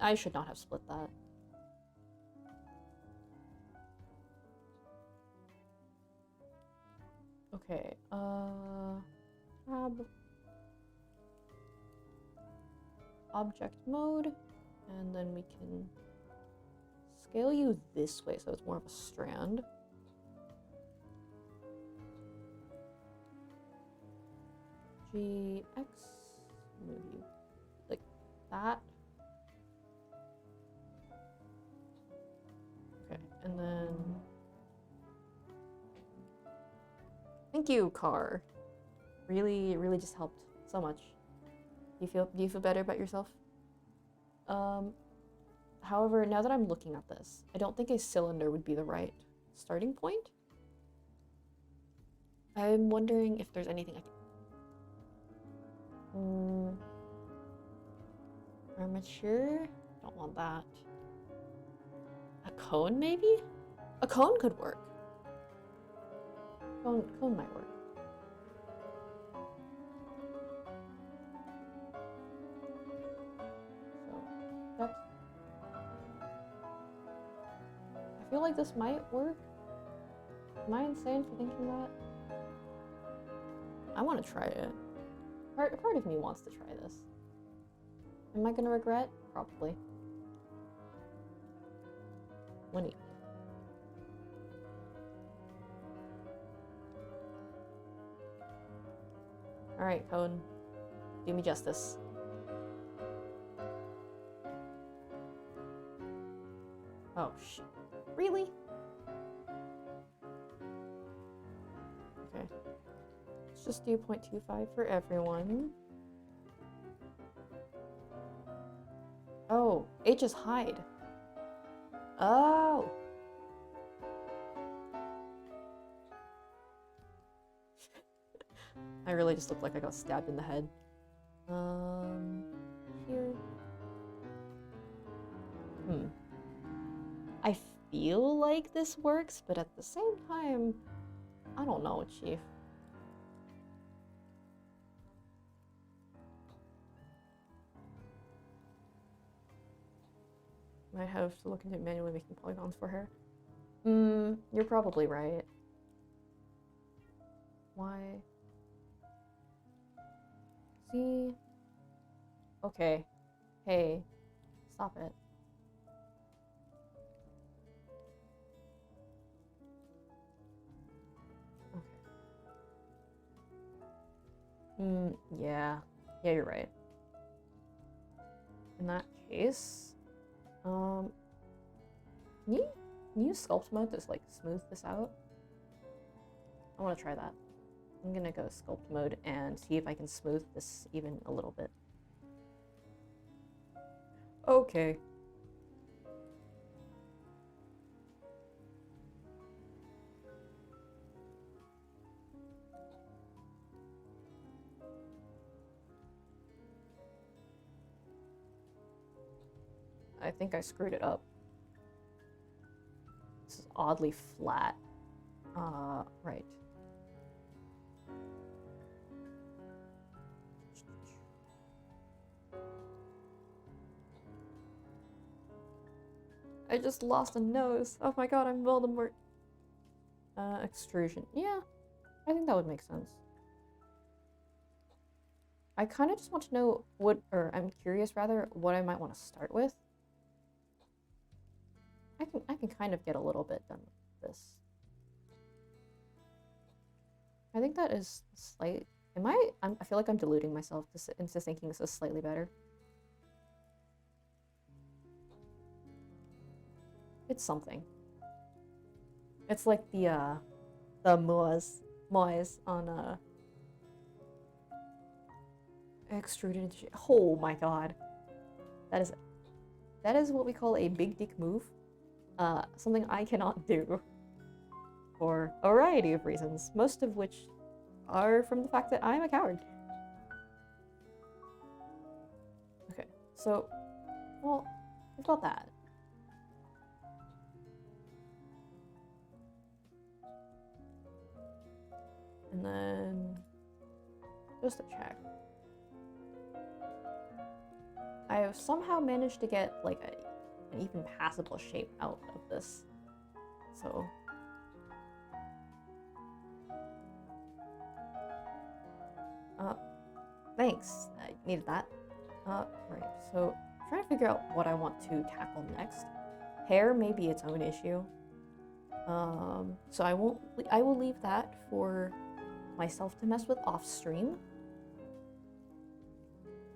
I should not have split that. Okay, tab, object mode, and then we can scale you this way so it's more of a strand. GX, move you like that. Okay, and then thank you, car. Really just helped so much. Do you feel better about yourself? However, now that I'm looking at this, I don't think a cylinder would be the right starting point. I'm wondering if there's anything I can... armature? Don't want that. A cone, maybe? A cone could work. Cone might work. So, that's... I feel like this might work. Am I insane for thinking that? I want to try it. Part of me wants to try this. Am I gonna regret? Probably. Winnie. Alright, Cone. Do me justice. Oh, shit. Really? Okay. Let's just do 0.25 for everyone. Oh, H is hide. Oh! I really just look like I got stabbed in the head. Here. I feel like this works, but at the same time, I don't know, Chief. Might have to look into manually making polygons for her. You're probably right. Why? See? Okay. Hey, stop it. Okay. Yeah. Yeah, you're right. In that case, can you use sculpt mode to like smooth this out? I want to try that. I'm gonna go sculpt mode and see if I can smooth this even a little bit. Okay. I think I screwed it up. This is oddly flat. Right. I just lost a nose. Oh my god, I'm Voldemort. Extrusion. Yeah, I think that would make sense. I kind of just want to know what, or I'm curious rather, what I might want to start with. I can kind of get a little bit done with this. I think that is slight. I feel like I'm deluding myself into thinking this is slightly better. It's something. It's like the moise on extruded. Oh my god, that is what we call a big dick move. Something I cannot do for a variety of reasons, most of which are from the fact that I'm a coward. Okay, so, well, what about that? And then, just to check. I have somehow managed to get, like, an even passable shape out of this. So... thanks. I needed that. Right, so I'm trying to figure out what I want to tackle next. Hair may be its own issue. So I will leave that for myself to mess with off stream.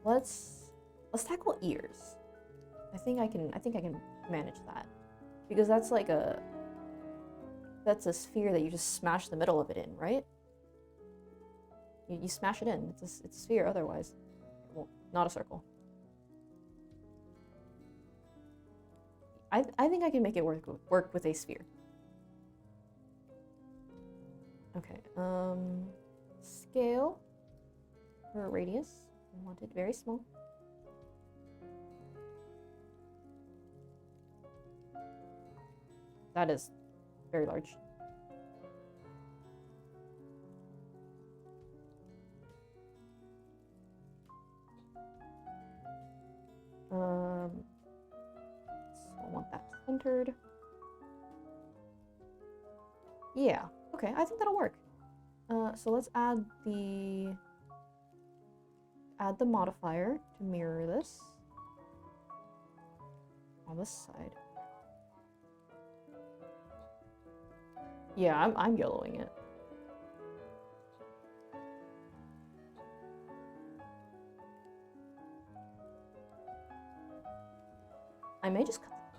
Let's tackle ears. I think I can manage that. Because that's like that's a sphere that you just smash the middle of it in, right? You smash it in. It's a sphere otherwise. Well, not a circle. I think I can make it work with a sphere. Okay. Scale for radius. I want it very small. That is very large. So I want that centered. Yeah, okay, I think that'll work. So let's add the modifier to mirror this on this side. Yeah, I'm yellowing it.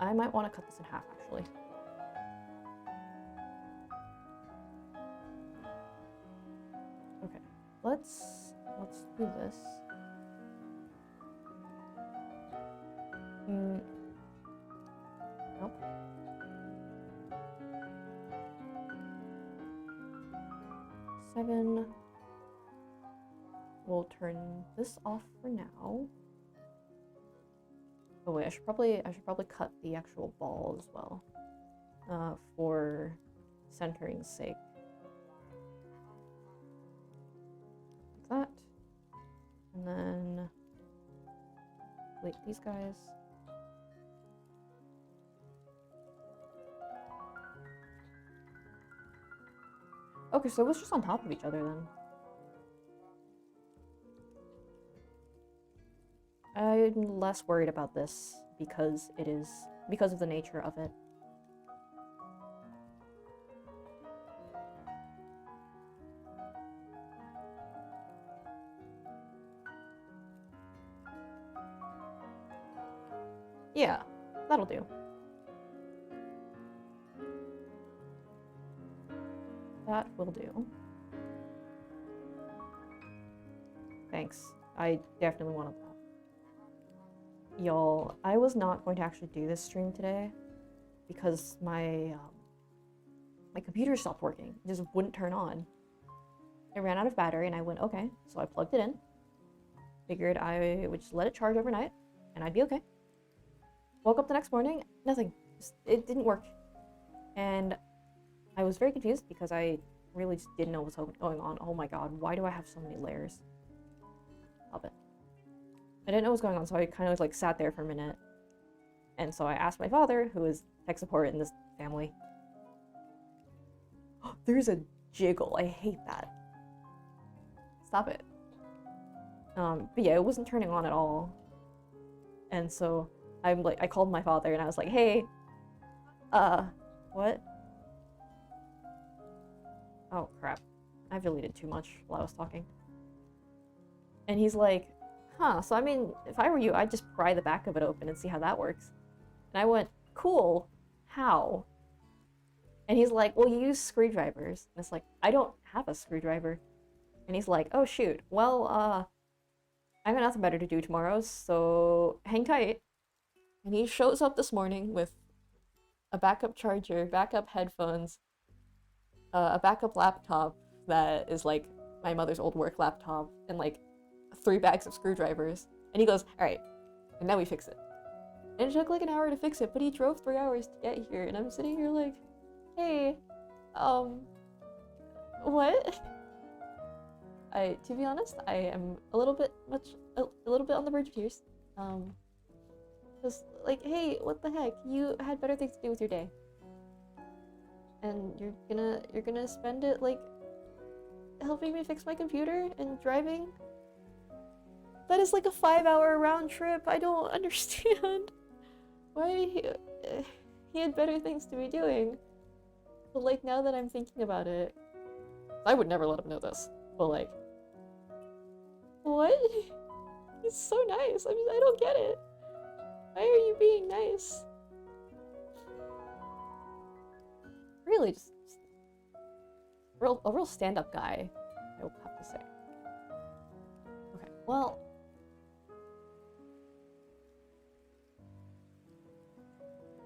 I might want to cut this in half actually. Okay, let's do this. Nope. Seven. We'll turn this off for now. Oh wait, I should probably cut the actual ball as well, for centering's sake. Like that, and then delete these guys. Okay, so it was just on top of each other then. I'm less worried about this because of the nature of it. Yeah, that'll do. That will do. Thanks. I definitely wanted that. Y'all, I was not going to actually do this stream today because my computer stopped working. It just wouldn't turn on. It ran out of battery and I went, okay. So I plugged it in. Figured I would just let it charge overnight and I'd be okay. woke up the next morning, nothing. It didn't work. And I was very confused because I really just didn't know what was going on. Oh my god, why do I have so many layers? Stop it. I didn't know what was going on, so I kind of like sat there for a minute. And so I asked my father, who is tech support in this family. There's a jiggle. I hate that. Stop it. But yeah, it wasn't turning on at all. And so I called my father and I was like, hey, what? Oh crap. I deleted too much while I was talking. And he's like, huh, so I mean, if I were you, I'd just pry the back of it open and see how that works. And I went, cool, how? And he's like, well, you use screwdrivers. And it's like, I don't have a screwdriver. And he's like, oh shoot, well, I got nothing better to do tomorrow, so hang tight. And he shows up this morning with a backup charger, backup headphones, a backup laptop that is like my mother's old work laptop, and like 3 bags of screwdrivers. And he goes, all right, and now we fix it. And it took like an hour to fix it, but he drove 3 hours to get here, and I'm sitting here like, hey, what? To be honest, I am a little bit on the verge of tears. Just like, hey, what the heck? You had better things to do with your day. And you're gonna spend it like helping me fix my computer and driving? That is like a 5-hour round trip. I don't understand why he had better things to be doing. But like, now that I'm thinking about it, I would never let him know this. But like, what? He's so nice. I mean, I don't get it. Why are you being nice? Really, just a real stand-up guy, I will have to say. Okay, well,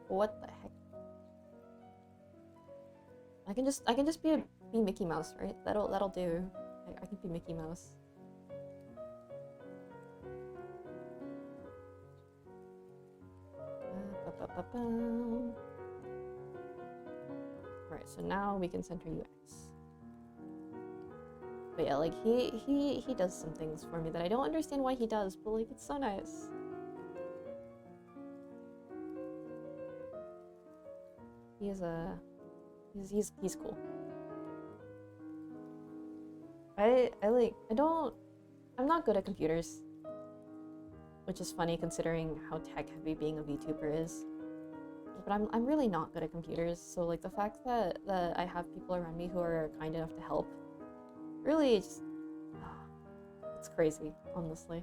what the heck? I can just be Mickey Mouse, right? That'll do. I can be Mickey Mouse. Right, so now we can center UX. But yeah, like he does some things for me that I don't understand why he does, but like it's so nice. He's cool. I'm not good at computers, which is funny considering how tech heavy being a VTuber is. But I'm really not good at computers, so like the fact that I have people around me who are kind enough to help, really just, it's crazy, honestly.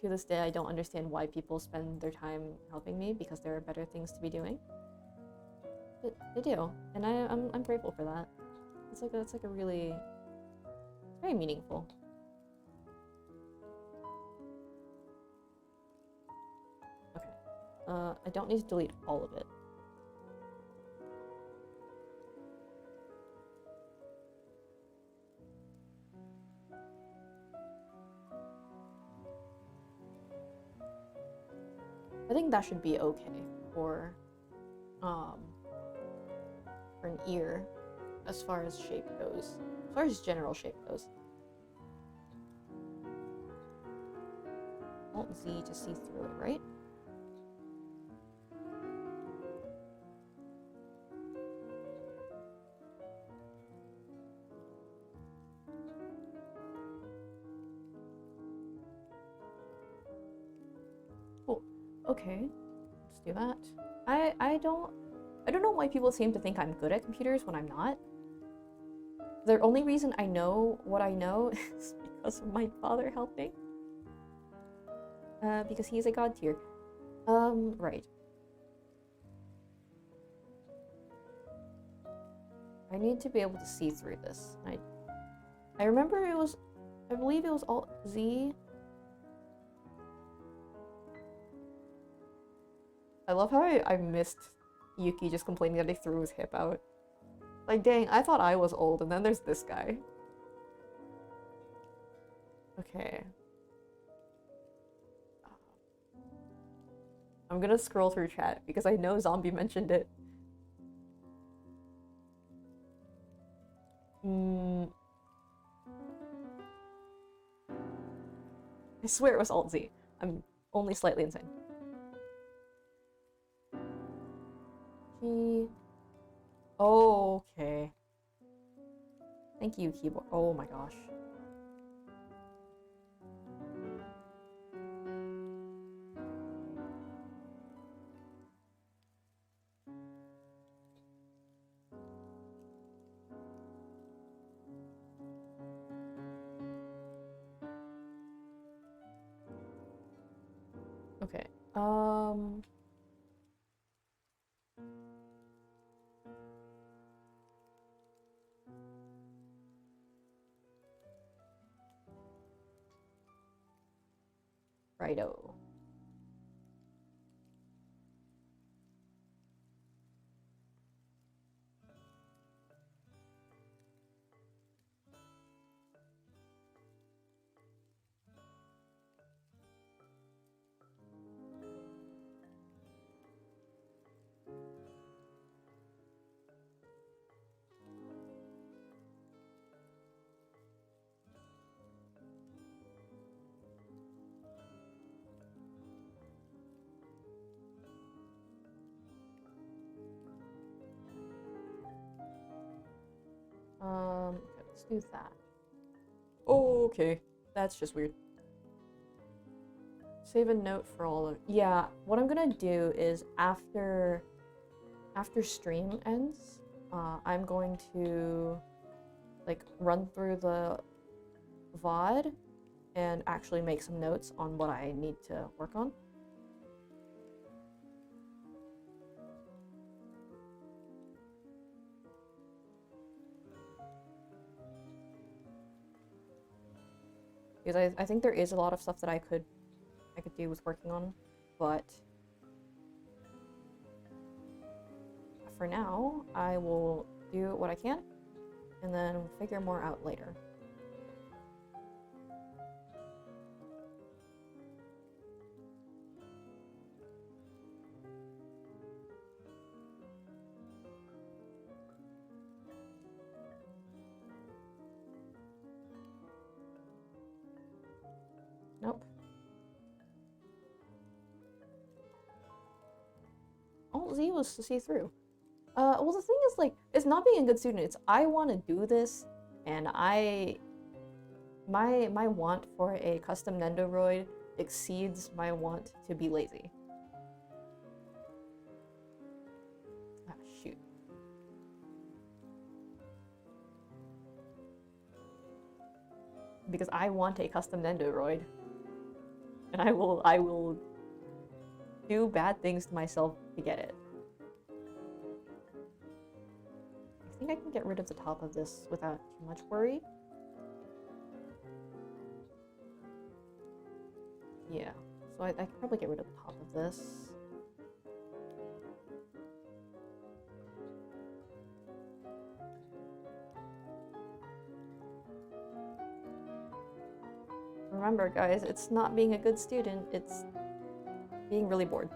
To this day, I don't understand why people spend their time helping me because there are better things to be doing. But they do, and I'm grateful for that. It's like a really, it's very meaningful. I don't need to delete all of it. I think that should be okay for an ear as far as shape goes. As far as general shape goes. Alt-Z to see through it, right? Okay, let's do that. I don't know why people seem to think I'm good at computers when I'm not. The only reason I know what I know is because of my father helping. Because he's a god tier. Right. I need to be able to see through this. I remember I believe it was Alt-Z. I love how I missed Yuki just complaining that he threw his hip out. Like, dang, I thought I was old, and then there's this guy. Okay. I'm gonna scroll through chat because I know Zombie mentioned it. I swear it was Alt Z. I'm only slightly insane. G. Okay. Thank you, keyboard. Oh my gosh. Okay. Righto. Okay, let's do that. Okay, that's just weird. Save a note for all of. Yeah, what I'm gonna do is after stream ends, I'm going to like run through the VOD and actually make some notes on what I need to work on. Because I think there is a lot of stuff that I could do with working on, but for now, I will do what I can, and then we'll figure more out later. Nope. Alt Z was to see through. Well, the thing is, like, it's not being a good student. It's I want to do this, and my want for a custom Nendoroid exceeds my want to be lazy. Ah, shoot. Because I want a custom Nendoroid, and I will do bad things to myself to get it. I think I can get rid of the top of this without too much worry. Yeah, so I could probably get rid of the top of this. Remember, guys, it's not being a good student, it's being really bored.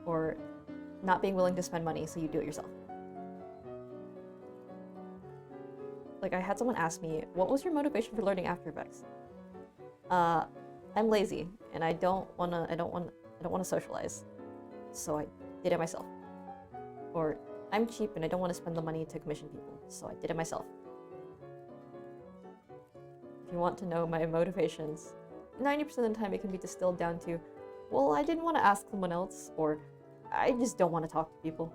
Or not being willing to spend money, so you do it yourself. Like, I had someone ask me, what was your motivation for learning After Effects? I'm lazy, and I don't wanna socialize. So I did it myself. Or, I'm cheap and I don't want to spend the money to commission people, so I did it myself. If you want to know my motivations, 90% of the time it can be distilled down to, well, I didn't want to ask someone else, or I just don't want to talk to people.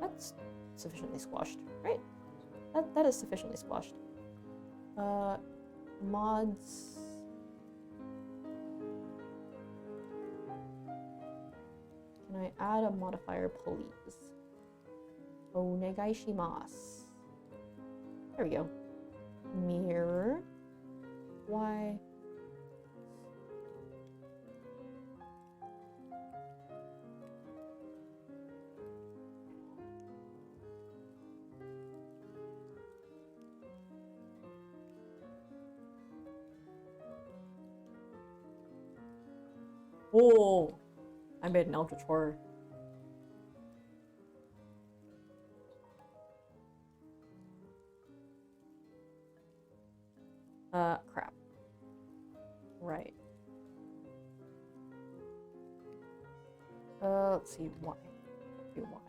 That's sufficiently squashed, right? That is sufficiently squashed. Mods. Can I add a modifier, please? Onegaishimasu. There we go. Mirror. Why? Whoa! I made an Eldritch Horror. Crap. Right. Let's see, why? Do why?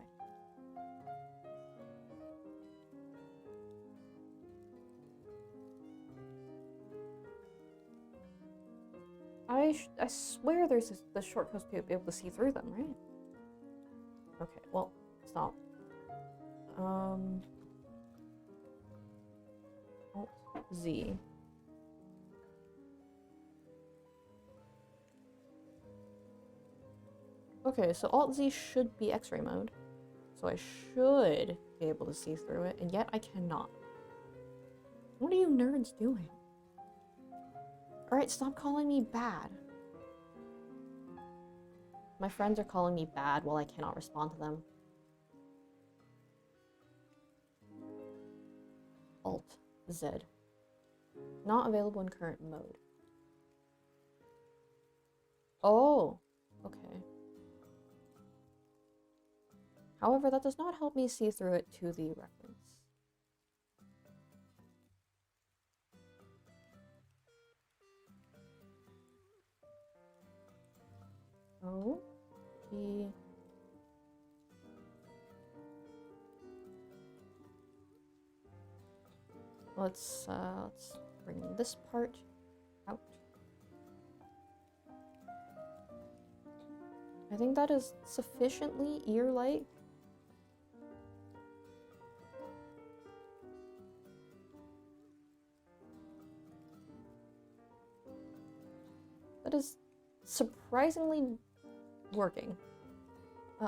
I swear there's the shortcuts to be able to see through them, right? Okay, well, stop. Alt Z. Okay, so Alt Z should be X-ray mode. So I should be able to see through it, and yet I cannot. What are you nerds doing? Alright, stop calling me bad. My friends are calling me bad while I cannot respond to them. Alt Z. Not available in current mode. Oh, okay. However, that does not help me see through it to the reference. Oh, G. Let's bring this part out. I think that is sufficiently ear-like. That is surprisingly working.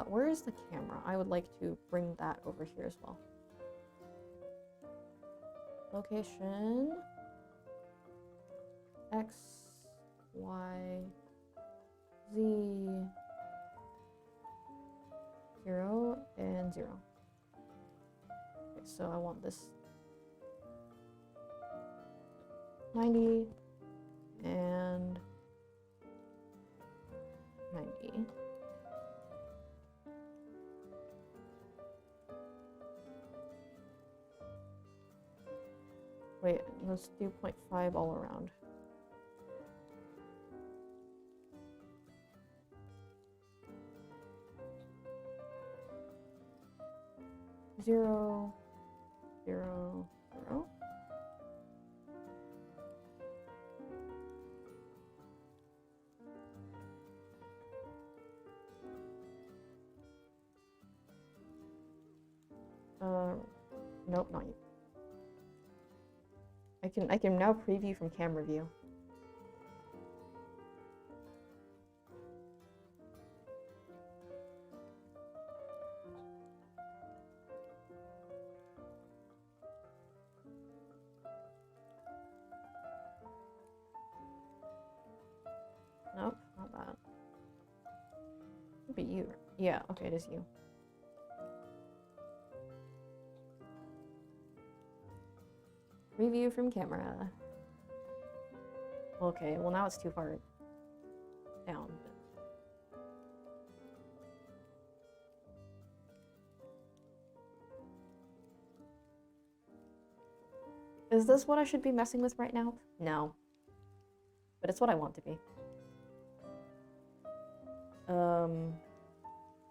Where is the camera? I would like to bring that over here as well. Location. X, Y, Z. 0 and 0. Okay, so I want this 90 and 90. Wait, let's do 0.5 all around. Zero, zero, zero. Nope, not yet. I can now preview from camera view. Nope, not that. Could be you. Yeah, okay, it is you. Review from camera. Okay, well now it's too far down. Is this what I should be messing with right now? No. But it's what I want to be.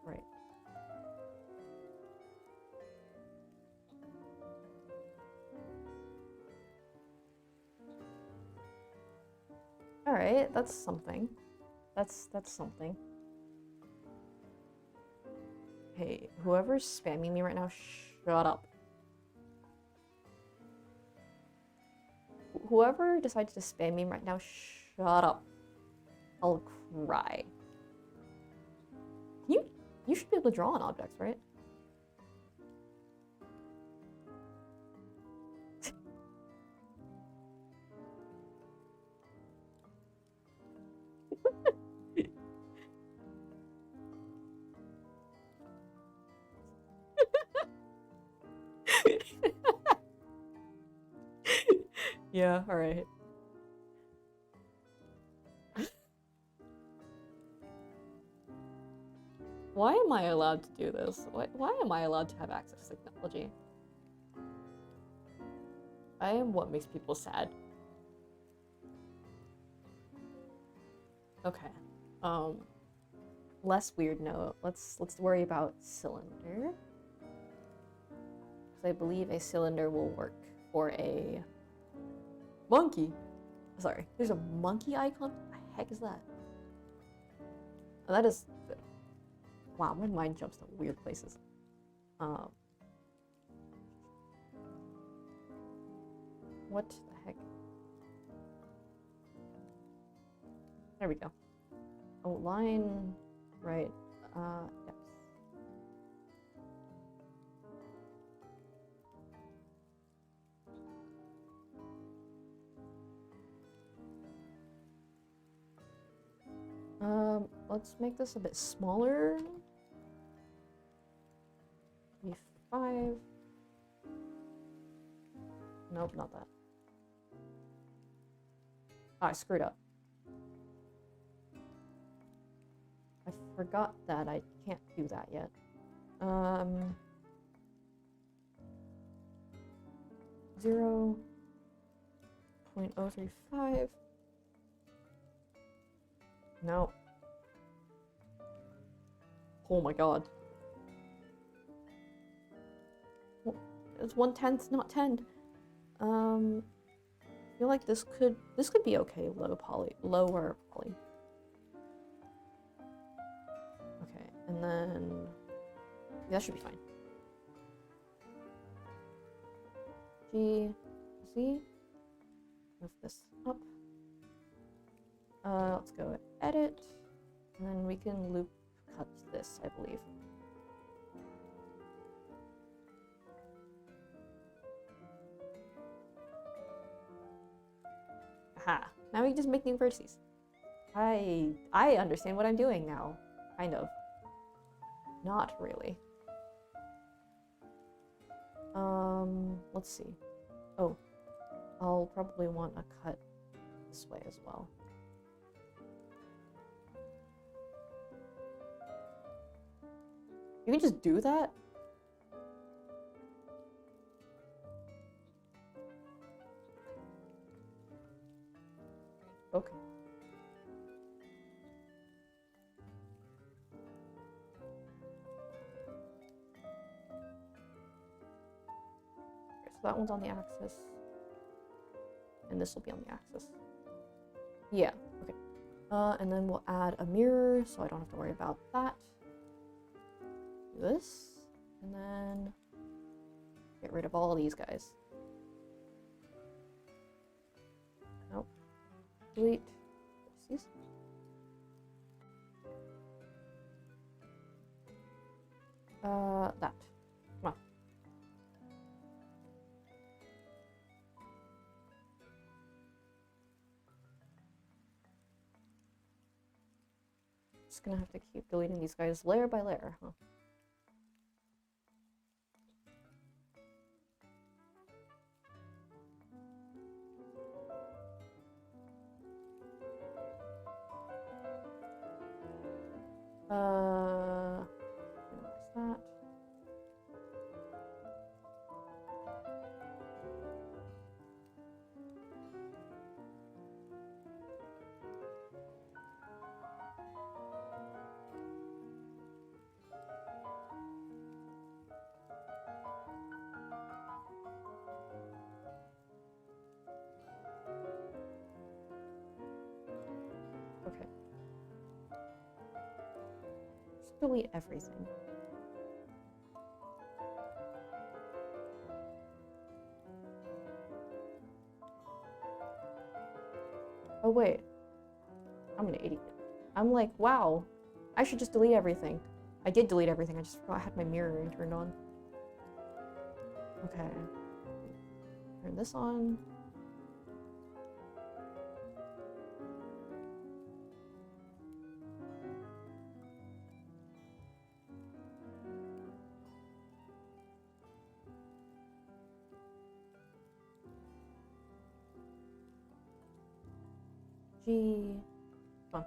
Right. Alright, that's something. That's something. Hey, whoever's spamming me right now, shut up. Whoever decides to spam me right now, shut up. I'll cry. You should be able to draw on objects, right? Yeah, alright. Why am I allowed to do this? Why am I allowed to have access to technology? I am what makes people sad. Okay. Less weird note. Let's worry about cylinder. Because I believe a cylinder will work for a monkey. Sorry, there's a monkey icon? What the heck is that? Oh, that is good. Wow, my mind jumps to weird places. What the heck? There we go. Oh, line, right, depth. Let's make this a bit smaller. Maybe 5. Nope, not that. Oh, I screwed up. I forgot that I can't do that yet. 0.035. No. Oh my god. Well, it's 1/10, not 10. I feel like this could be okay, lower poly. Okay, and then that should be fine. Z. Move this up. Let's go edit, and then we can loop cut this, I believe. Aha! Now we can just make new vertices. I understand what I'm doing now, kind of. Not really. Let's see. Oh, I'll probably want a cut this way as well. You can just do that? Okay. So that one's on the axis. And this will be on the axis. Yeah, okay. And then we'll add a mirror so I don't have to worry about that. Do this. And then get rid of all these guys. Nope. Delete. These. That. Come on. Just gonna have to keep deleting these guys layer by layer, huh? Minimize that. Okay. Just delete everything. Oh wait, I'm an idiot. I'm like, wow, I should just delete everything. I did delete everything, I just forgot I had my mirroring turned on. Okay. Turn this on. G. Come on.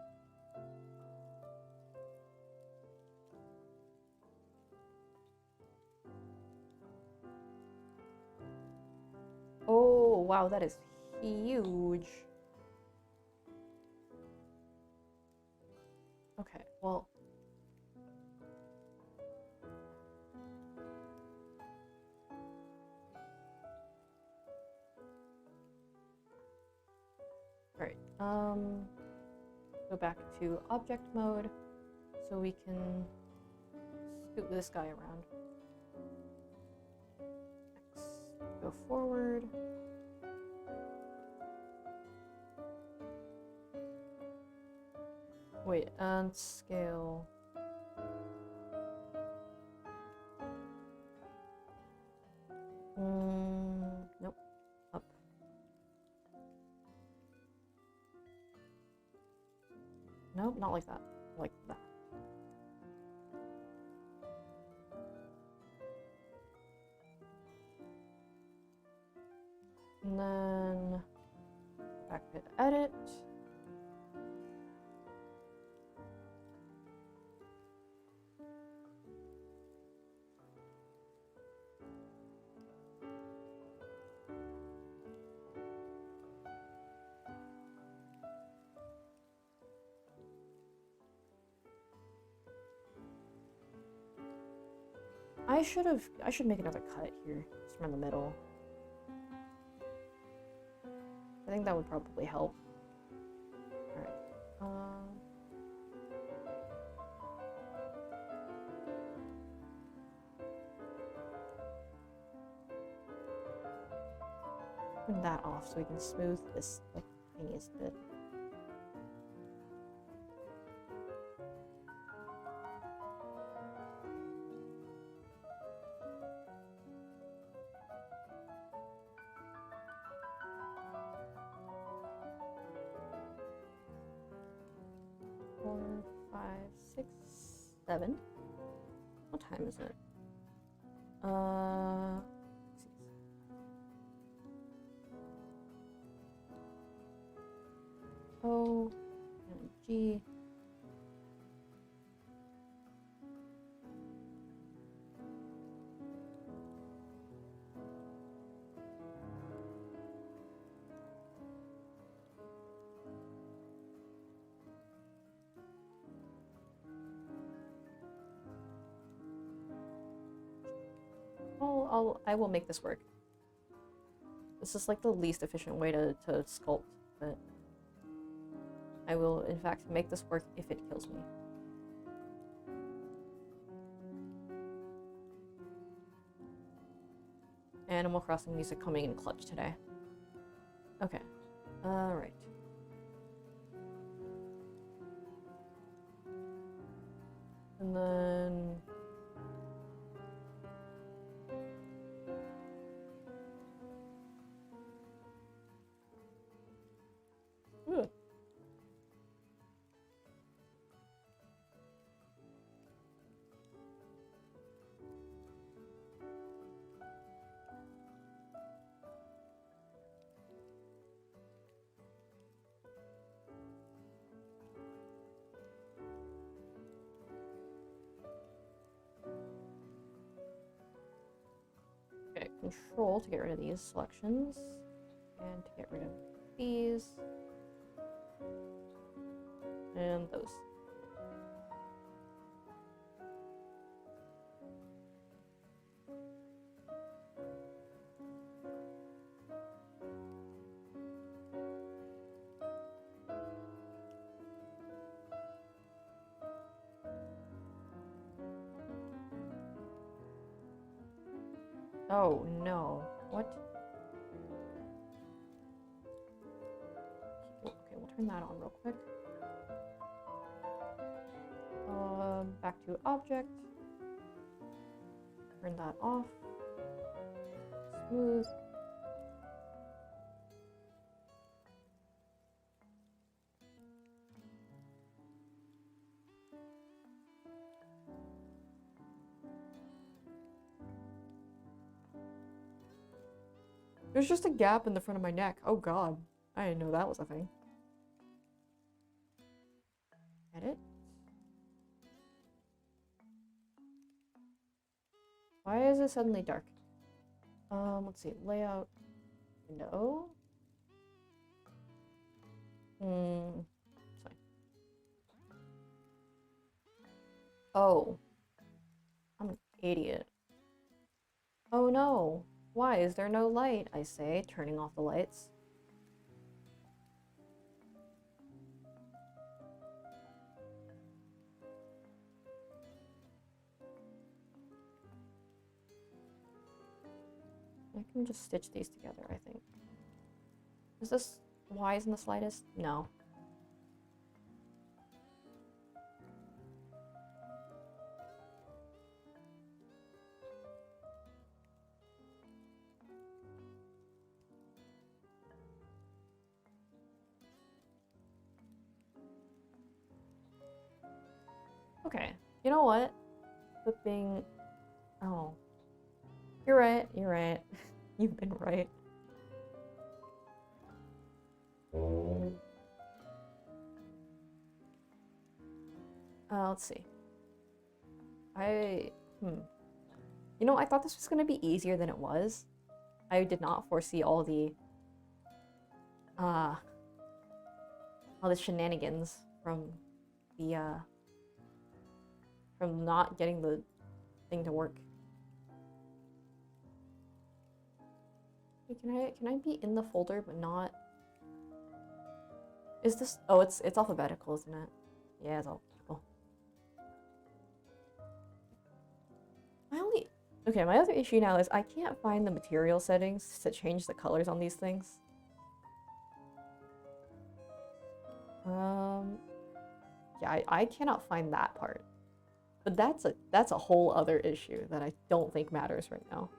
wow, that is huge. Okay, well. Alright, go back to object mode so we can scoot this guy around. X, go forward. Wait, and scale. Nope. Up. Nope, not like that. Like that. And then back to edit. I should make another cut here, just from the middle. I think that would probably help. Alright. Turn that off so we can smooth this like tiniest bit. Four, 5, 6, 7. What time is it? O and G. I will make this work. This is like the least efficient way to sculpt, but I will in fact make this work if it kills me. Animal Crossing music coming in clutch today. Okay. Alright. And then okay, Control to get rid of these selections, and to get rid of these, and those. Oh no, what? Okay, we'll turn that on real quick. Back to object. Turn that off. Smooth. There's just a gap in the front of my neck. Oh god. I didn't know that was a thing. Edit. Why is it suddenly dark? Let's see. Layout. No. Sorry. Oh. I'm an idiot. Oh no. Why is there no light? I say, turning off the lights. I can just stitch these together, I think. Is this wise in the slightest? No. Okay. You know what? Flipping... Oh. You're right, you're right. You've been right. Let's see. You know, I thought this was gonna be easier than it was. I did not foresee all the shenanigans from the from not getting the thing to work. Wait, can I be in the folder but not? Is this? Oh, it's alphabetical, isn't it? Yeah, it's alphabetical. My other issue now is I can't find the material settings to change the colors on these things. Yeah, I cannot find that part. But that's a whole other issue that I don't think matters right now.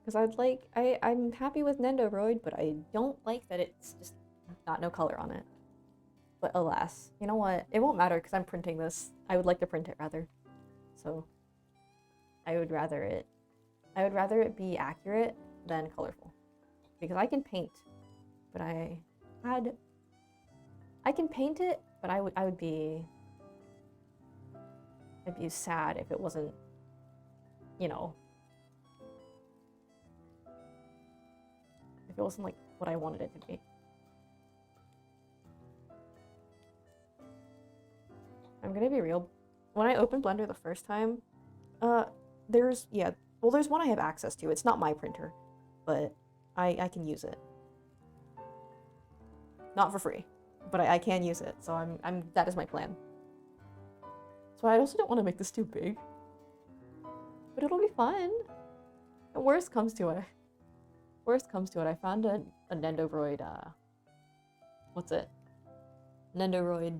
Because I'm happy with Nendoroid, but I don't like that it's just got no color on it. But alas, you know what? It won't matter because I'm printing this. I would like to print it rather. So I would rather it be accurate than colorful. Because I can paint, but I can paint it, but I'd be sad if it wasn't, you know, if it wasn't like what I wanted it to be. I'm gonna be real. When I opened Blender the first time, there's one I have access to. It's not my printer, but I can use it. Not for free, but I can use it. So that is my plan. So I also don't want to make this too big, but it'll be fun. Worst comes to it, I found a Nendoroid. What's it? Nendoroid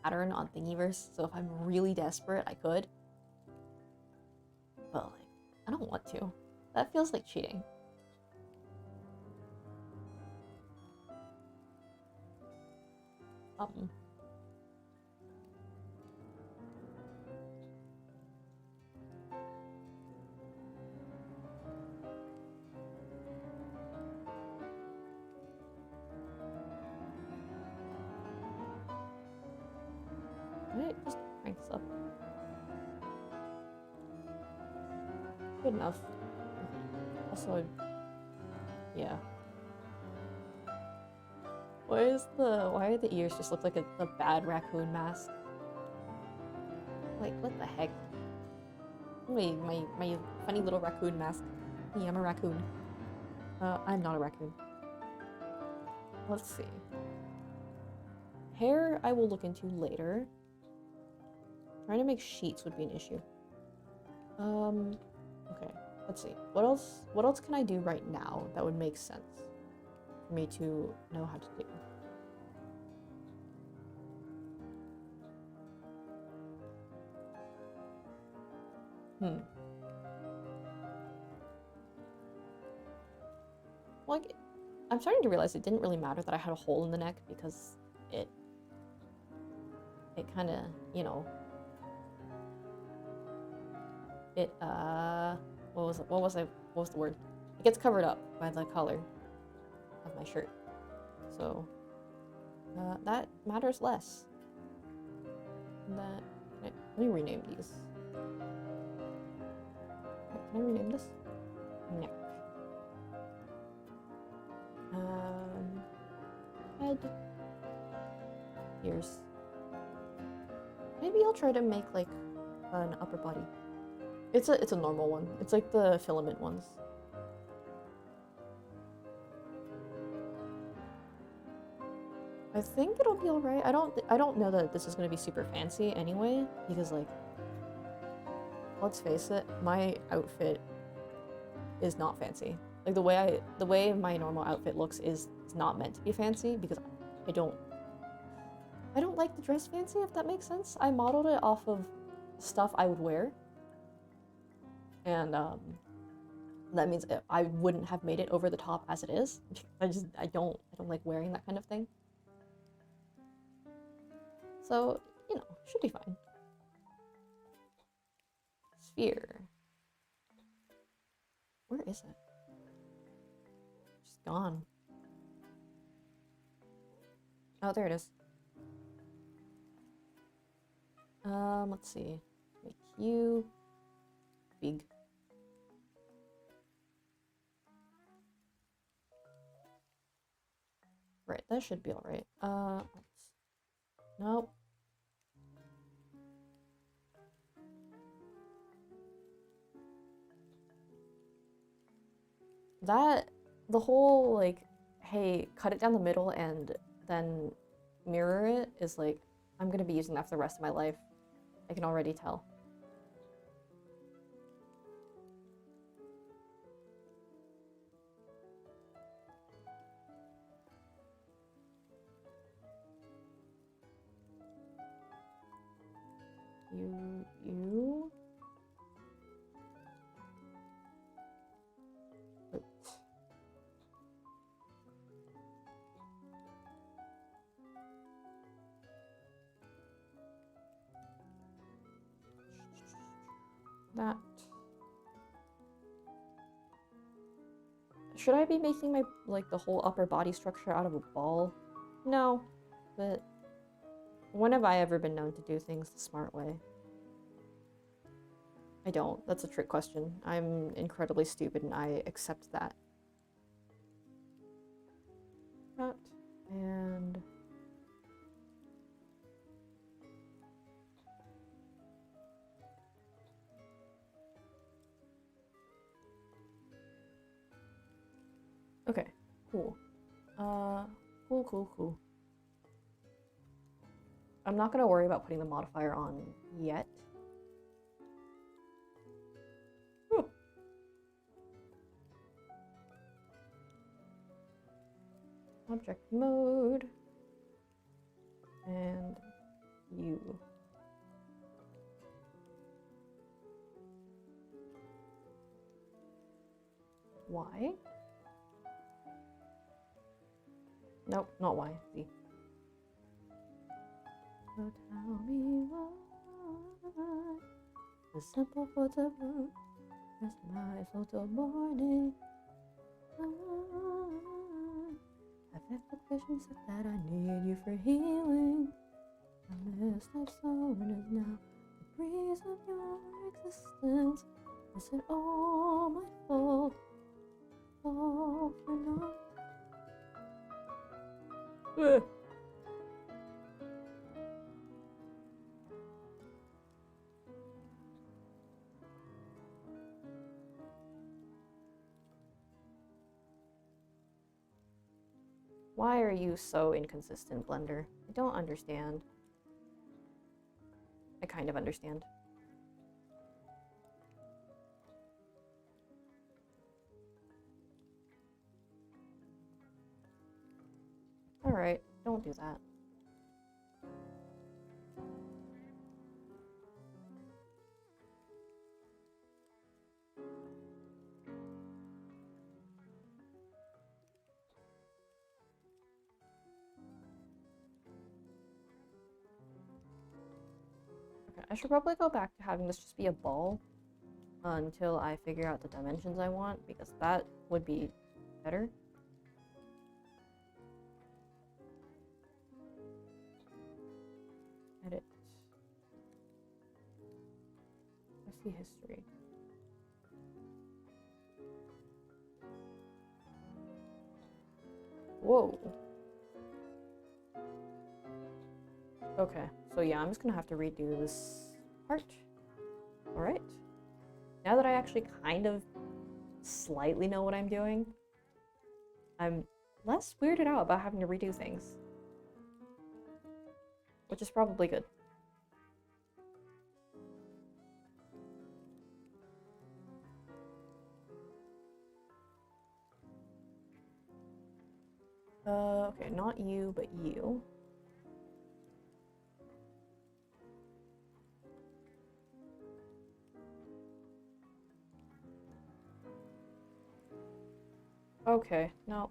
pattern on Thingiverse, so if I'm really desperate, I could. But like, I don't want to. That feels like cheating. Just crank this up. Good enough. Also, yeah. Why do the ears just look like a bad raccoon mask? Like, what the heck? My funny little raccoon mask. Me, I'm a raccoon. I'm not a raccoon. Let's see. Hair I will look into later. Trying to make sheets would be an issue. Okay, let's see. What else can I do right now that would make sense for me to know how to do? Like, I'm starting to realize it didn't really matter that I had a hole in the neck because it kind of, you know, what was the word? It gets covered up by the collar of my shirt. So, that matters less. That, Let me rename these. Can I rename this? No. Head. Ears. Maybe I'll try to make like an upper body. It's a normal one. It's like the filament ones. I think it'll be alright. I don't know that this is gonna be super fancy anyway, because like, let's face it, my outfit is not fancy. Like the way my normal outfit looks is not meant to be fancy, because I don't like to dress fancy, if that makes sense. I modeled it off of stuff I would wear, and that means I wouldn't have made it over the top as it is. I don't like wearing that kind of thing. So, you know, should be fine. Sphere. Where is it? It's gone. Oh, there it is. Let's see. Make you big. Right, that should be alright. Nope. The whole, like, hey, cut it down the middle and then mirror it is like, I'm gonna be using that for the rest of my life. I can already tell. You. That. Should I be making my, like, the whole upper body structure out of a ball? No, but when have I ever been known to do things the smart way? I don't. That's a trick question. I'm incredibly stupid and I accept that. That and... Okay, cool. Cool. I'm not gonna worry about putting the modifier on yet. Whew. Object mode. And you. Y? Nope, not Y. Z. So tell me why the simple photograph is my photo morning. I've expectations that I need you for healing. The mist I've sown is now the breeze of your existence. Is it all my fault? All for naught? Why are you so inconsistent, Blender? I don't understand. I kind of understand. Alright, don't do that. Okay, I should probably go back to having this just be a ball until I figure out the dimensions I want, because that would be better. Edit. see history. Whoa. Okay, so yeah, I'm just gonna have to redo this part. Alright. Now that I actually kind of slightly know what I'm doing, I'm less weirded out about having to redo things. Which is probably good. Okay, not you, but you. Okay, no.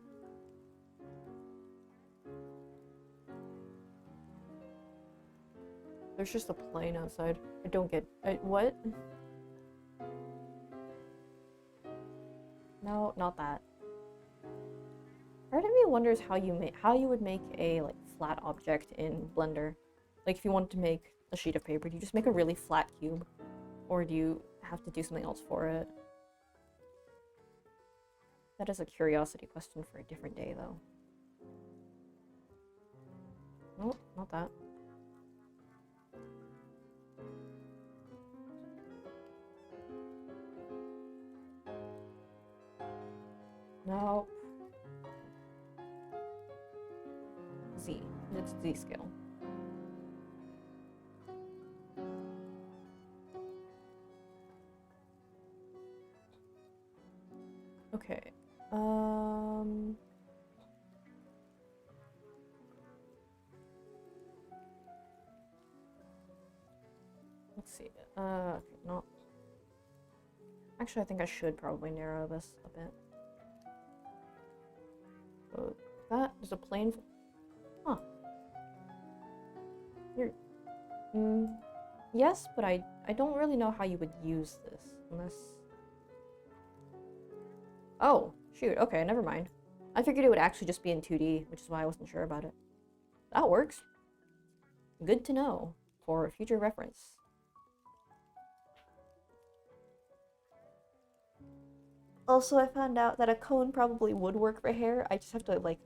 There's just a plane outside. I don't get... what? No, not that. Part of me wonders how you would make a like flat object in Blender. Like if you wanted to make a sheet of paper, do you just make a really flat cube? Or do you have to do something else for it? That is a curiosity question for a different day, though. Nope, not that. No. Z. It's Z scale. Okay. Let's see. Okay, not. Actually, I think I should probably narrow this a bit. So that is a plane. Huh. You're. Yes, but I don't really know how you would use this unless. Oh, shoot. Okay, never mind. I figured it would actually just be in 2D, which is why I wasn't sure about it. That works. Good to know for future reference. Also, I found out that a cone probably would work for hair. I just have to, like,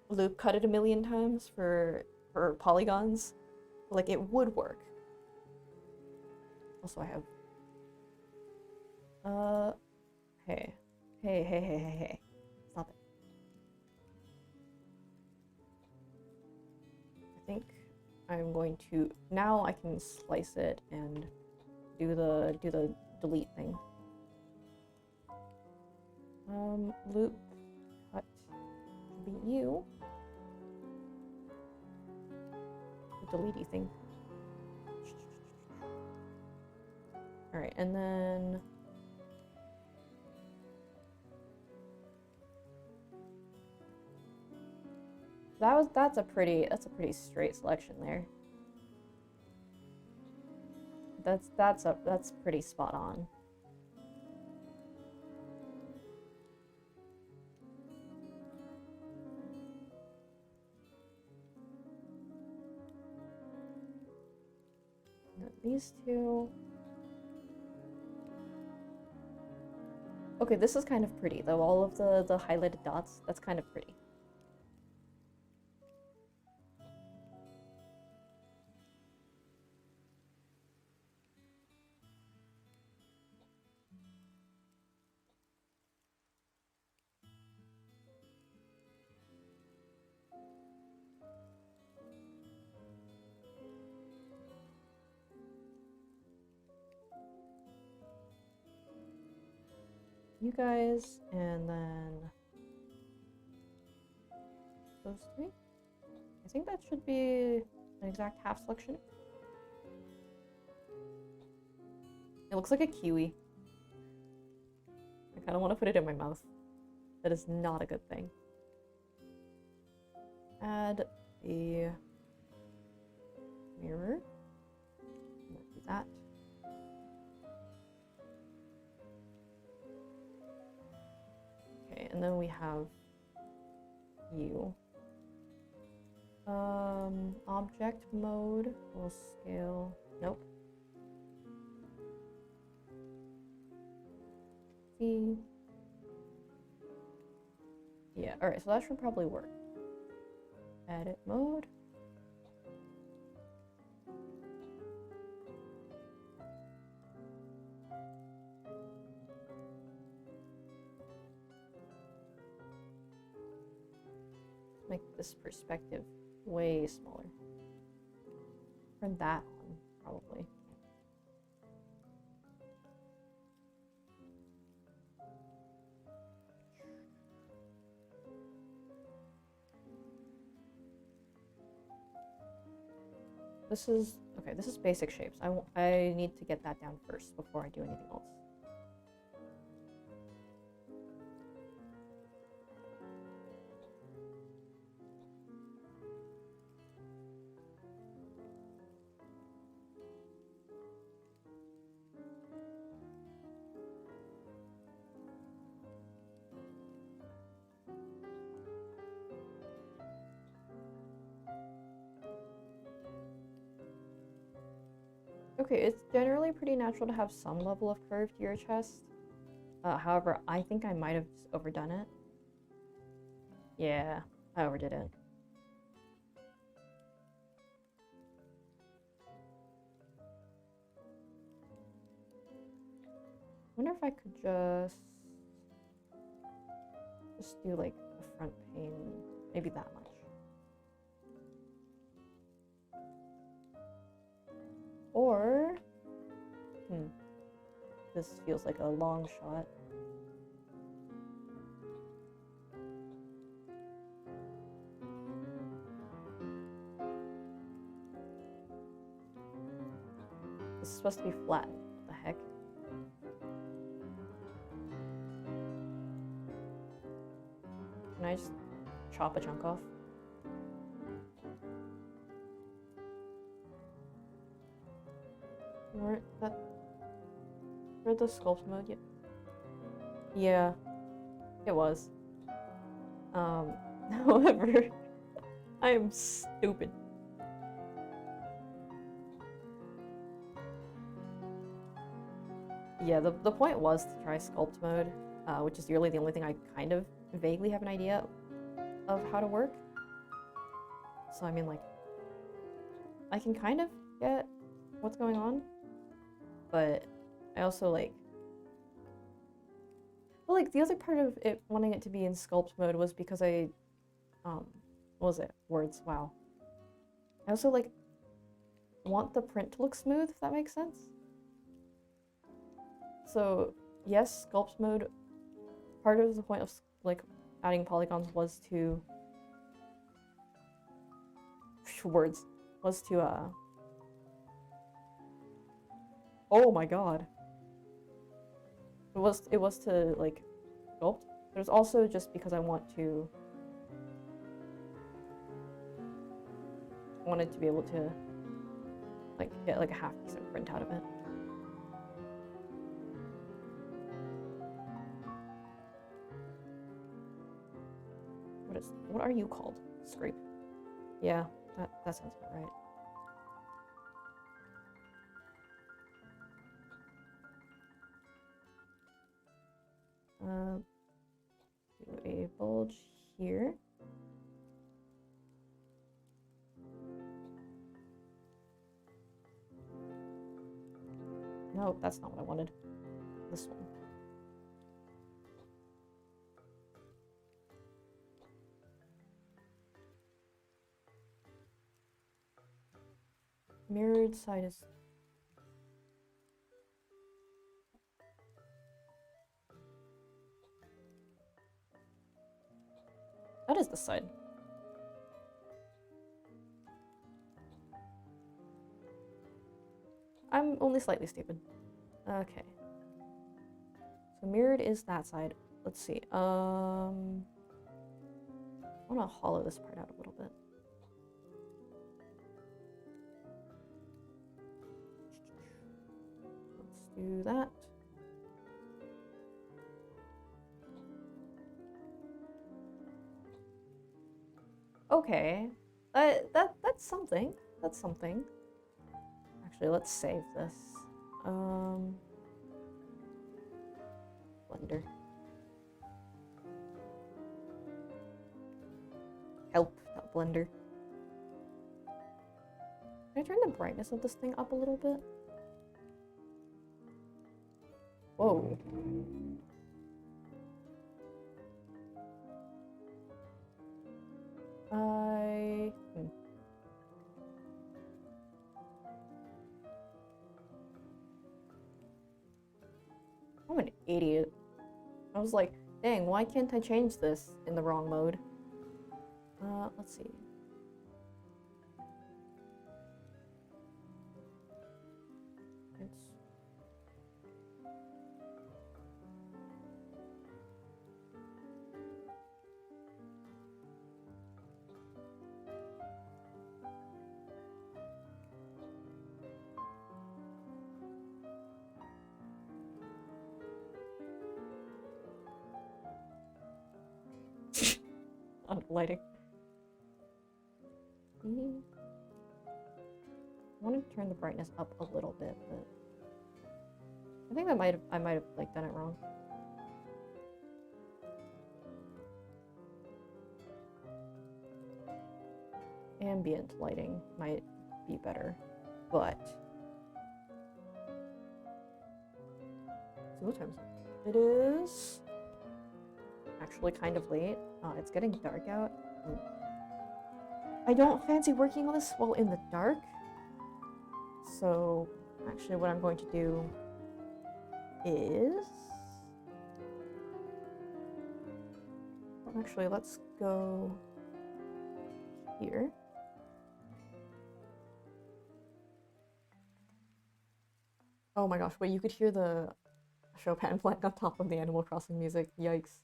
loop cut it a million times for polygons. Like, it would work. Also, I have... Hey. Hey. Stop it. I think I'm going to... Now I can slice it and do the delete thing. Loop cut should be you. The deletey thing. Alright, and then... That's a pretty straight selection there. That's pretty spot on. These two. Okay, this is kind of pretty though. All of the highlighted dots, that's kind of pretty. You guys, and then those three. I think that should be an exact half selection. It looks like a kiwi. I kind of want to put it in my mouth. That is not a good thing. Add a mirror. Do that. Okay, and then we have you. Object mode will scale. Nope. see. Yeah, alright, so that should probably work. Edit mode. Make this perspective way smaller. Turn that on, probably. This is, okay, this is basic shapes. I need to get that down first before I do anything else. Okay, it's generally pretty natural to have some level of curve to your chest. However, I think I might have just overdone it. Yeah, I overdid it. Wonder if I could just do like a front pane, maybe that much. Or, this feels like a long shot. This is supposed to be flat. What the heck? Can I just chop a chunk off? Where'd the sculpt mode yet? Yeah, it was. However, I am stupid. Yeah, the point was to try sculpt mode, which is really the only thing I kind of vaguely have an idea of how to work. So I mean, like, I can kind of get what's going on, but I also like, well, like the other part of it wanting it to be in sculpt mode was because I, what was it? Words, wow. I also like want the print to look smooth, if that makes sense. So yes, sculpt mode, part of the point of like adding polygons was to, words, was to, oh my god. It was to like sculpt. But it was also just because I wanted to be able to like get like a half decent print out of it. What are you called? Scrape. Yeah, that sounds about right. Do a bulge here. No, that's not what I wanted. This one. Mirrored side is... That is the side. I'm only slightly stupid. Okay. So mirrored is that side. Let's see. I want to hollow this part out a little bit. Let's do that. Okay. That's something. That's something. Actually, let's save this. Blend Blender. Help Blender. Can I turn the brightness of this thing up a little bit? Whoa. I'm an idiot. I was like, dang, why can't I change this in the wrong mode? Let's see. On lighting. I want to turn the brightness up a little bit, but I think I might have like done it wrong. Ambient lighting might be better, but so what time is it? It is actually kind of late. It's getting dark out. I don't fancy working on this while in the dark. So actually what I'm going to do is... Actually, let's go here. Oh my gosh, wait, you could hear the Chopin playing on top of the Animal Crossing music. Yikes.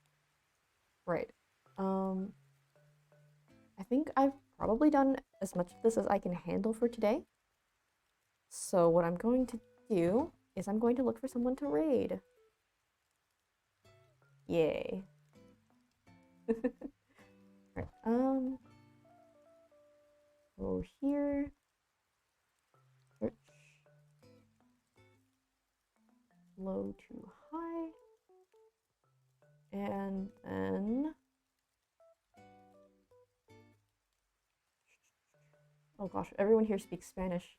Right. I think I've probably done as much of this as I can handle for today. So what I'm going to do is I'm going to look for someone to raid. Yay. Right, go here. Search. Low to high. And then... Oh gosh, everyone here speaks Spanish.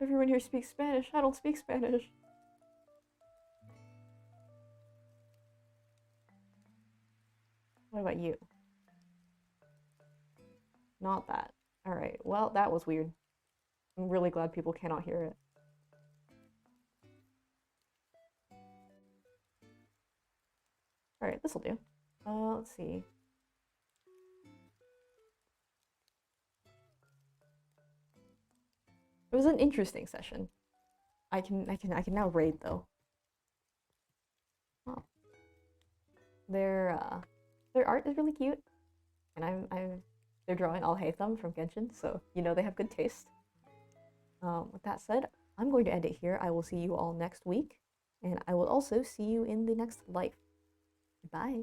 Everyone here speaks Spanish. I don't speak Spanish. What about you? Not that. Alright, well, that was weird. I'm really glad people cannot hear it. Alright, this'll do. Let's see. It was an interesting session. I can now raid though. Oh. Their art is really cute, and they're drawing Alhaitham from Genshin, so you know they have good taste. With that said, I'm going to end it here. I will see you all next week, and I will also see you in the next life. Bye.